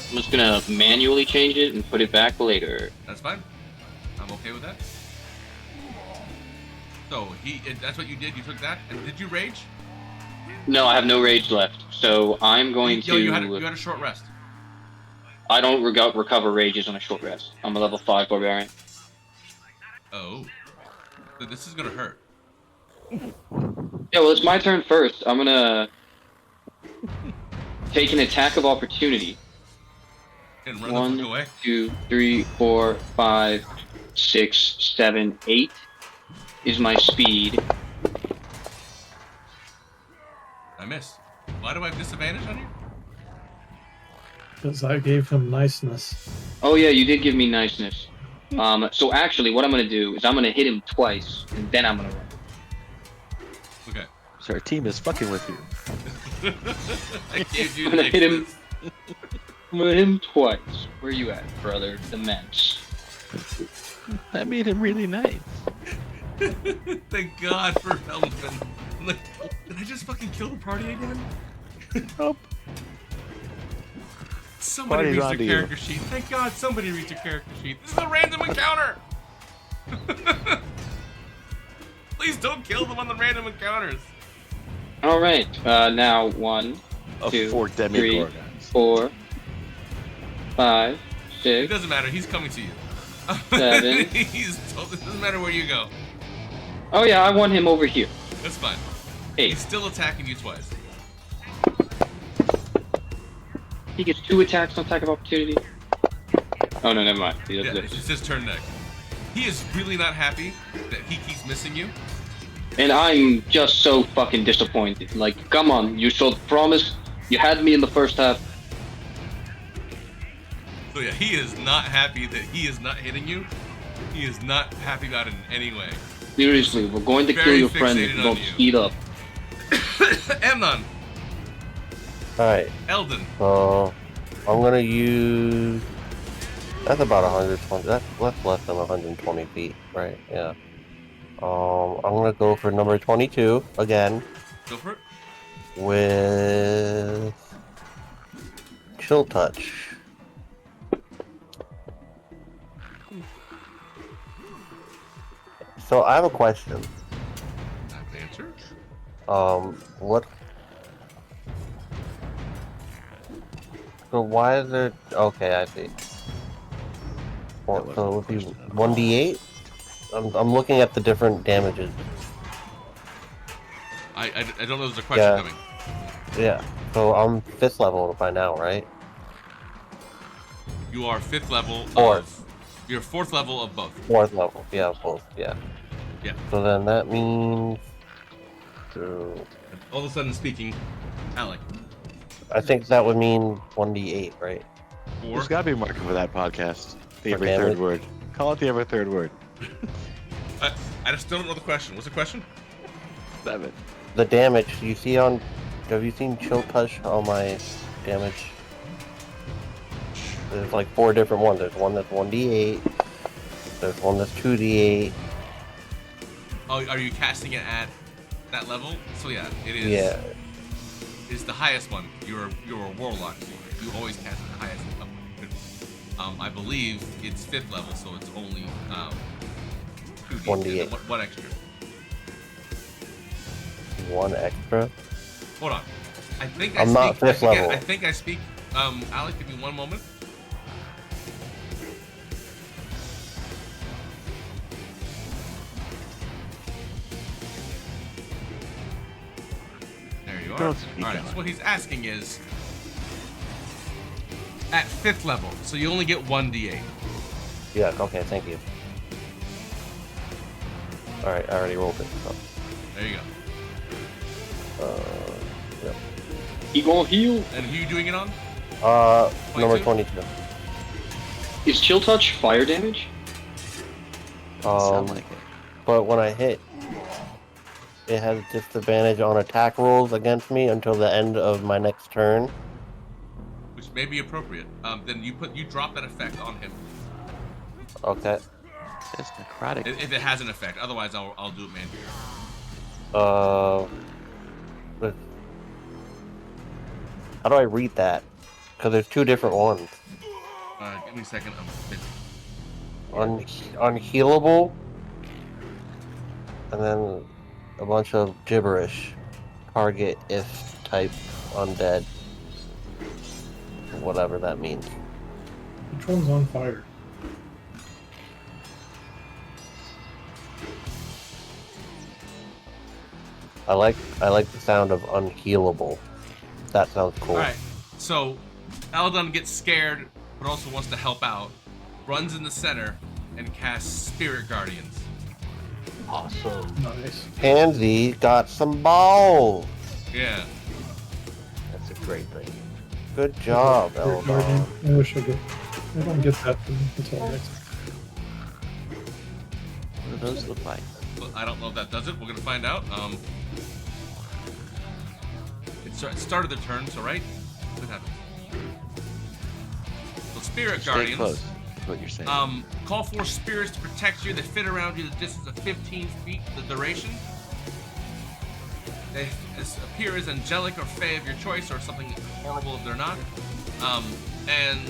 I'm just gonna manually change it and put it back later. That's fine. I'm okay with that. So that's what you did. You took that, and did you rage? No, I have no rage left. So I'm going to. You had a short rest. I don't recover rages on a short rest. I'm a level 5 barbarian. Oh, so this is gonna hurt. Yeah, well, it's my turn first. I'm gonna take an attack of opportunity. And run the fuck away. 1, 2, 3, 4, 5, 6, 7, 8 is my speed. I missed. Why do I have disadvantage on you? Because I gave him niceness. Oh yeah, you did give me niceness. So actually, what I'm gonna do is I'm gonna hit him twice, and then I'm gonna run. Okay. So our team is fucking with you. I gave you I'm gonna hit him. niceness. I'm gonna hit him twice. Where you at, brother? Immense. I made him really nice. Thank God for Elvin. I'm like, did I just fucking kill the party again? Nope. Somebody Party's reads on their to you. character sheet. Thank God somebody reads their character sheet. This is a random encounter! Please don't kill them on the random encounters. Alright, now 1, Of 2, 4 3, demigorgons. 4, 5, It 6, doesn't matter. He's coming to you. 7. It doesn't matter where you go. Oh yeah, I want him over here. That's fine. 8. He's still attacking you twice. He gets 2 attacks on attack of opportunity. Oh no, never mind. He does Yeah, this. it's his turn next. He is really not happy that he keeps missing you. And I'm just so fucking disappointed. Like, come on, you showed promise. You had me in the first half. So yeah, he is not happy that he is not hitting you. He is not happy about it in any way. Seriously, we're going to kill Very your friend if fixated you don't on you. speed up. Amnon, Alright, Eldon. so I'm gonna use. That's about 120. That's less than 120 feet, right? Yeah. I'm gonna go for number 22 again Go for it. with Chill Touch. So I have a question. That's the answer. What? So why is there? Okay, I see. So it would be 1d8. I'm looking at the different damages. I don't know. There's a question Yeah. coming. Yeah. So I'm 5th level by now, right? You are 5th level Fourth. of. You're 4th level of both. 4th level. Yeah, both. Yeah. Yeah. So then that means So All of a sudden speaking, Alec. I think that would mean 1d8, right? Four. There's got to be a market for that podcast. The For every damage? third word. Call it the every third word. I just still don't know the question. What's the question? 7. The damage you see on. Have you seen Chill Touch on my damage? There's like 4 different ones. There's one that's 1d8. There's one that's 2d8. Oh, are you casting it at that level? So yeah, it is. Yeah. It's the highest one. You're a warlock, so you always cast the highest level. I believe it's 5th level, so it's only 1d8. What extra? 1 extra. Hold on. I think I'm not 5th level. I think I speak. Alec, give me one moment. There you are. Don't speak, All right. Alec. So what he's asking is, at 5th level, so you only get 1d8. Yeah, okay, thank you. Alright, I already rolled it. So. There you go. Yep. Eagle heal. And who are you doing it on? Number 22. Is chill touch fire damage? Sound like it. But when I hit, it has disadvantage on attack rolls against me until the end of my next turn. Which may be appropriate. Then you drop that effect on him. Okay. It's necrotic. If it has an effect. Otherwise, I'll do it manually. But how do I read that? Because there's 2 different ones. Give me a second. Unhealable, and then a bunch of gibberish. Target if type undead. Whatever that means. Which one's on fire? I like the sound of unhealable. That sounds cool. All right. So, Eldon gets scared, but also wants to help out. Runs in the center and casts Spirit Guardians. Awesome. Nice. Pansy got some balls. Yeah. That's a great thing. Good job, Spirit Eldon. Guardian. I wish I could. I don't get that until next. What do those look like? Well, I don't know if that does it. We're gonna find out. It started the turn, so right? What happened? So Spirit Stay Guardians. close. Is what you're saying. Call for spirits to protect you. They fit around you the distance of 15 feet, the duration. They appear as angelic or fey of your choice, or something horrible if they're not. And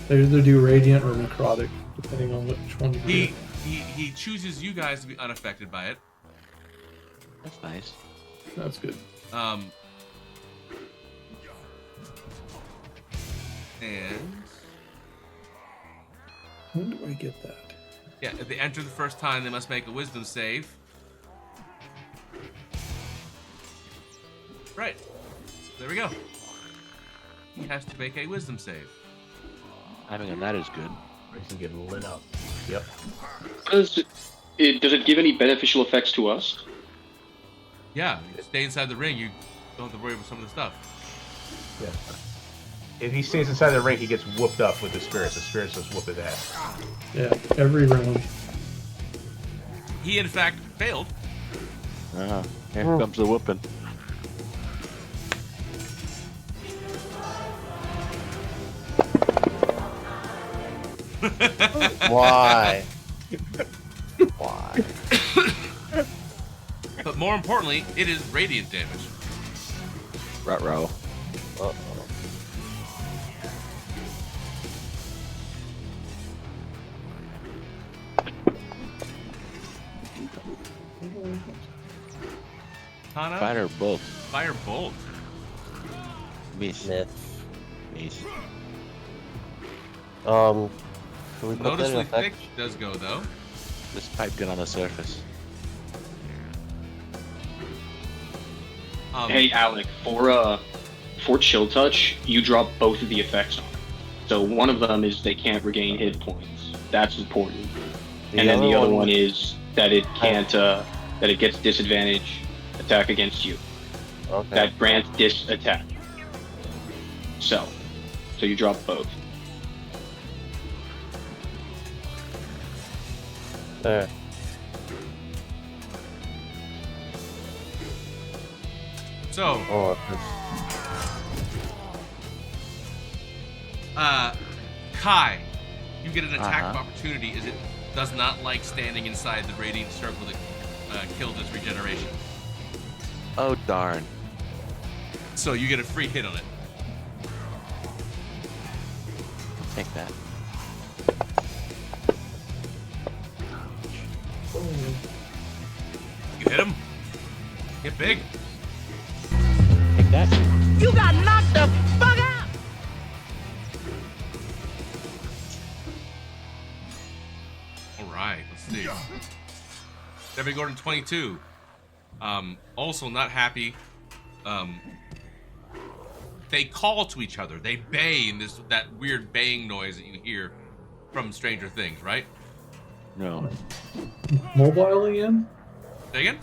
They either do radiant or necrotic, depending on which one you do. he chooses you guys to be unaffected by it. That's nice. That's good. And When do I get that? yeah, if they enter the first time, they must make a wisdom save. Right. There we go. He has to make a wisdom save. Having on that is good. He's getting lit up. Yep. Does it give any beneficial effects to us? Yeah, you stay inside the ring, you don't have to worry about some of the stuff. Yeah. If he stays inside the ring, he gets whooped up with the spirits. The spirits just whoop his ass. Yeah, every round. He, in fact, failed. Here comes the whooping. Why? Why? But more importantly, it is radiant damage. Ruh-roh. Uh-oh. Hana? Fire bolt. Fire bolt. Miss. Miss. Miss. Can we put that in Noticeably effect? thick does go, though. This pipe get on the surface. Hey, Alec, for chill touch, you drop both of the effects on it. So one of them is they can't regain hit points. That's important. And then the other one is that it can't that it gets disadvantage attack against you. Okay. That grants dis attack. So you drop both. There. So, Oh, Kai, you get an attack of opportunity as it does not like standing inside the radiant circle that killed its regeneration. Oh darn. So you get a free hit on it. Take that. You hit him. Hit big. Take that. You got knocked the fuck out! Alright, let's see. Debbie Gordon 22. Also not happy. They call to each other. They bay in that weird baying noise that you hear from Stranger Things, right? No. Mobile again? Say again?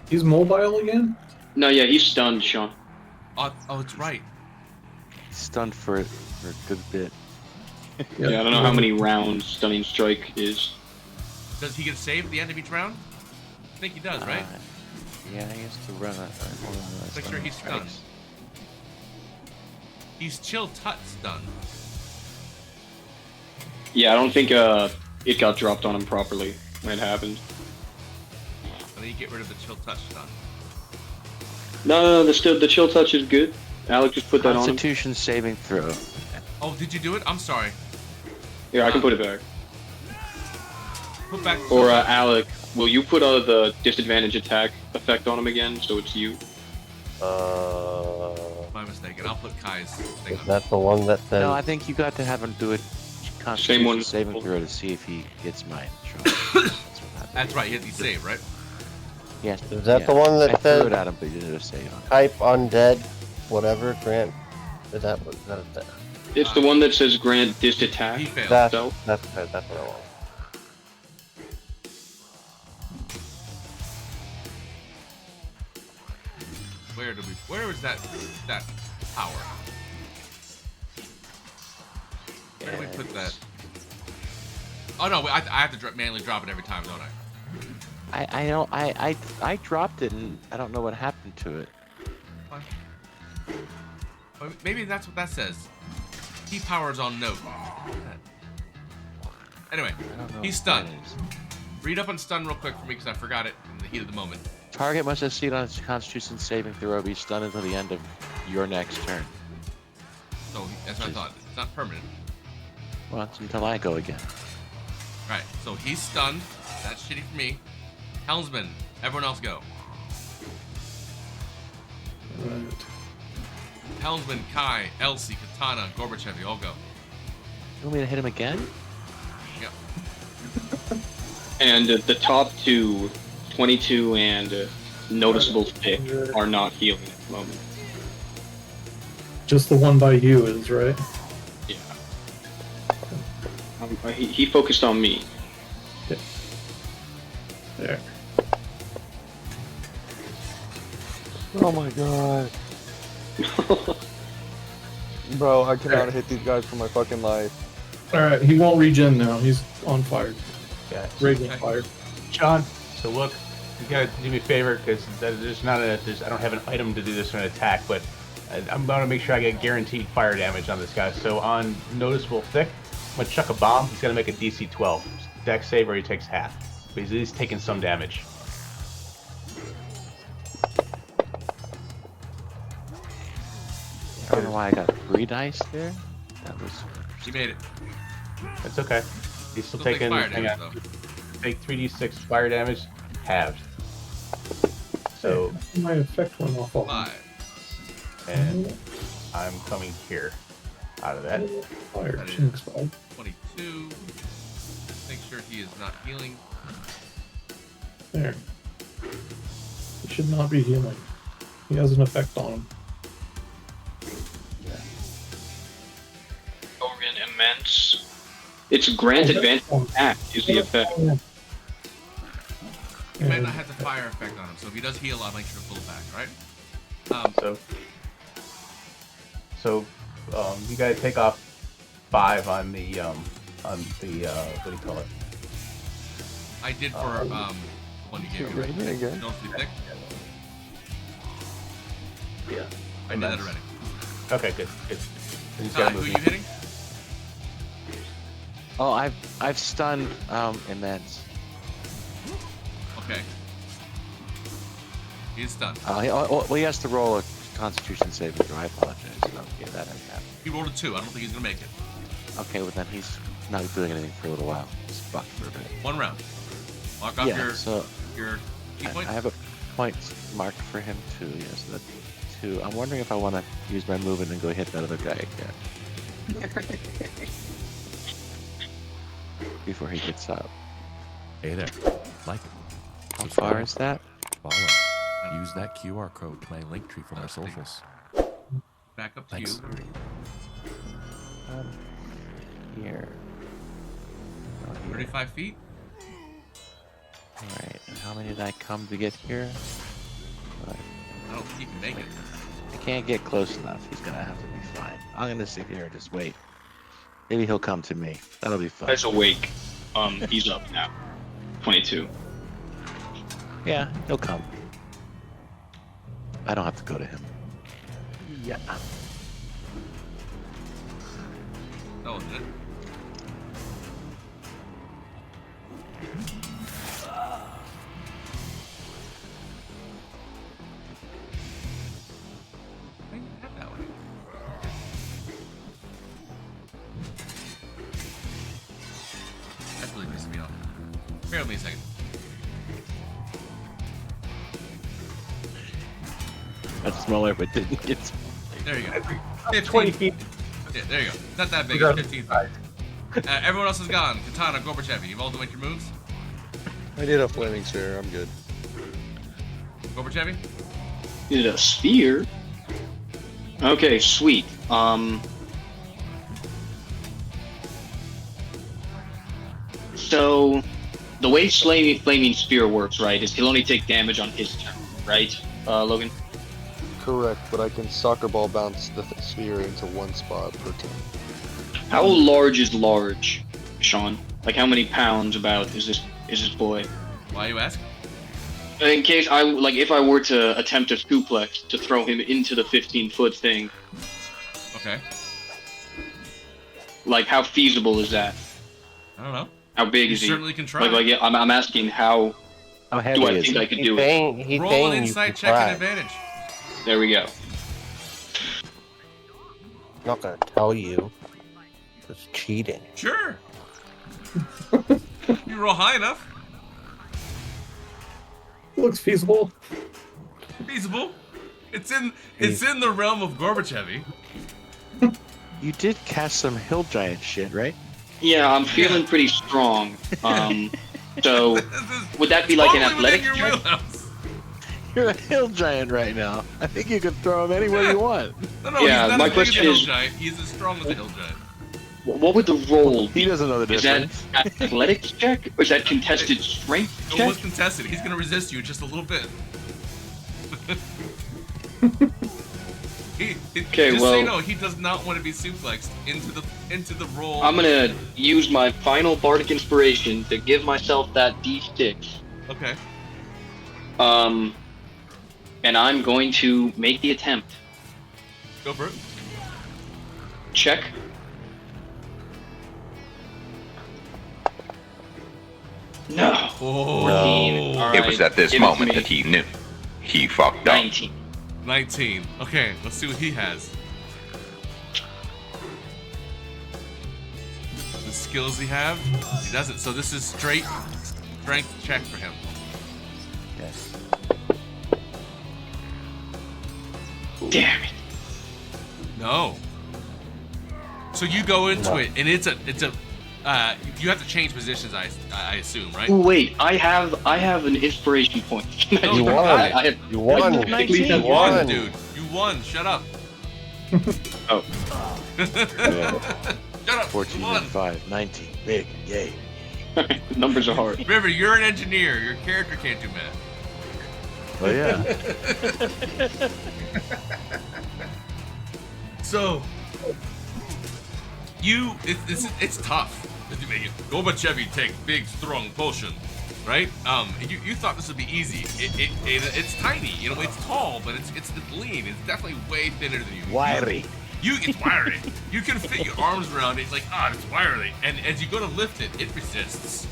He's mobile again? No, yeah, he's stunned, Sean. Oh, it's right. Stunned for a good bit. Yeah, I don't know how many rounds stunning strike is. Does he get saved at the end of each round? I think he does, right? Yeah, he has to run a Make sure he's stunned. He's chill touch stunned. Yeah, I don't think it got dropped on him properly when it happened. And then you get rid of the chill touch stun. No, the chill touch is good. Alec just put that on him. Constitution saving throw. Oh, did you do it? I'm sorry. Yeah, I can put it back. Put back. Or Alec, will you put the disadvantage attack effect on him again, so it's you? My mistake, and I'll put Kai's thing on. That's the one that says. No, I think you got to have him do a Constitution saving throw to see if he gets mine. That's right, he has to save, right? Yes. Is that the one that I says? threw it at him, but he didn't save on it. Type undead, whatever. Grant. Is that what? It's the one that says grant dis attack. He failed. That's So what I want. Where was that power? Where do we put that? Oh no, I have to manually drop it every time, don't I? I dropped it and I don't know what happened to it. Well, maybe that's what that says. Key powers on note. Anyway, he's stunned. Read up on stun real quick for me because I forgot it in the heat of the moment. Target must succeed on its Constitution saving throw, be stunned until the end of your next turn. So that's what I thought. It's not permanent. Well, it's until I go again. Right. So he's stunned. That's shitty for me. Helmsman. Everyone else go. Right. Helmsman, Kai, Elsie, Katana, Gorbachev. You all go. You want me to hit him again? Yeah. and the top two, 22 and noticeable thick, are not healing at the moment. Just the one by you is, right? Yeah. He focused on me. There. Oh my god. Bro, I cannot hit these guys for my fucking life. Alright, he won't regen now. He's on fire. Yeah. Radiant fire. Sean, so look, you gotta do me a favor because there's not I don't have an item to do this for an attack, but I'm gonna make sure I get guaranteed fire damage on this guy. So on noticeable thick, I'm gonna chuck a bomb. He's gonna make a DC 12 dex save, or he takes half. But he's taking some damage. I don't know why I got 3 dice there. That was. You made it. That's okay. He's still Take taking. fire damage, though. Take 3d6 fire damage, halved. So My effect went off all. 5. and I'm coming here out of that. Fire. That is- Jinx ball. 22. Make sure he is not healing. There. He should not be healing. He has an effect on him. Organ immense. It's grant advantage attack is the effect. he might not have the fire effect on him. So if he does heal, I'll make sure to pull it back. All right. So you guys take off 5 on the what do you call it? I did for one you gave me. Right? Again. Don't be thick. Yeah. I did that already. Okay, good. Who are you hitting? Oh, I've stunned immense. Okay. He's stunned. He has to roll a Constitution saving throw. I apologize. Yeah, that has happened. He rolled a 2. I don't think he's gonna make it. Okay, well then he's not doing anything for a little while. He's fucked for a bit. 1 round. Mark off your key point. I have a point marked for him too. Yes, that's 2. I'm wondering if I want to use my movement and go hit that other guy again before he gets up. Hey there. Like it. How far is that? Follow. Use that QR code to my link tree for my socials. Back up to Thanks. you. Here. 35 feet. Alright, and how many did I come to get here? I don't think you can make it. I can't get close enough. He's gonna have to be fine. I'm gonna sit here and just wait. Maybe he'll come to me. That'll be fun. Guy's awake. He's up now. 22. Yeah, he'll come. I don't have to go to him. Yeah. That was it. Bear with me a second. That's smaller, but didn't get smaller. There you go. 15 20 feet. Yeah, there you go. Not that big. It's 15 feet. Everyone else is gone. Katana, Gorbachev, you've all done your moves? I did a flaming sphere. I'm good. Gorbachev? Did a sphere? Okay, sweet. So, the way Flaming Spear works, right, is he'll only take damage on his turn, right, Logan? Correct, but I can soccer ball bounce the sphere into one spot per turn. How large is large, Sean? Like, how many pounds about is this boy? Why you ask? In case if I were to attempt a suplex to throw him into the 15-foot thing. Okay. Like, how feasible is that? I don't know. How big You is he? certainly can try. Yeah, I'm asking how heavy do I is think he? I could do it? Roll an insight check and advantage. There we go. I'm not gonna tell you. It's cheating. Sure. You roll high enough. Looks feasible. Feasible. It's in the realm of Gorbachev. You did cast some hill giant shit, right? Yeah, I'm feeling pretty strong. So would that be like an athletic check? You're a hill giant right now. I think you can throw him anywhere you want. No, Yeah, he's not my as big as a question hill is- giant. He's as strong as a hill giant. What would the roll be? He doesn't know the Is difference. that athletics check or is that contested strength Go check? with contested. He's gonna resist you just a little bit. Okay, just well- so you know, he does not want to be suplexed into the roll. I'm gonna use my final bardic inspiration to give myself that D6. Okay. And I'm going to make the attempt. Go for it. Check. No. 14. All It was right, at this give it to moment me. that he knew. He fucked up. 19. 19. Okay, let's see what he has. The skills he have? He doesn't. So this is straight strength check for him. Yes. Damn it. No. So you go into it, and it's a you have to change positions. I assume, right? Oh, wait, I have an inspiration point. No, You won. I have, You won. I technically You have won, won. dude. You won. Shut up. Oh. Shut up. 14 You won. and 5, 19. Big. Yay. Numbers are hard. Remember, you're an engineer. Your character can't do math. Oh yeah. So, it's tough. Gorbachev take big, strong potion, right? You thought this would be easy. It's tiny, you know, it's tall, but it's lean. It's definitely way thinner than you. Wiry. It's wiry. You can fit your arms around it. It's like, it's wiry. And as you go to lift it, it resists.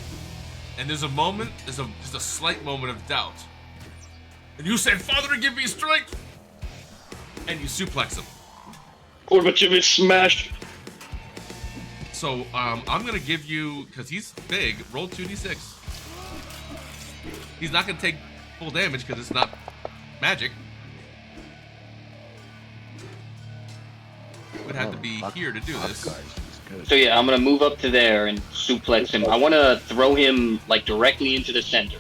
And there's a moment, just a slight moment of doubt. And you say, Father, give me strength! And you suplex him. Gorbachev is smashed. So, I'm gonna give you, because he's big, roll 2d6. He's not gonna take full damage because it's not magic. Would have to be here to do this. So yeah, I'm gonna move up to there and suplex him. I want to throw him like directly into the center.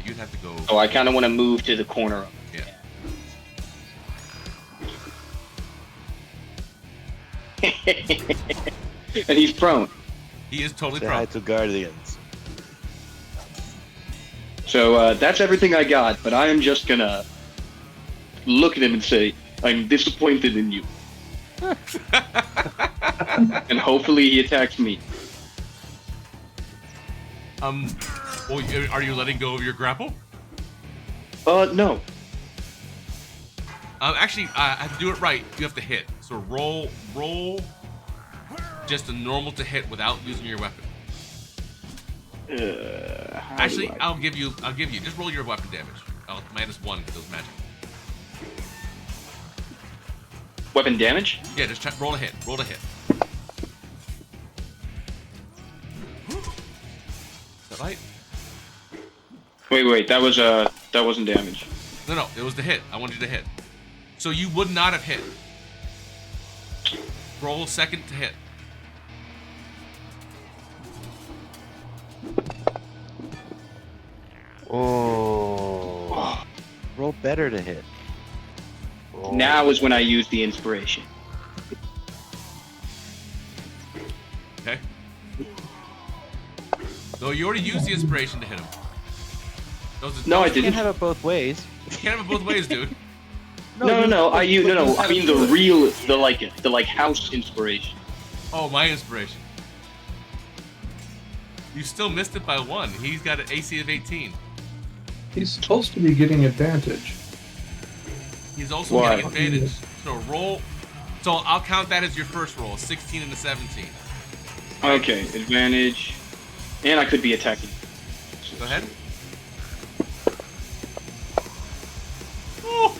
You'd have to go. So I kind of want to move to the corner of it. Yeah. And he's prone. He is totally Say prone. hi to Guardians. So that's everything I got, but I am just gonna look at him and say, I'm disappointed in you. And hopefully he attacks me. Well, are you letting go of your grapple? No. Actually, I have to do it right. You have to hit. So roll just a normal to hit without using your weapon. Actually, I'll give you. Just roll your weapon damage. I'll -1 because it was magic. Weapon damage? Yeah, just roll a hit. Roll a hit. Is that right? Wait. That wasn't damage. No, it was the hit. I wanted you to hit. So you would not have hit. Roll second to hit. Oh. Roll better to hit. Now is when I use the inspiration. Okay. No, you already used the inspiration to hit him. No, I didn't. You can't have it both ways. You can't have it both ways, dude. No. I mean the house inspiration. Oh, my inspiration. You still missed it by 1. He's got an AC of 18. He's supposed to be getting advantage. He's also getting advantage. So roll. So I'll count that as your first roll. 16 and a 17. Okay, advantage. And I could be attacking. Go ahead. Oh.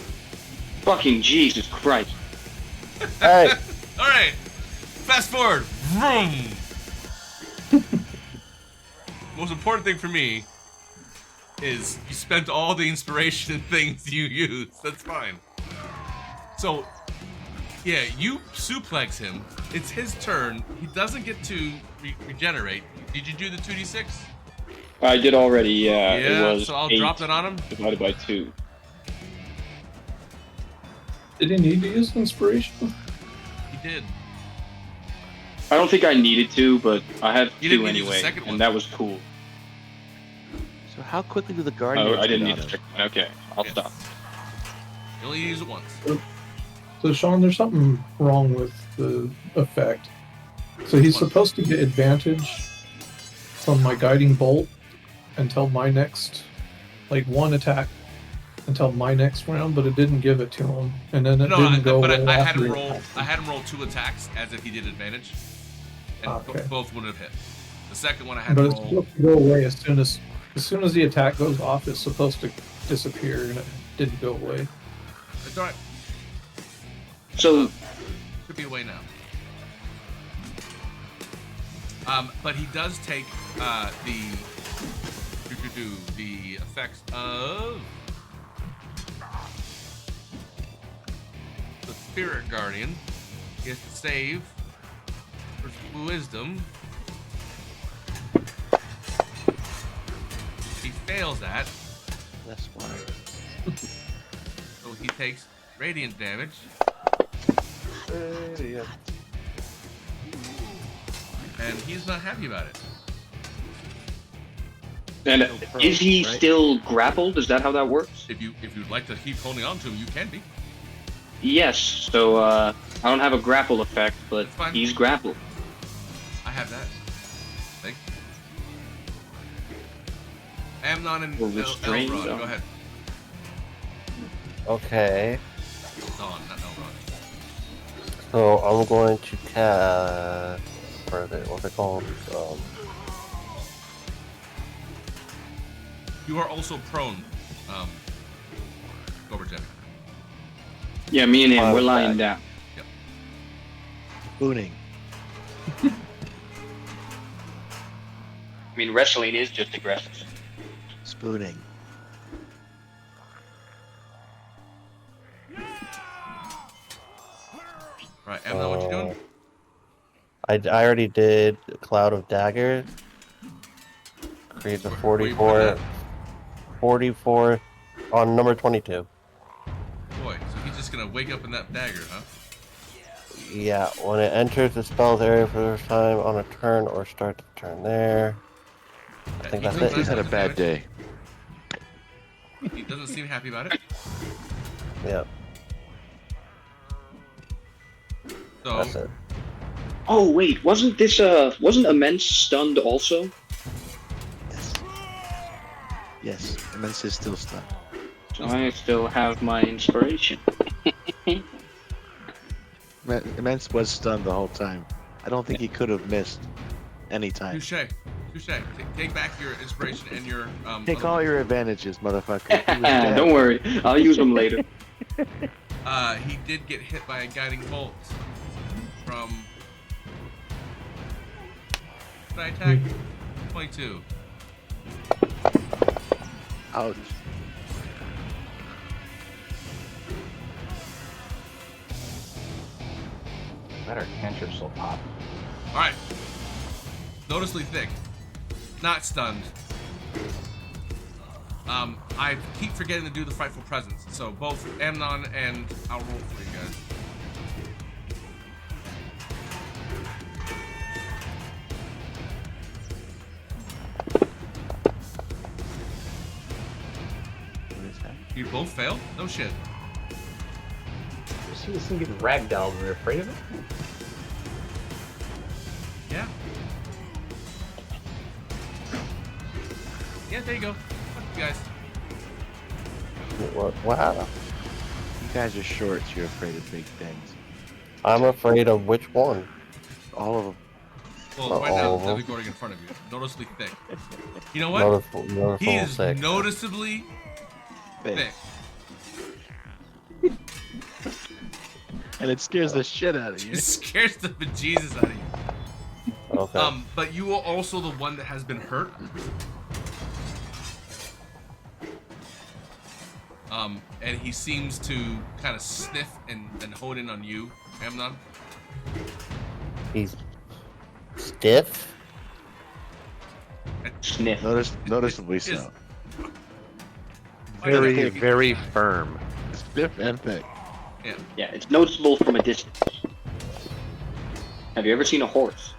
Fucking Jesus Christ. Hey. All right. Fast forward. Vroom. Most important thing for me is you spent all the inspiration and things you used. That's fine. So, yeah, you suplex him. It's his turn. He doesn't get to regenerate. Did you do the 2d6? I did already, yeah. Yeah, It was so I'll 8 drop that on him. divided by 2. Did he need to use inspiration? He did. I don't think I needed to, but I had You 2 didn't need to use the anyway, second one. and that was cool. So how quickly do the Guardians I didn't get need on to him? check. Okay, I'll stop. You only use it once. So Sean, there's something wrong with the effect. So he's supposed to get advantage from my guiding bolt until my next, one attack until my next round, but it didn't give it to him, and then it didn't go. But I had after him he roll. attacked. I had him roll 2 attacks as if he did advantage, and Okay. both would have hit. The second one I had But him it's roll. supposed to go away as soon as the attack goes off. It's supposed to disappear, and it didn't go away. It's all right. So, Should be away now. But he does take the effects of the Spirit Guardian. He has to save for wisdom. He fails that, That's why. so he takes radiant damage. And he's not happy about it. And No pro, is he right? still grappled? Is that how that works? If you'd like to keep holding on to him, you can be. Yes. So I don't have a grapple effect, but That's fine. he's grappled. I have that. Thank you. Amnon and Or restrained, Elrond, so. go ahead. Okay. Dawn, not Elrond. So I'm going to cast. What's it called? You are also prone, Goberjet. Yeah, me and him, Fire we're lying attack. down. Booning. I mean, wrestling is just aggressive. Spooning. Right, Amnon, what you doing? I already did Cloud of Daggers. Creates a Where you put 44 on number 22. Boy, so he's just gonna wake up in that dagger, huh? Yeah, when it enters the spell's area for the first time on a turn or start the turn there. I think that's He's had it. a bad day. He doesn't seem happy about it. Yeah, So that's it. Oh wait, wasn't this wasn't Immense stunned also? Yes, Immense is still stunned. So I still have my inspiration. Immense was stunned the whole time. I don't think he could have missed any time. touche. Take back your inspiration and your Take other all ones. your advantages, motherfucker. He was dead. Don't worry, I'll use them later. He did get hit by a guiding bolt from. Did I attack? 22. Ouch. Better cantrip so pop. All right. Noticeably thick. Not stunned. I keep forgetting to do the frightful presence. So both Amnon and I'll roll for you guys. You both failed? No shit. You see this thing getting ragdolled and you're afraid of it? Yeah. Yeah, there you go. Fuck you guys. Wow. You guys are short, so you're afraid of big things. I'm afraid of which one? All of them. Well, right now, the recording in front of you. Noticeably thick. You know what? Noticeable He is thick. noticeably thick. And it scares the shit out of you. It scares the bejesus out of you. Okay. But you are also the one that has been hurt. And he seems to kind of sniff and hone in on you, Amnon. He's stiff. Sniff. Noticeably so. Very, very firm. Stiff and thick. Yeah. Yeah, it's noticeable from a distance. Have you ever seen a horse?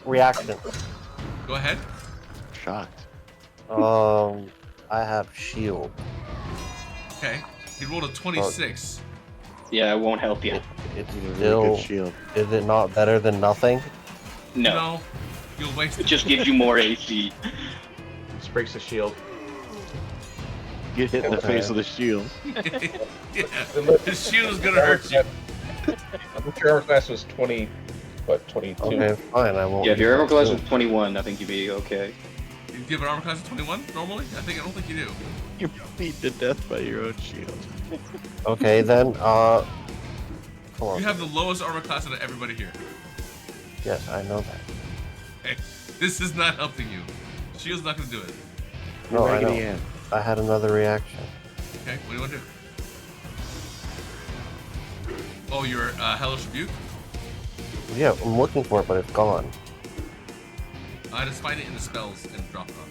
Reaction. Go ahead. Shocked. I have shield. Okay. He rolled a 26. Yeah, it won't help you. It's Really still. good shield. Is it not better than nothing? No. You'll waste It just gives you more AC. Just breaks the shield. Get hit in the face with a shield. Yeah. His shield is gonna hurt you. I think your armor class was 20, what, 22? Okay, fine. I won't. Yeah, if your armor class use is 21, I think you'd be okay. You give an armor class of 21 normally? I don't think you do. You're beat to death by your own shield. Okay, then. Come on. You have the lowest armor class out of everybody here. Yes, I know that. Hey, this is not helping you. Shield's not gonna do it. No, I Raggedy know. Ann. I had another reaction. Okay, what do you want to do? Oh, your Hellish Rebuke? Yeah, I'm looking for it, but it's gone. Just find it in the spells and drop it on.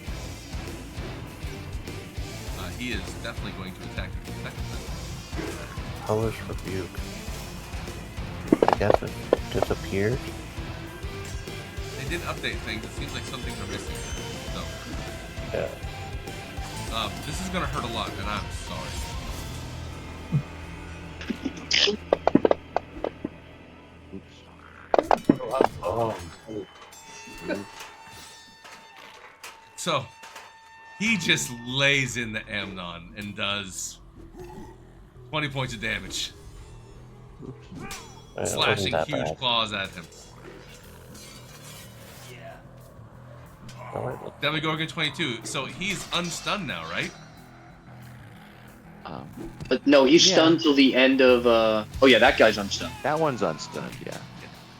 He is definitely going to attack you. Hellish Rebuke. I guess it disappeared. They did update things. It seems like some things are missing. So, Yeah. This is gonna hurt a lot, and I'm sorry. So, he just lays in the Amnon and does 20 points of damage. Slashing huge claws at him. Then we go against 22. So he's unstunned now, right? But no, he's stunned till the end of. Oh yeah, that guy's unstunned. That one's unstunned. Yeah.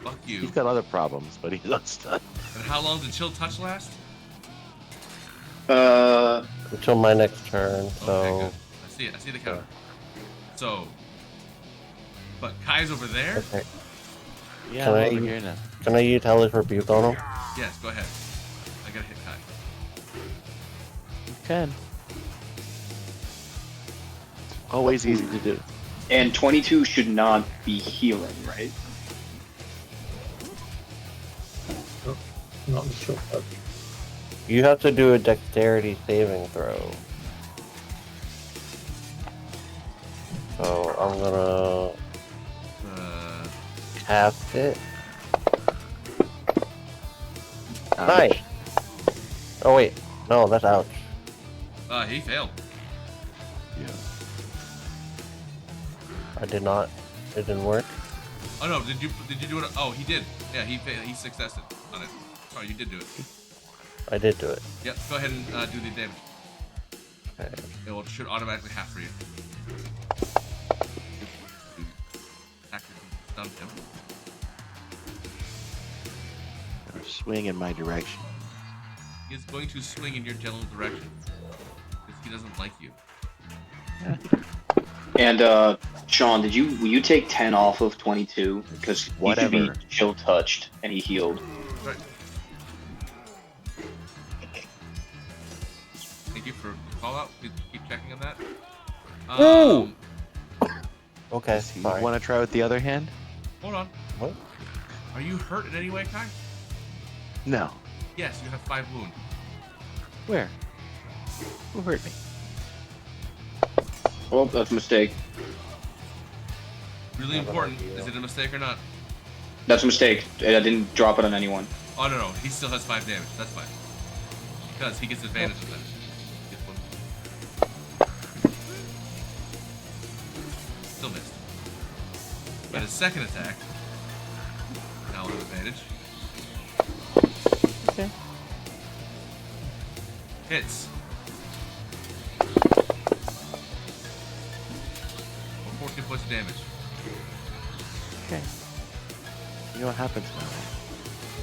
Fuck you. He's got other problems, but he's unstunned. And how long did chill touch last? Until my next turn. So. Okay, good. I see it. I see the counter. So. But Kai's over there. Okay. Yeah, can I'm I over here now. Can I use Hellish Rebuke on him? Yes, go ahead. I gotta hit Kai. You can. Always easy to do. And 22 should not be healing, right? Not chill touch. You have to do a dexterity saving throw. So I'm gonna cast it. Nice. Oh wait, no, that's ouch. He failed. Yeah. I did not. It didn't work. Oh no, did you do it? Oh, he did. Yeah, he successed on it. Sorry, you did do it. I did do it. Yep, go ahead and do the damage. Okay. It should automatically half for you. Stunned him. Swing in my direction. He is going to swing in your general direction. Because he doesn't like you. And Sean, will you take 10 off of 22 because he should be chill touched and he healed. Right. Thank you for the call out. Please keep checking on that. Okay. You want to try with the other hand? Hold on. What? Are you hurt in any way, Kai? No. Yes, you have 5 wounds. Where? Who hurt me? Oh, that's a mistake. Really important. Is it a mistake or not? That's a mistake. I didn't drop it on anyone. Oh no, he still has 5 damage. That's fine. Because he gets advantage of that. Still missed. But his second attack. Now with advantage. Okay. Hits. 14 points of damage. Okay. You know what happens now?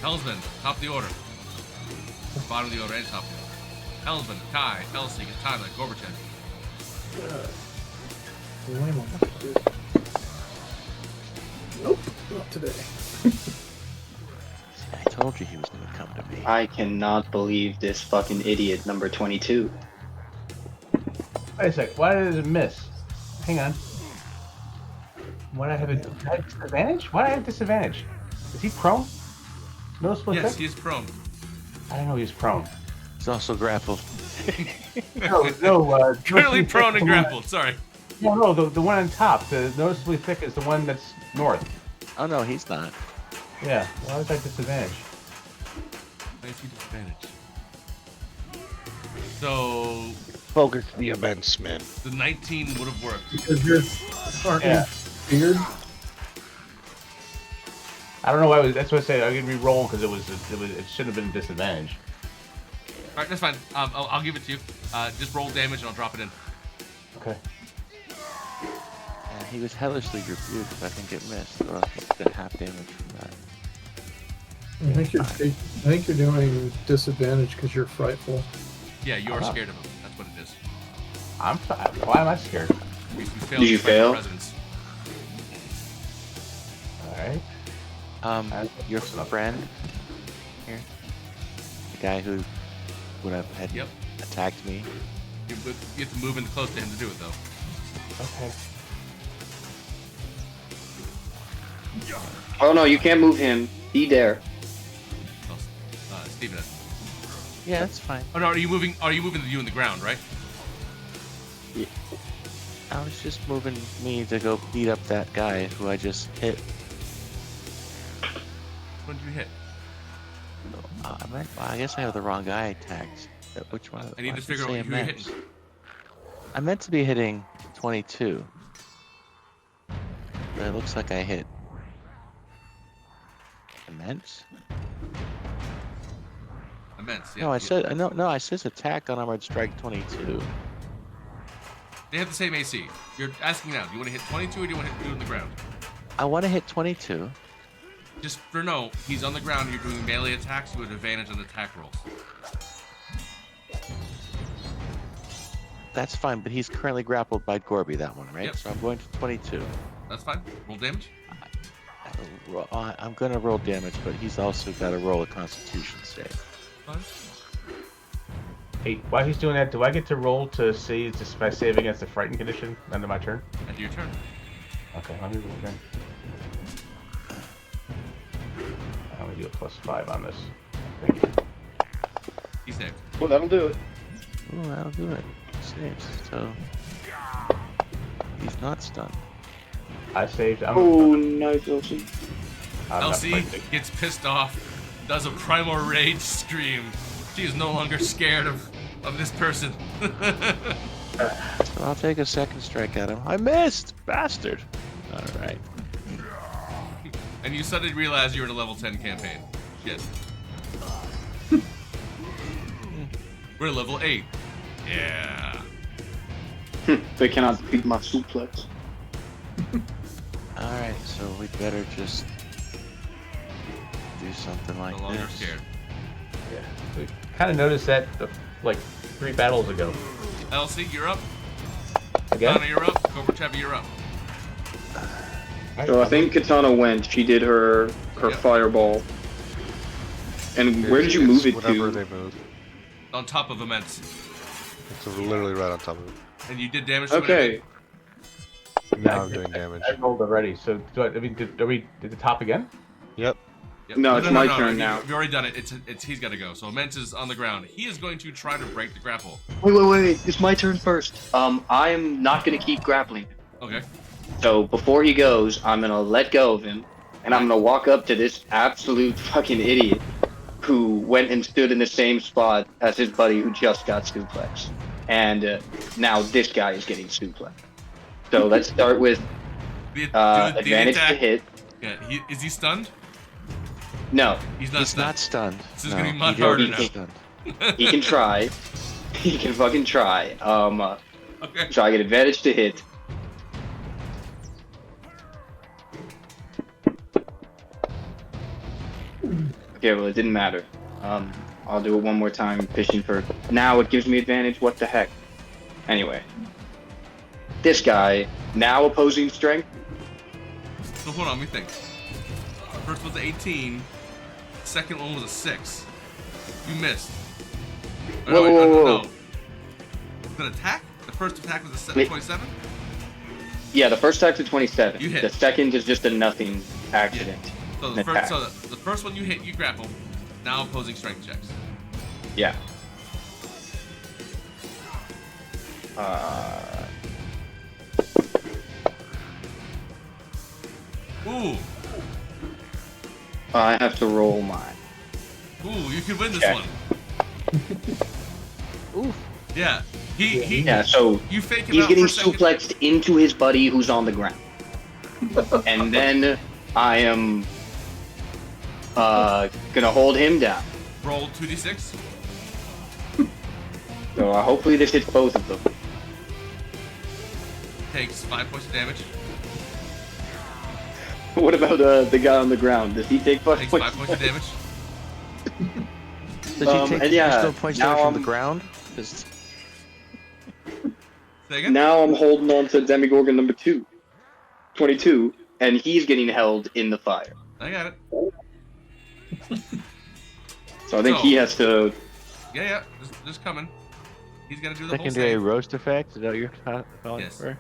Helmsman, top of the order. Bottom of the order and top of the order. Helmsman, Kai, Elsie, Katana, Gorbachev. Nope, not today. I told you he was gonna come to me. I cannot believe this fucking idiot number 22. Wait a sec, why did it miss? Hang on. Why did I have a disadvantage? Why did I have disadvantage? Is he prone? No split Yes, check? he is prone. I didn't know he was prone. He's also grappled. No, Currently prone and grappled, sorry. No, the one on top, the noticeably thick is the one that's north. Oh no, he's not. Yeah, why was that disadvantage? Why is he disadvantage? So... Focus the events, man. The 19 would have worked. Because you're feared. I don't know why. That's what I said. I can re-roll because it shouldn't have been a disadvantage. All right, that's fine. I'll give it to you. Just roll damage and I'll drop it in. Okay. He was hellishly rebuked, but I think it missed. Or I think that half damage from that. I think you're doing disadvantage because you're frightful. Yeah, you're scared of him. That's what it is. Why am I scared? Did you fail? Alright. Your friend here, the guy who would have had attacked me. You have to move in close to him to do it, though. Okay. Oh no, you can't move him. Be there. Steven. Yeah, that's fine. Oh no, are you moving you in the ground, right? Yeah. I was just moving me to go beat up that guy who I just hit. When did you hit? I guess I have the wrong guy tagged. Which one? I need to figure out who you're hitting. I meant to be hitting 22. But it looks like I hit immense. Immense, yeah. No, I said no. I says attack on armored strike 22. They have the same AC. You're asking now. Do you want to hit 22 or do you want to hit dude on the ground? I want to hit 22. Just for no, he's on the ground. You're doing melee attacks. You have advantage on attack rolls. That's fine, but he's currently grappled by Gorby, that one, right? Yep. So I'm going to 22. That's fine. Roll damage. I'm going to roll damage, but he's also got to roll a Constitution save. Fine. Hey, while he's doing that, do I get to roll to see if I save against the frightened condition end of my turn? End of your turn. Okay, let me roll again. I'm gonna do a +5 on this. Thank you. He saved. Well, that'll do it. Ooh, that'll do it. Saves. So he's not stunned. I saved. Nice, LC. LC gets pissed off, does a primal rage scream. She is no longer scared of this person. So I'll take a second strike at him. I missed! Bastard! Alright. And you suddenly realize you're in a level 10 campaign. Shit. We're level 8. Yeah. They cannot beat my suplex. Alright, so we better just do something like No longer this. scared. Yeah. We kind of noticed that like 3 battles ago. LC, you're up. Again? Katana, you're up. Cobra Chubby, you're up. So I think Katana went. She did her fireball. And where did you move it Whenever to? they move. On top of immense. It's literally right on top of it. And you did damage to Okay. Now I'm doing damage. I rolled already. So do I mean, did the top again? Yep. Yep. No, it's my turn now. You've already done it. It's he's got to go. So immense is on the ground. He is going to try to break the grapple. Wait. It's my turn first. I'm not gonna keep grappling. Okay. So before he goes, I'm gonna let go of him, and I'm gonna walk up to this absolute fucking idiot who went and stood in the same spot as his buddy who just got suplexed. And now this guy is getting suplexed. So let's start with advantage to hit. Yeah. Is he stunned? No. He's not He's stunned. not stunned. This is No, gonna be much he harder already now. stunned. He can try. He can fucking try. Okay. So I get advantage to hit. Okay, well, it didn't matter. I'll do it one more time, fishing for... Now it gives me advantage, what the heck? Anyway. This guy, now opposing strength. So hold on, let me think. First was 18. Second one was a 6. You missed. Oh, no, Whoa. no. The attack? The first attack was a Wait. 27? Yeah, the first attack's a 27. You hit. The second is just a nothing accident. So An the attack. first one you hit, you grapple. Now opposing strength checks. Yeah. Ooh. I have to roll mine. Ooh, you can win this Okay. one. Ooh. Yeah. Yeah, so you fake him he's out getting for a second. suplexed into his buddy who's on the ground. And then I am gonna hold him down. Roll 2d6. So hopefully this hits both of them. Takes 5 points of damage. What about the guy on the ground? Does he take 5 Takes points? 5 points of damage. Does he take and yeah, additional points now damage from the I'm- ground? Say again? Now I'm holding on to Demigorgon number 2. 22, and he's getting held in the fire. I got it. So I think he has to... Yeah. Just coming. He's gonna do the whole Secondary save. roast effect? Is that what you're calling Yes. for?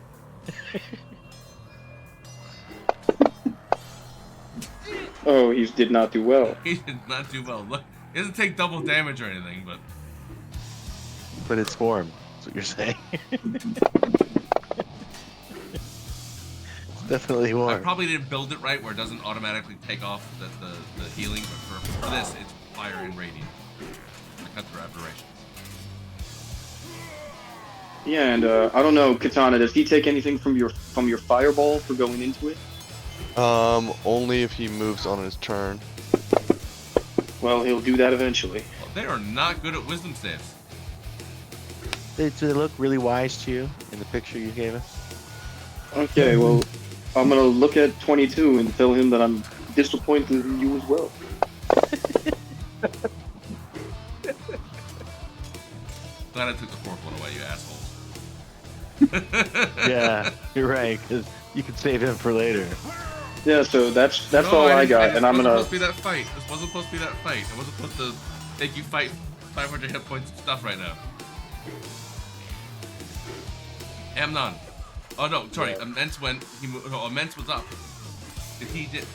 Oh, he did not do well. He did not do well. Look, he doesn't take double damage or anything, but But it's form. That's what you're saying. It's definitely I warm. probably didn't build it right where it doesn't automatically take off the healing, but for this, it's fire and radiant. I cut through aberration. Yeah, and I don't know, Katana. Does he take anything from your fireball for going into it? Only if he moves on his turn. Well, he'll do that eventually. Well, they are not good at wisdom saves. Do they look really wise to you in the picture you gave us? Okay, well, I'm gonna look at 22 and tell him that I'm disappointed in you as well. Glad I took the fourth one away, you assholes. Yeah, you're right, because you could save him for later. Yeah, so that's No, all I didn't- got, and I'm It wasn't gonna. supposed to be that fight. This wasn't supposed to be that fight. It wasn't supposed to make you fight 500 hit points and stuff right now. Amnon. Oh no, sorry. Yeah. Immense went. He moved. No, Immense was up. Did he did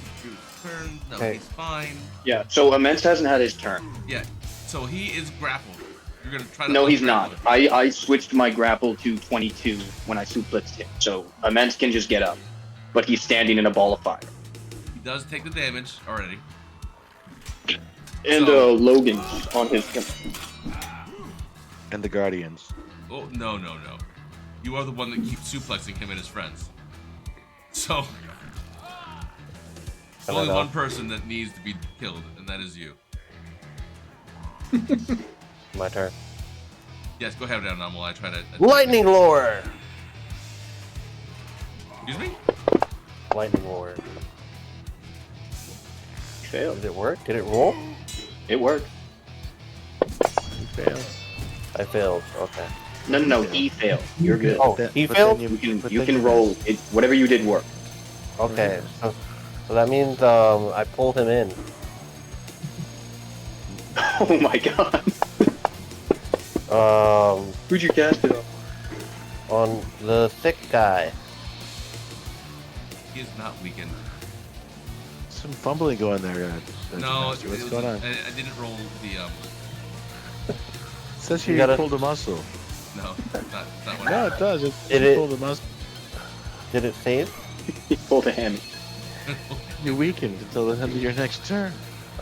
turn? No, Okay. he's fine. Yeah, so Immense hasn't had his turn. Yeah. So he is grappled. You're gonna try to. No, he's ungrapple not. him. I switched my grapple to 22 when I suplexed him, so Immense can just get up, but he's standing in a ball of fire. He does take the damage already. And So- Logan's on his. And the Guardians. Oh no. You are the one that keeps suplexing him and his friends. So I only know. one person that needs to be killed, and that is you. My turn. Yes, go ahead, Amnon, while I try to. Lightning lore. Excuse me? Lightning lore. Failed. Did it work? Did it roll? It worked. You failed. I failed. Okay. No, he failed. You're good. Oh, he failed. You can roll. It, whatever you did worked. Okay. So that means I pulled him in. Oh my god. Who'd you cast it on? On the sick guy. He is not weakened. Some fumbling going there. Dungeon No, Master. What's it going on? I didn't roll the It says You here you gotta- pulled a muscle. No, not what No, it does. It Did it- pulled a muscle. Did it save? He pulled a hammy. You weakened until the end of your next turn.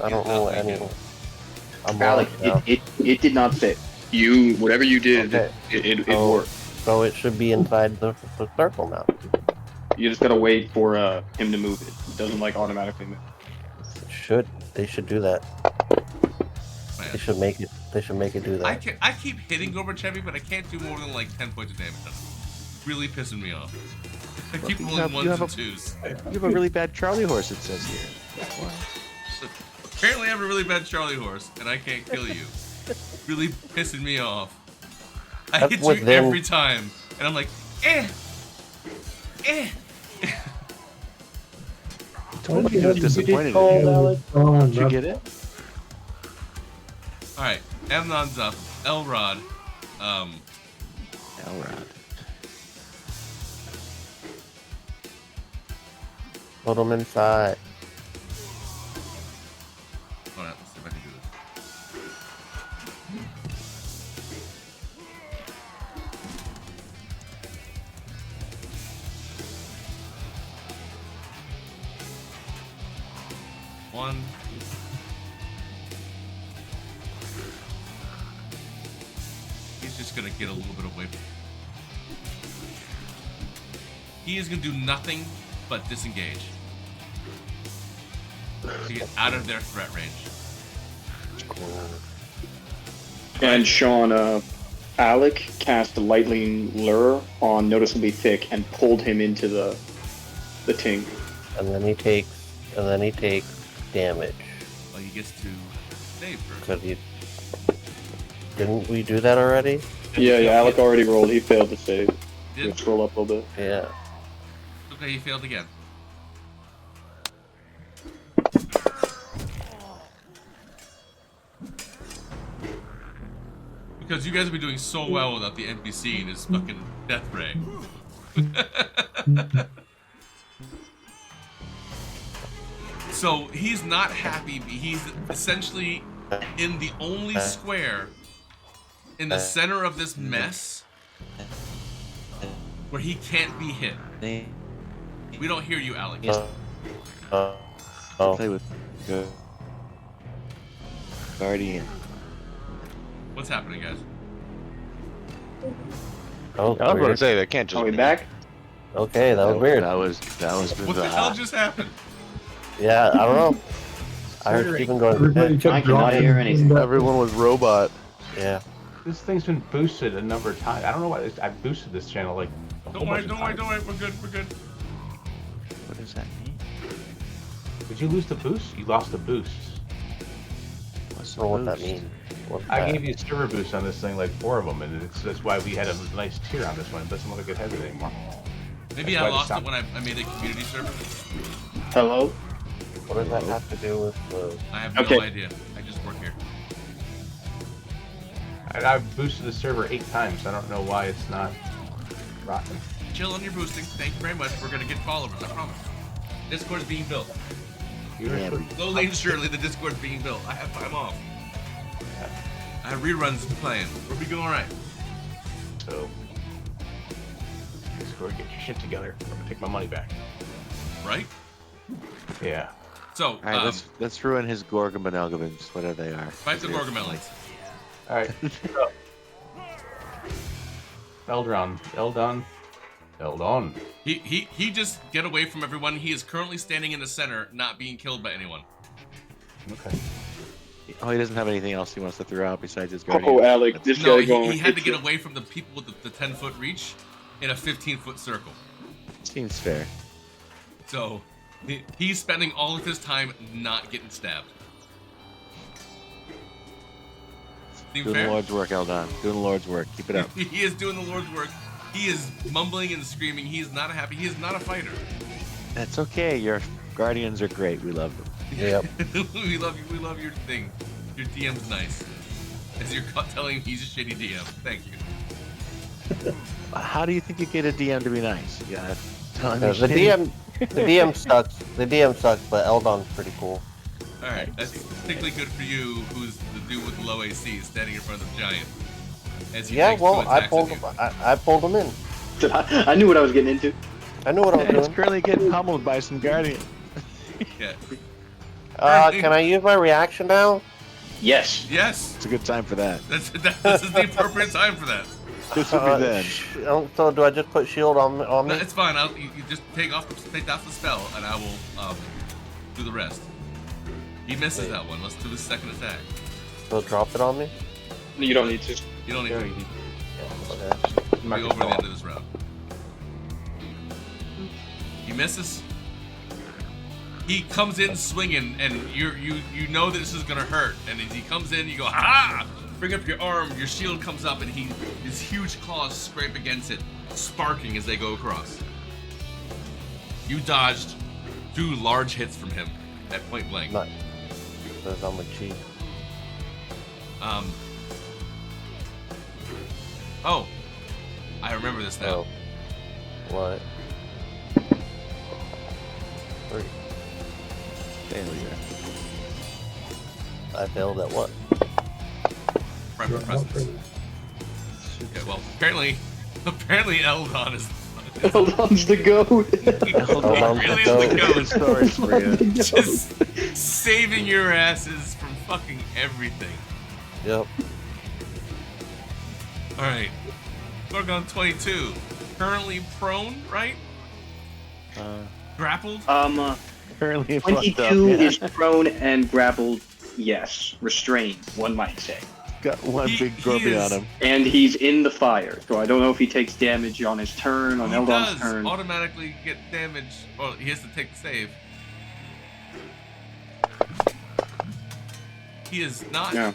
I don't know any. I'm Alec, lost now. it did not fit. You, whatever you did, Okay. it Oh. worked. So it should be inside the circle now. You just gotta wait for him to move it. It doesn't like automatically move. They should do that. Man. They should make it. They should make it do that. I keep hitting Gorbachev, but I can't do more than like 10 points of damage on him. Really pissing me off. I keep You rolling have- ones you have and a- twos. You have a really bad Charlie horse, it says here. That's why. Apparently I have a really bad Charlie horse, and I can't kill you. Really pissing me off. I That's hit you within- every time, and I'm like, eh. Told you he was disappointed in Oh, you. Did you get it? Alright, Amnon's up. Elrod. Elrod. Put him inside. Hold on, let's see if I can do this. One. He's just gonna get a little bit away from. He is gonna do nothing but disengage to get out of their threat range. And Sean, Alec cast a lightning lure on Noticeably Thick and pulled him into the ting. And then he takes damage. Well, he gets to save first. Cause he didn't we do that already? Yeah, Alec already rolled. He failed to save. Did? Let's scroll up a little bit. Yeah. Okay, he failed again. Because you guys have been doing so well without the NPC and his fucking death ray. So he's not happy. He's essentially in the only square in the center of this mess where he can't be hit. We don't hear you, Alec. Play with Guardian. What's happening, guys? Oh, I was going to weird. say that can't just. Are we back? Okay, that was weird. That was What the hell just happened? Yeah, I don't know. I heard Stephen going. Everybody I kept cannot dropping. hear anything. Everyone was robot. Yeah. This thing's been boosted a number of times. I don't know why I boosted this channel like. Don't worry. We're good. What does that mean? Did you lose the boost? You lost the boost. What's I the don't know what that boost? means. What's I that? gave you server boost on this thing, like 4 of them, and that's why we had a nice tier on this one. It doesn't look like it has it anymore. Maybe That's I why lost this it when I made a community server. Hello? What does that have to do with the... I have no Okay. idea. I just work here. I've boosted the server 8 times. I don't know why it's not rocking. Chill on your boosting. Thank you very much. We're gonna get followers. I promise. Discord is being built. Yeah, Slowly and surely, the Discord is being built. I have time off. I have reruns playing. We'll be going all right. So, Discord, get your shit together. I'm gonna take my money back. Right? Yeah. So, All right, let's ruin his Gorgonmelons, whatever they are. fight the Gorgonmelons. All right. Eldon. He just get away from everyone. He is currently standing in the center, not being killed by anyone. Okay. Oh, he doesn't have anything else he wants to throw out besides his Guardian. Oh, Alec, this No, guy going. he had to get away from the people with the 10-foot reach in a 15-foot circle. Seems fair. So he's spending all of his time not getting stabbed. Seem Doing fair? the Lord's work, Eldon. Doing the Lord's work. Keep it up. He is doing the Lord's work. He is mumbling and screaming. He is not happy. He is not a fighter. That's okay. Your Guardians are great. We love them. Yep. We love you. We love your thing. Your DM's nice. As you're telling him he's a shitty DM. Thank you. How do you think you get a DM to be nice? You gotta tell him The he's shitty. DM sucks. The DM sucks, but Eldon's pretty cool. All right, that's particularly good for you, who's the dude with the low AC, standing in front of the giant. As he Yeah, takes well, two I attacks pulled at him. you. I pulled him in. I knew what I was getting into. I knew what I was He's doing. currently getting pummeled by some Guardian. Yeah. Can I use my reaction now? Yes. Yes. It's a good time for that. This is the appropriate time for that. This would be then. So do I just put shield on No, me? it's fine. You just take off the spell, and I will do the rest. He misses that one. Let's do the second attack. So drop it on me? You don't need to. You don't need to. Okay. We'll be over the end of this round. He misses. He comes in swinging, and you know that this is gonna hurt. And as he comes in, you go, ha! Bring up your arm. Your shield comes up, and his huge claws scrape against it, sparking as they go across. You dodged 2 large hits from him at point blank. Nice. Because I'm a cheat. Oh, I remember this now. Oh. What? 3. Failure. I failed at what? Private presence. Okay, well, apparently Eldon is. Eldon's the goat. Eldon really is the goat. Stories for you. Just saving your asses from fucking everything. Yep. All right, Gorgon 22, currently prone, right? Grappled. Currently fucked up, 22 yeah. is prone and grappled. Yes, restrained. One might say. Got one big Gorby on him. And he's in the fire, so I don't know if he takes damage on his turn, on He Eldon's does turn. automatically get damage. Well, he has to take the save. He is not. No.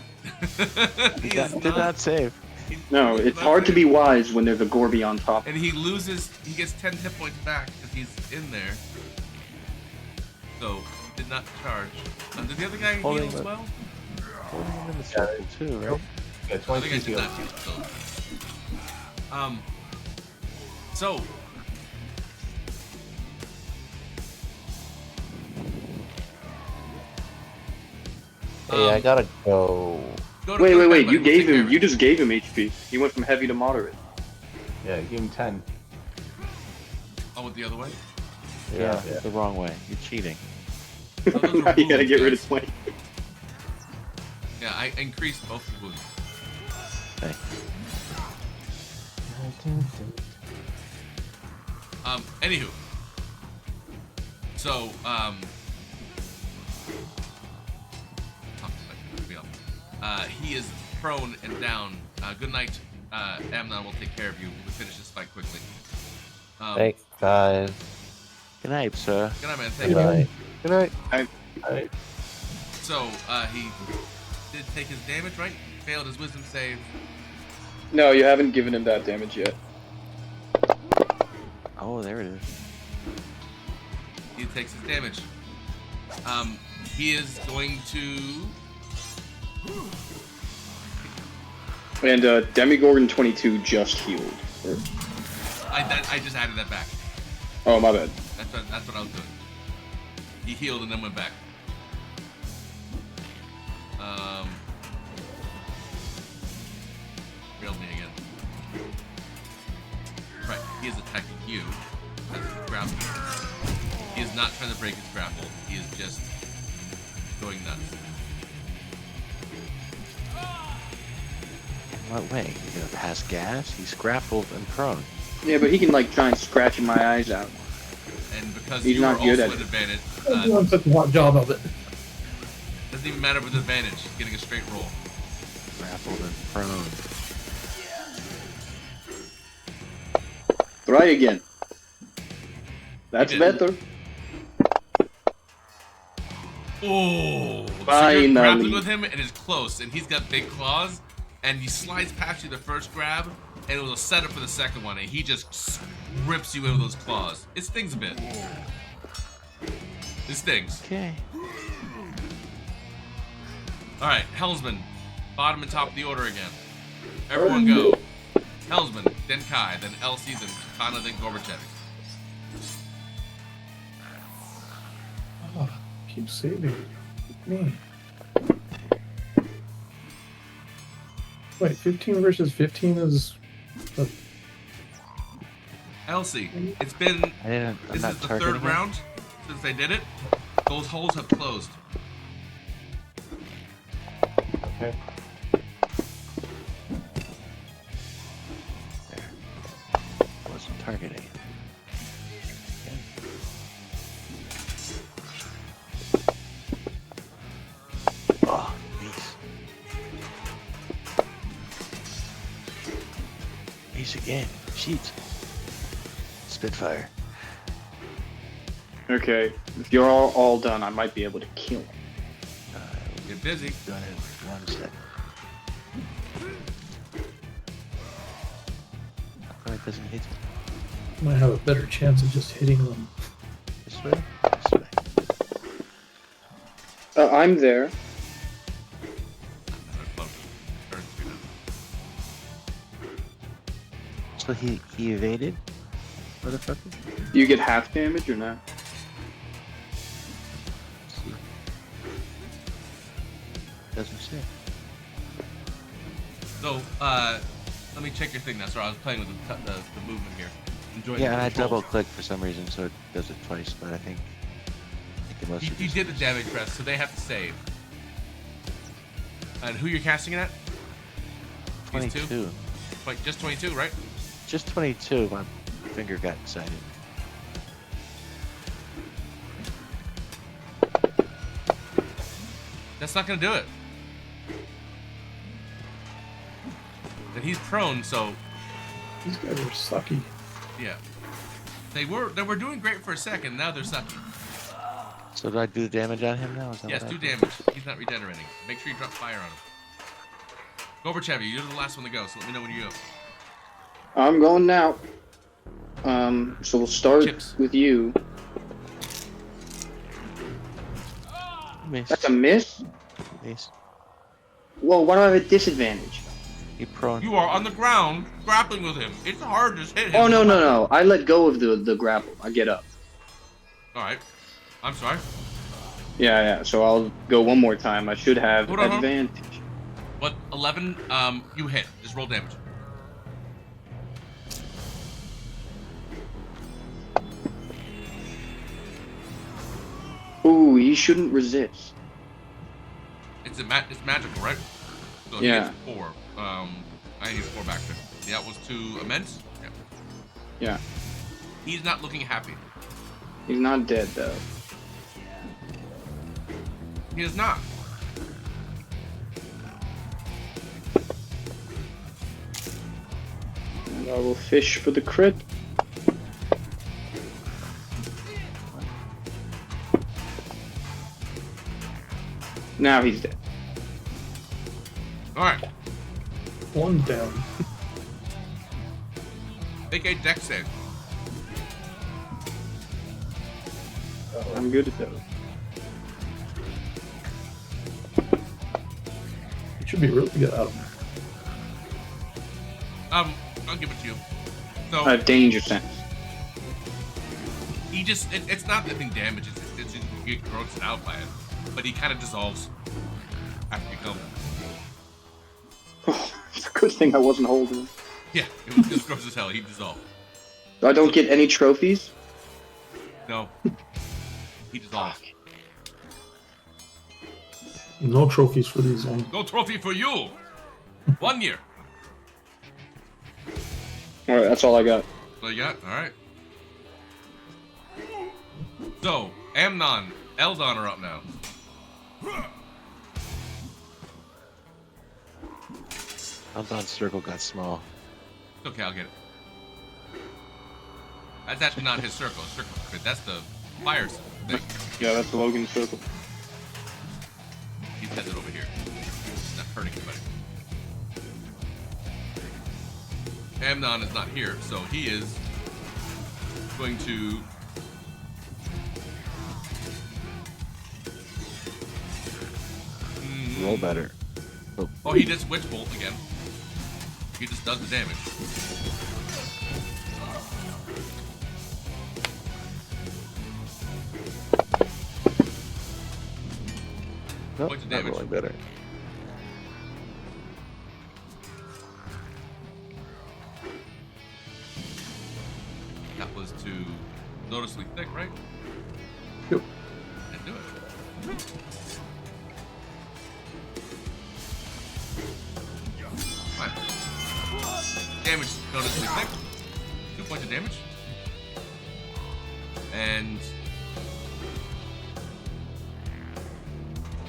He is Did not save. No, it's hard to be wise when there's a Gorby on top. And he gets 10 hit points back if he's in there. So, did not charge. Did the other guy heal Holding as the- well? Holding him in the circle too, right? Yeah, The other guy 22 did not heal. heal. So. Hey, I gotta go. Wait. You gave him. You just gave him HP. He went from heavy to moderate. Yeah, give him 10. Oh, with the other way? Yeah, the wrong way. You're cheating. Now you gotta get rid of 20. Yeah, I increased both the wounds. Okay. Anywho. So, he is prone and down. Good night, Amnon. We'll take care of you. We'll finish this fight quickly. Thanks, guys. Good night, sir. Good night, man. Good Thank you. night. Good night. So, he did take his damage, right? Failed his wisdom save. No, you haven't given him that damage yet. Oh, there it is. He takes his damage. He is going to... And Demigorgon 22 just healed. I just added that back. Oh, my bad. That's what I was doing. He healed and then went back. Railed me again. Right, he is attacking you. That's his grapple. He is not trying to break his grapple. He is just going nuts. What way? You gonna pass gas? He's grappled and prone. Yeah, but he can like try and scratch my eyes out. And because He's you not are good also at at advantage, Everyone took a hot job of it. doesn't even matter with advantage. He's getting a straight roll. Grappled and prone. Try again. That's He did. better. Oh! So Finally. you're grappling with him and it's close, and he's got big claws, and he slides past you the first grab, and it was a setup for the second one, and he just rips you in with those claws. It stings a bit. It stings. Okay. Alright, Helmsman. Bottom and top of the order again. Everyone go. Helmsman, then Kai, then Elsie, then Kana, then Gorbachev. Oh, keep saving me. Wait, 15 versus 15 is... Elsie, it's been... I'm This not is the targeting third him. round since they did it. Those holes have closed. Okay. There. Wasn't targeting. Okay. Oh, ace. Ace again. Sheets. Spitfire. Okay, if you're all done, I might be able to kill him. Get busy. Done in 1 second. How come it doesn't hit me? Might have a better chance of just hitting them. This way? This way. I'm there. So he evaded? Motherfucker? Do you get half damage or not? Let's see. Doesn't say. So, let me check your thing now. Sorry, I was playing with the movement here. Enjoying Yeah, the and I controls. double clicked for some reason, so it does it twice, but I think it must have You just... did the damage press, so they have to save. And who you're casting it at? These 22. two? Like, just 22, right? Just 22, my finger got excited. That's not gonna do it. And he's prone, so These guys are sucky. yeah. They were doing great for a second, now they're sucky. So do I do damage on him now? Is that Yes, what I do do? damage. He's not regenerating. Make sure you drop fire on him. Gorbachev, you're the last one to go, so let me know when you go. I'm going now. So we'll start Chips. with you. Miss. That's a miss? Miss. Whoa, why do I have a disadvantage? He prone. You are on the ground, grappling with him. It's hard to just hit him. Oh, no. I let go of the grapple. I get up. Alright. I'm sorry. Yeah. So I'll go one more time. I should have Hold on. advantage. What? 11. You hit. Just roll damage. Ooh, he shouldn't resist. It's magical, right? So Yeah. He gets 4. I need 4 back then. That was to immense. Yeah. Yeah. He's not looking happy. He's not dead though. He is not. And I will fish for the crit. Now he's dead. All right. 1 down. Make a dex save. I'm good at those. You should be really good at them. I'll give it to you. So I have danger sense. he just it's not anything damage. It's just you get grossed out by it, but he kind of dissolves after you come. It's a good thing I wasn't holding. Yeah, it was gross as hell. He dissolved. I don't get any trophies. No, he dissolved. No trophies for these ones. No trophy for you. 1 year. All right, that's all I got. So you got all right. So Amnon, Eldon are up now. Eldon's circle got small. It's okay, I'll get it. That's actually not his circle. That's the fire thing. Yeah, that's Logan's circle. He has it over here. It's not hurting anybody. Amnon is not here, so he is going to Roll better. Oh, he just Witch Bolt again. He just does the damage. Nope, Points of not damage. rolling better. That was to noticeably thick, right? Yep. Didn't do it. Fine. Damage noticeably thick. 2 points of damage. And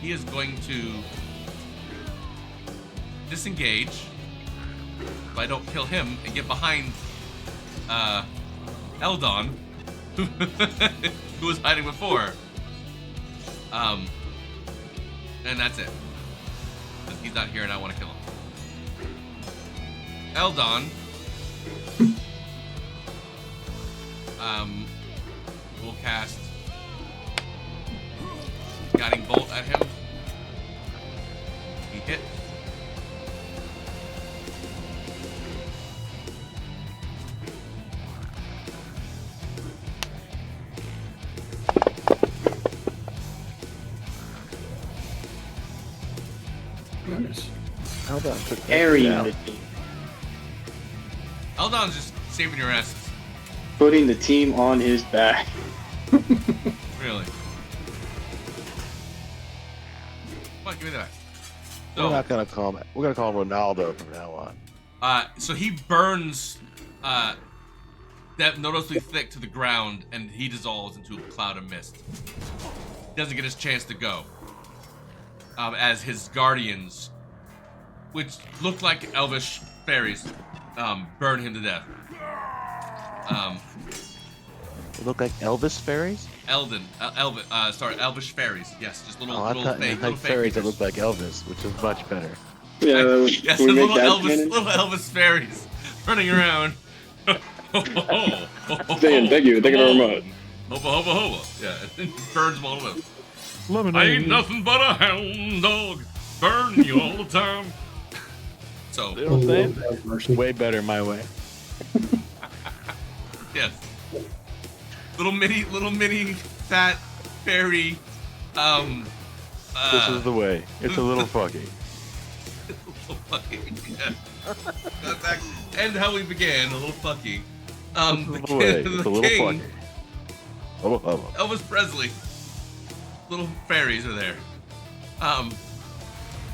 he is going to disengage if I don't kill him and get behind Eldon, who was hiding before. And that's it. Because he's not here and I want to kill him. Eldon will cast Guiding Bolt at him. He hit. Nice. Eldon took Carrying down. the team. Eldon's just saving your asses. Putting the team on his back. Really. Come on, give me that. We're not gonna call him. We're gonna call him Ronaldo from now on. So he burns that noticeably thick to the ground, and he dissolves into a cloud of mist. Doesn't get his chance to go. As his guardians, which look like elvish fairies, burn him to death. They look like Elvis fairies. Elvish fairies. Yes, just little, I little thought fake, you little had fake fairies that creatures. look like Elvis, which is much better. Yeah, Yes, can the we little make that Elvis, canon? little Elvis fairies running around. Saying thank you very much. Hoba, hoba, hoba. Yeah, it burns them all the way. Lemonade. I ain't nothing but a hound dog. Burn you all the time. So, You know what I'm saying? Have mercy. Way better my way. yes. Little mini fat fairy This is the way. It's a little foggy. And how we began, a little fucky. This is the way. It's a little king, foggy. Elvis Presley. Little fairies are there.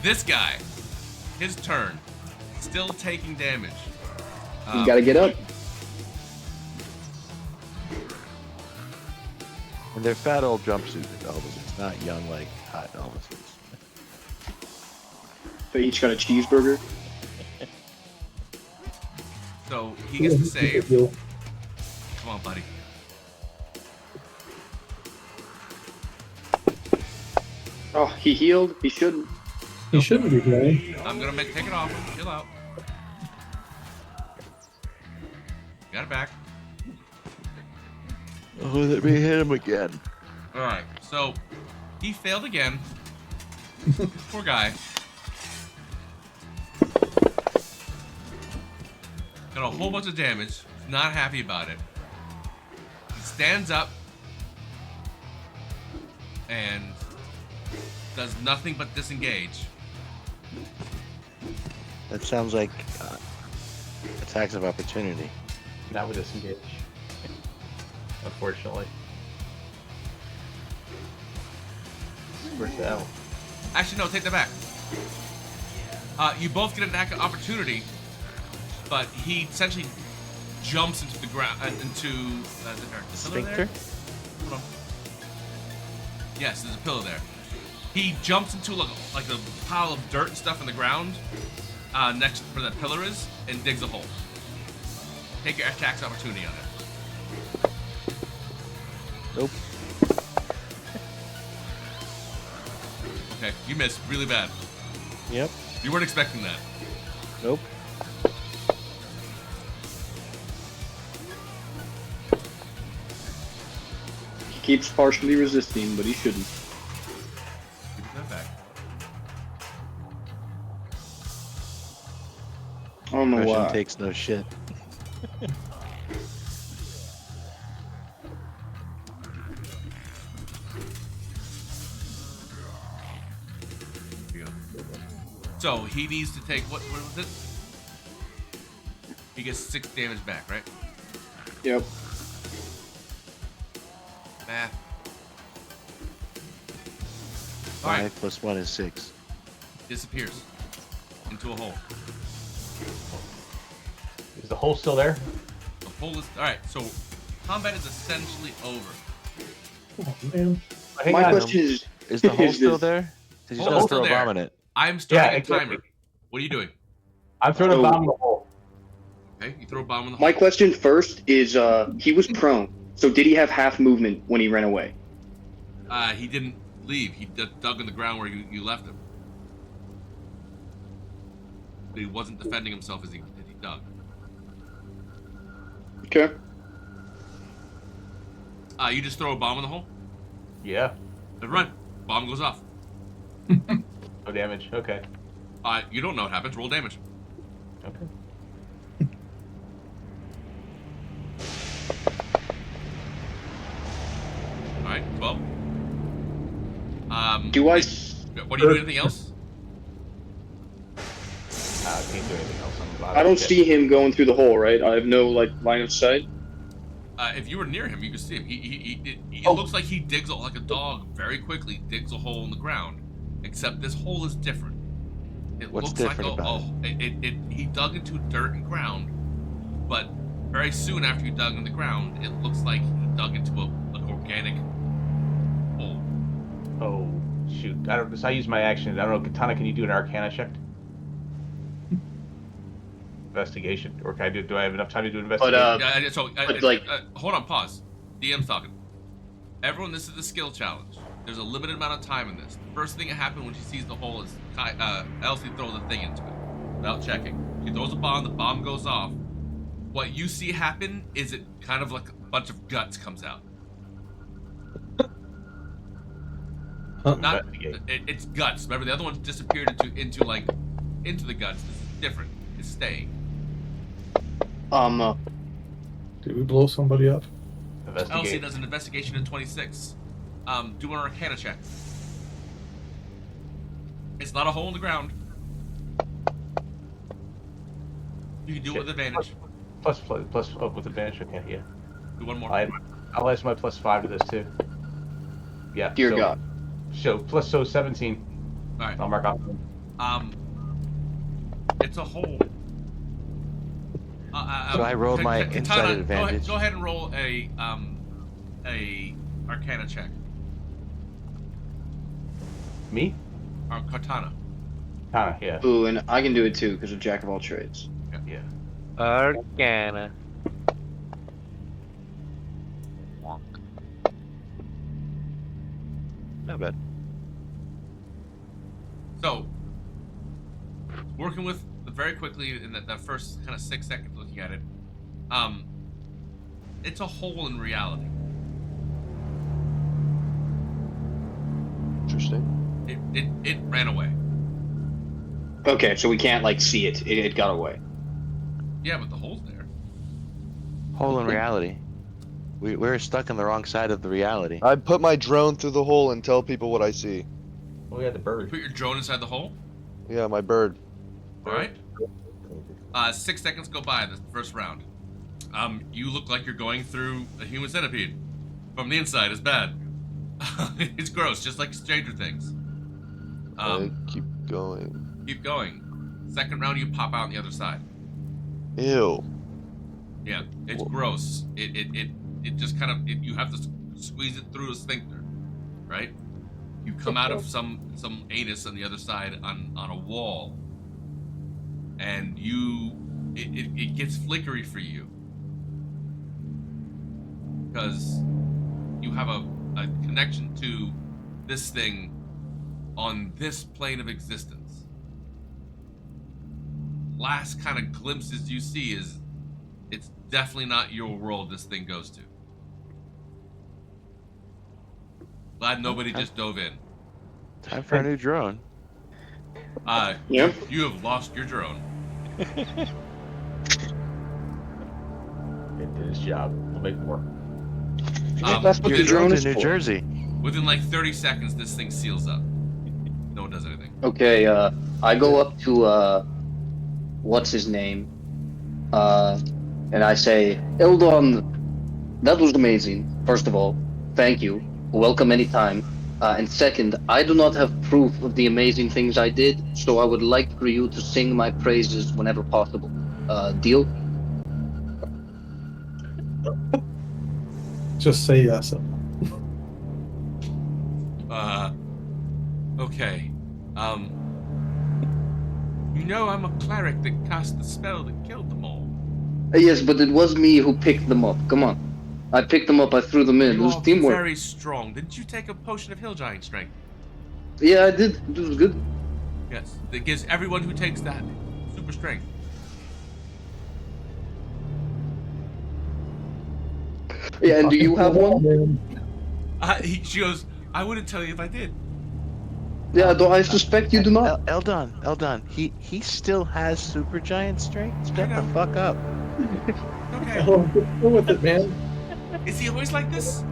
This guy, his turn, still taking damage. You gotta get up. And they're fat old jumpsuited Elvis. It's not young like hot Elvis. They each got a cheeseburger. So he gets to save. Come on, buddy. Oh, he healed. He shouldn't. He shouldn't be playing. I'm gonna take it off. Chill out. Got it back. Oh, let me hit him again. All right. So he failed again. Poor guy. Got a whole bunch of damage. Not happy about it. He stands up and does nothing but disengage. That sounds like attacks of opportunity. Not with disengage. Unfortunately. Where's the L? Actually, no, take that back. You both get an attack of opportunity, but he essentially jumps into the ground, into the pillar there. Hold on. Yes, there's a pillar there. He jumps into like a pile of dirt and stuff in the ground next to where that pillar is, and digs a hole. Take your attack's opportunity on it. Nope. Okay, you missed really bad. Yep. You weren't expecting that. Nope. He keeps partially resisting, but he shouldn't. Give that back. I don't know Russian why. takes no shit. So he needs to take what was it? He gets 6 damage back, right? Yep. Math. 5 plus 1 is 6. Disappears into a hole. Is the hole still there? The hole is all right. So combat is essentially over. Oh man. My question is the hole is still this- there? Did you Hole's just still throw a there. bomb in it? I'm starting Yeah, a timer. exactly. What are you doing? I'm throwing a bomb in the hole. Okay, you throw a bomb in the hole. My question first is, he was prone, so did he have half movement when he ran away? He didn't leave. He dug in the ground where you left him. But he wasn't defending himself as he dug. Okay. You just throw a bomb in the hole? Yeah. Then run. Bomb goes off. No damage. Okay. You don't know what happens. Roll damage. Okay. Alright, 12. Do I? What do you do? Anything else? Can't do anything else. I don't see him going through the hole, right? I have no line of sight. If you were near him, you could see him. He looks like he digs like a dog very quickly digs a hole in the ground. Except this hole is different. It What's looks different like about he dug into dirt and ground, but very soon after he dug in the ground, it looks like he dug into an organic hole. Oh shoot! I don't. So I use my action. I don't know, Katana. Can you do an Arcana check? Investigation, or can I do? Do I have enough time to do an investigation? Hold on, pause. DM's talking. Everyone, this is the skill challenge. There's a limited amount of time in this. The first thing that happens when she sees the hole is Elsie throws the thing into it without checking. She throws a bomb. The bomb goes off. What you see happen is it kind of like a bunch of guts comes out. It's guts. Remember, the other one's disappeared into the guts. This is different. It's staying. Did we blow somebody up? Elsie does an investigation in 26. Do an Arcana check. It's not a hole in the ground. You can do it with advantage. Plus with advantage. Okay, yeah. Do one more. I'll add my +5 to this too. Yeah. Dear God. So 17. All right. I'll mark off. It's a hole. So I rolled my insight advantage. Go ahead and roll a Arcana check. Me? Katana. Katana, yeah. Ooh, and I can do it too because of Jack of all trades. Yeah. Arcana. Not bad. So, working with very quickly in that first kind of 6 seconds looking at it, it's a hole in reality. Interesting. It ran away. Okay, so we can't like see it. It got away. Yeah, but the hole's there. Hole in reality. We're stuck on the wrong side of the reality. I put my drone through the hole and tell people what I see. Oh yeah, the bird. Put your drone inside the hole. Yeah, my bird. All right. 6 seconds go by the first round. You look like you're going through a human centipede. From the inside, it's bad. It's gross, just like Stranger Things. Keep going. Keep going. Second round, you pop out on the other side. Ew. Yeah, it's gross. It just kind of you have to squeeze it through a sphincter, right? You come out of some anus on the other side on a wall, and it gets flickery for you because you have a connection to this thing on this plane of existence. Last kind of glimpses you see is it's definitely not your world this thing goes to. Glad nobody just dove in. Time for a new drone. Yeah. You have lost your drone. It did its job. We'll make more. That's what the drone is in New for. Jersey. Within like 30 seconds, this thing seals up. No one does anything. Okay, I go up to what's his name? And I say, Eldon, that was amazing. First of all, thank you. Welcome anytime. And second, I do not have proof of the amazing things I did, so I would like for you to sing my praises whenever possible. Deal? Just say yes. Okay. You know I'm a cleric that cast the spell that killed them all. Yes, but it was me who picked them up. Come on. I picked them up, I threw them in. It You was are teamwork. very strong. Didn't you take a potion of hill giant strength? Yeah, I did. It was good. Yes. That gives everyone who takes that super strength. Yeah, and do you have one? She goes, I wouldn't tell you if I did. Yeah, though I suspect you do not. Eldon, he still has super giant strength? Shut the fuck up. Okay. Go with it, man. Is he always like this?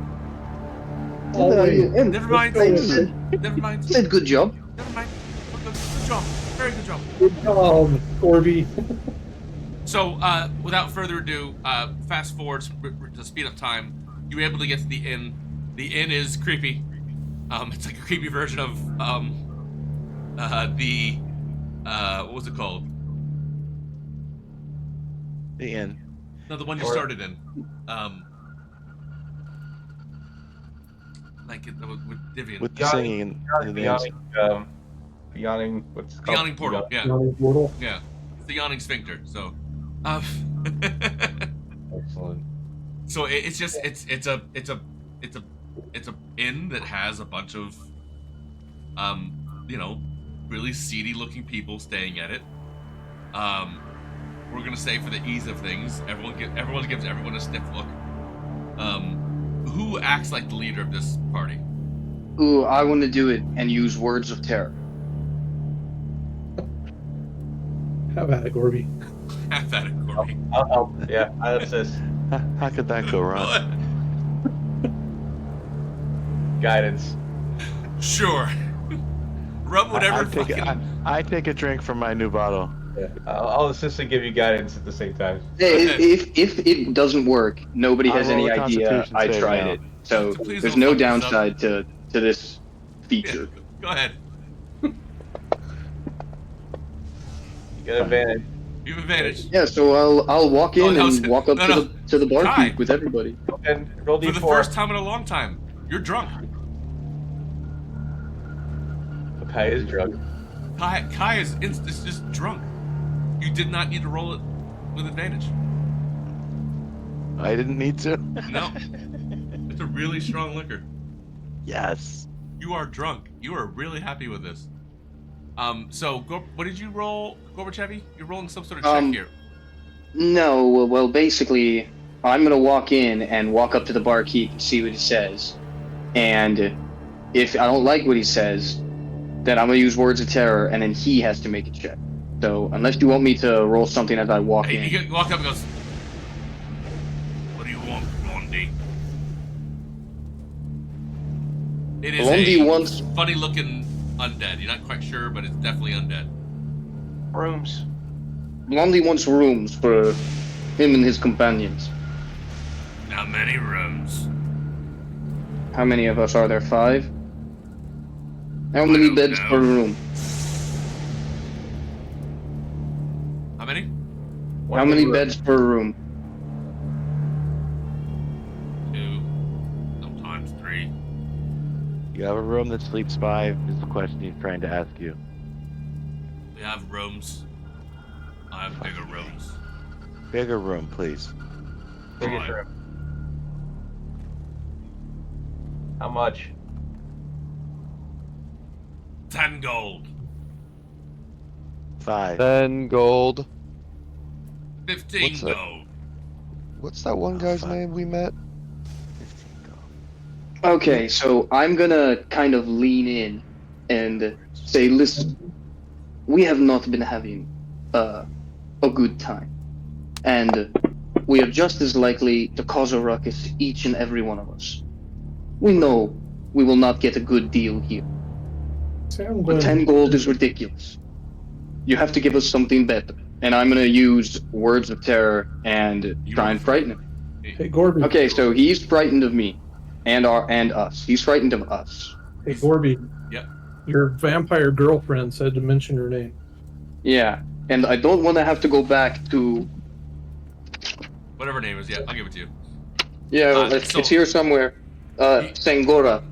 Always. Never mind. Never mind. Said good job. Never mind. Good job. Very good job. Good job, Corby. So, without further ado, fast forward to speed up time. You were able to get to the inn. The inn is creepy. It's like a creepy version of what was it called? The inn. No, the one you started in. Like with Divian. With the singing and the The yawning, what's it The called? yawning portal, yeah. Yawning portal? Yeah. It's the yawning sphincter, so Excellent. So it's just it's a inn that has a bunch of really seedy looking people staying at it. We're gonna say for the ease of things, everyone gives everyone a stiff look. Who acts like the leader of this party? Ooh, I want to do it and use words of terror. Have at it, Corby. Have at it, Corby. I'll help. Yeah, I assist. How could that go wrong? Guidance. Sure. Rub whatever I take a drink from my new bottle. Yeah. I'll assist and give you guidance at the same time. Hey, if it doesn't work, nobody has any idea I tried it. So Please there's don't no fuck this up. downside to this feature. Go ahead. You get advantage. You have advantage. Yeah, so I'll walk in and walk up to the barkeep Kai. with everybody. And roll For the first time in a long time, you're drunk. Kai is drunk. Kai is just drunk. You did not need to roll it with advantage. I didn't need to. No. It's a really strong liquor. Yes. You are drunk. You are really happy with this. So what did you roll, Gorbachev? You're rolling some sort of check here. No, well, basically, I'm gonna walk in and walk up to the barkeep and see what he says. And if I don't like what he says, then I'm gonna use words of terror, and then he has to make a check. So unless you want me to roll something as I walk in. He walks up and goes, "What do you want, Blondie?" It is Blondie a funny-looking undead. You're not quite sure, but it's definitely undead. Rooms. Blondie wants rooms for him and his companions. How many rooms? How many of us are there? 5? How many beds per room? How many? How many beds per room? 2, sometimes 3. You have a room that sleeps 5 is the question he's trying to ask you. We have rooms. I have bigger rooms. Bigger room, please. Biggest room. How much? 10 gold. 5. 10 gold. 15 gold. What's that one guy's name we met? Okay, so I'm gonna kind of lean in and say, listen, we have not been having a good time. And we are just as likely to cause a ruckus, each and every one of us. We know we will not get a good deal here. But 10 gold is ridiculous. You have to give us something better. And I'm gonna use words of terror and try and frighten him. Hey, Gorby. Okay, so he's frightened of me. And us. He's frightened of us. Hey, Gorby. Yep. Your vampire girlfriend said to mention your name. Yeah, and I don't want to have to go back to... Whatever name is, yeah, I'll give it to you. Yeah, it's here somewhere. Sangora.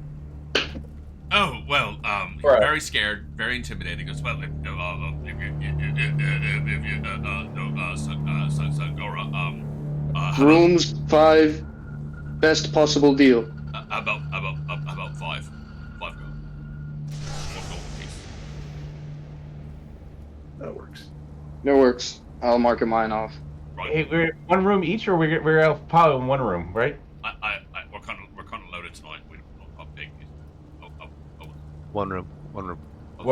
Oh, well, you're very scared, very intimidating. Goes, well, Sangora, Rooms 5, best possible deal. About 5 gold. 1 gold piece. That works. That works. I'll mark mine off. Hey, we're one room each, or we're probably in one room, right? We're kind of loaded tonight. We don't know how big. One room. One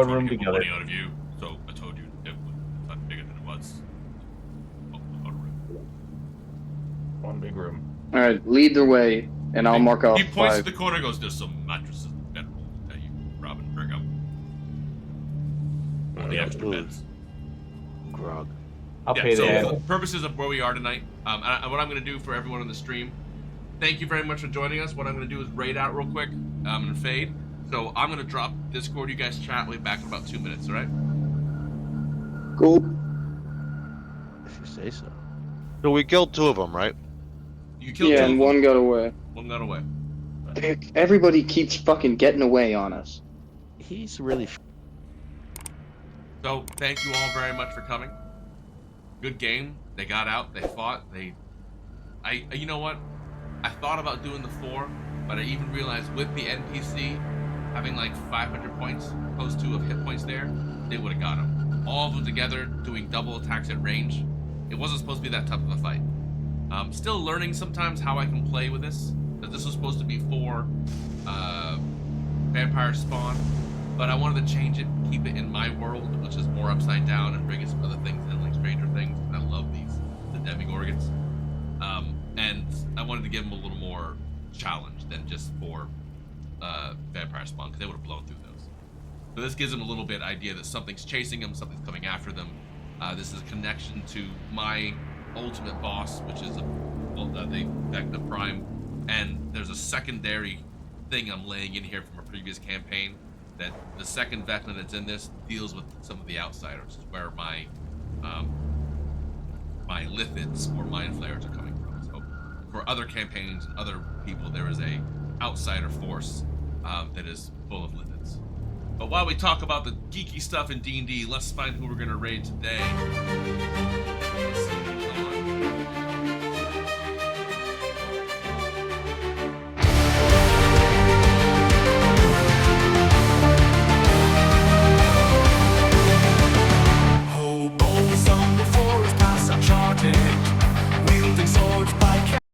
room together. Money out of you, so I told you it was not bigger than it was. One big room. All right, lead the way, and I'll mark off He points 5. to the corner and goes, "There's some mattresses and bedrolls that you grab and bring up. One of the extra beds." Grog. I'll pay so that. for the purposes of where we are tonight, and what I'm going to do for everyone on the stream, thank you very much for joining us. What I'm going to do is raid out real quick and fade. So I'm going to drop Discord. You guys chat. We'll be back in about 2 minutes, all right? Cool. If you say so. So we killed 2 of them, right? You killed 2 Yeah, of and them. one got away. One got away. Everybody keeps fucking getting away on us. He's really... So thank you all very much for coming. Good game. They got out. They fought. You know what? I thought about doing the 4, but I even realized with the NPC having like 500 points, close to of hit points there, they would have got him. All of them together doing double attacks at range. It wasn't supposed to be that tough of a fight. Still learning sometimes how I can play with this. Because this was supposed to be 4 vampire spawn, but I wanted to change it, keep it in my world, which is more upside down, and bring in some other things in, like Stranger Things. And I love the Demigorgons. And I wanted to give them a little more challenge than just 4 vampire spawn, because they would have blown through those. So this gives them a little bit idea that something's chasing them, something's coming after them. This is a connection to my ultimate boss, which is the Vecna Prime, and there's a secondary thing I'm laying in here from a previous campaign, that the second Vecna that's in this deals with some of the outsiders, where my my lithids or mind flayers are coming from. So for other campaigns and other people, there is a outsider force that is full of lithids. But while we talk about the geeky stuff in D&D, let's find who we're going to raid today.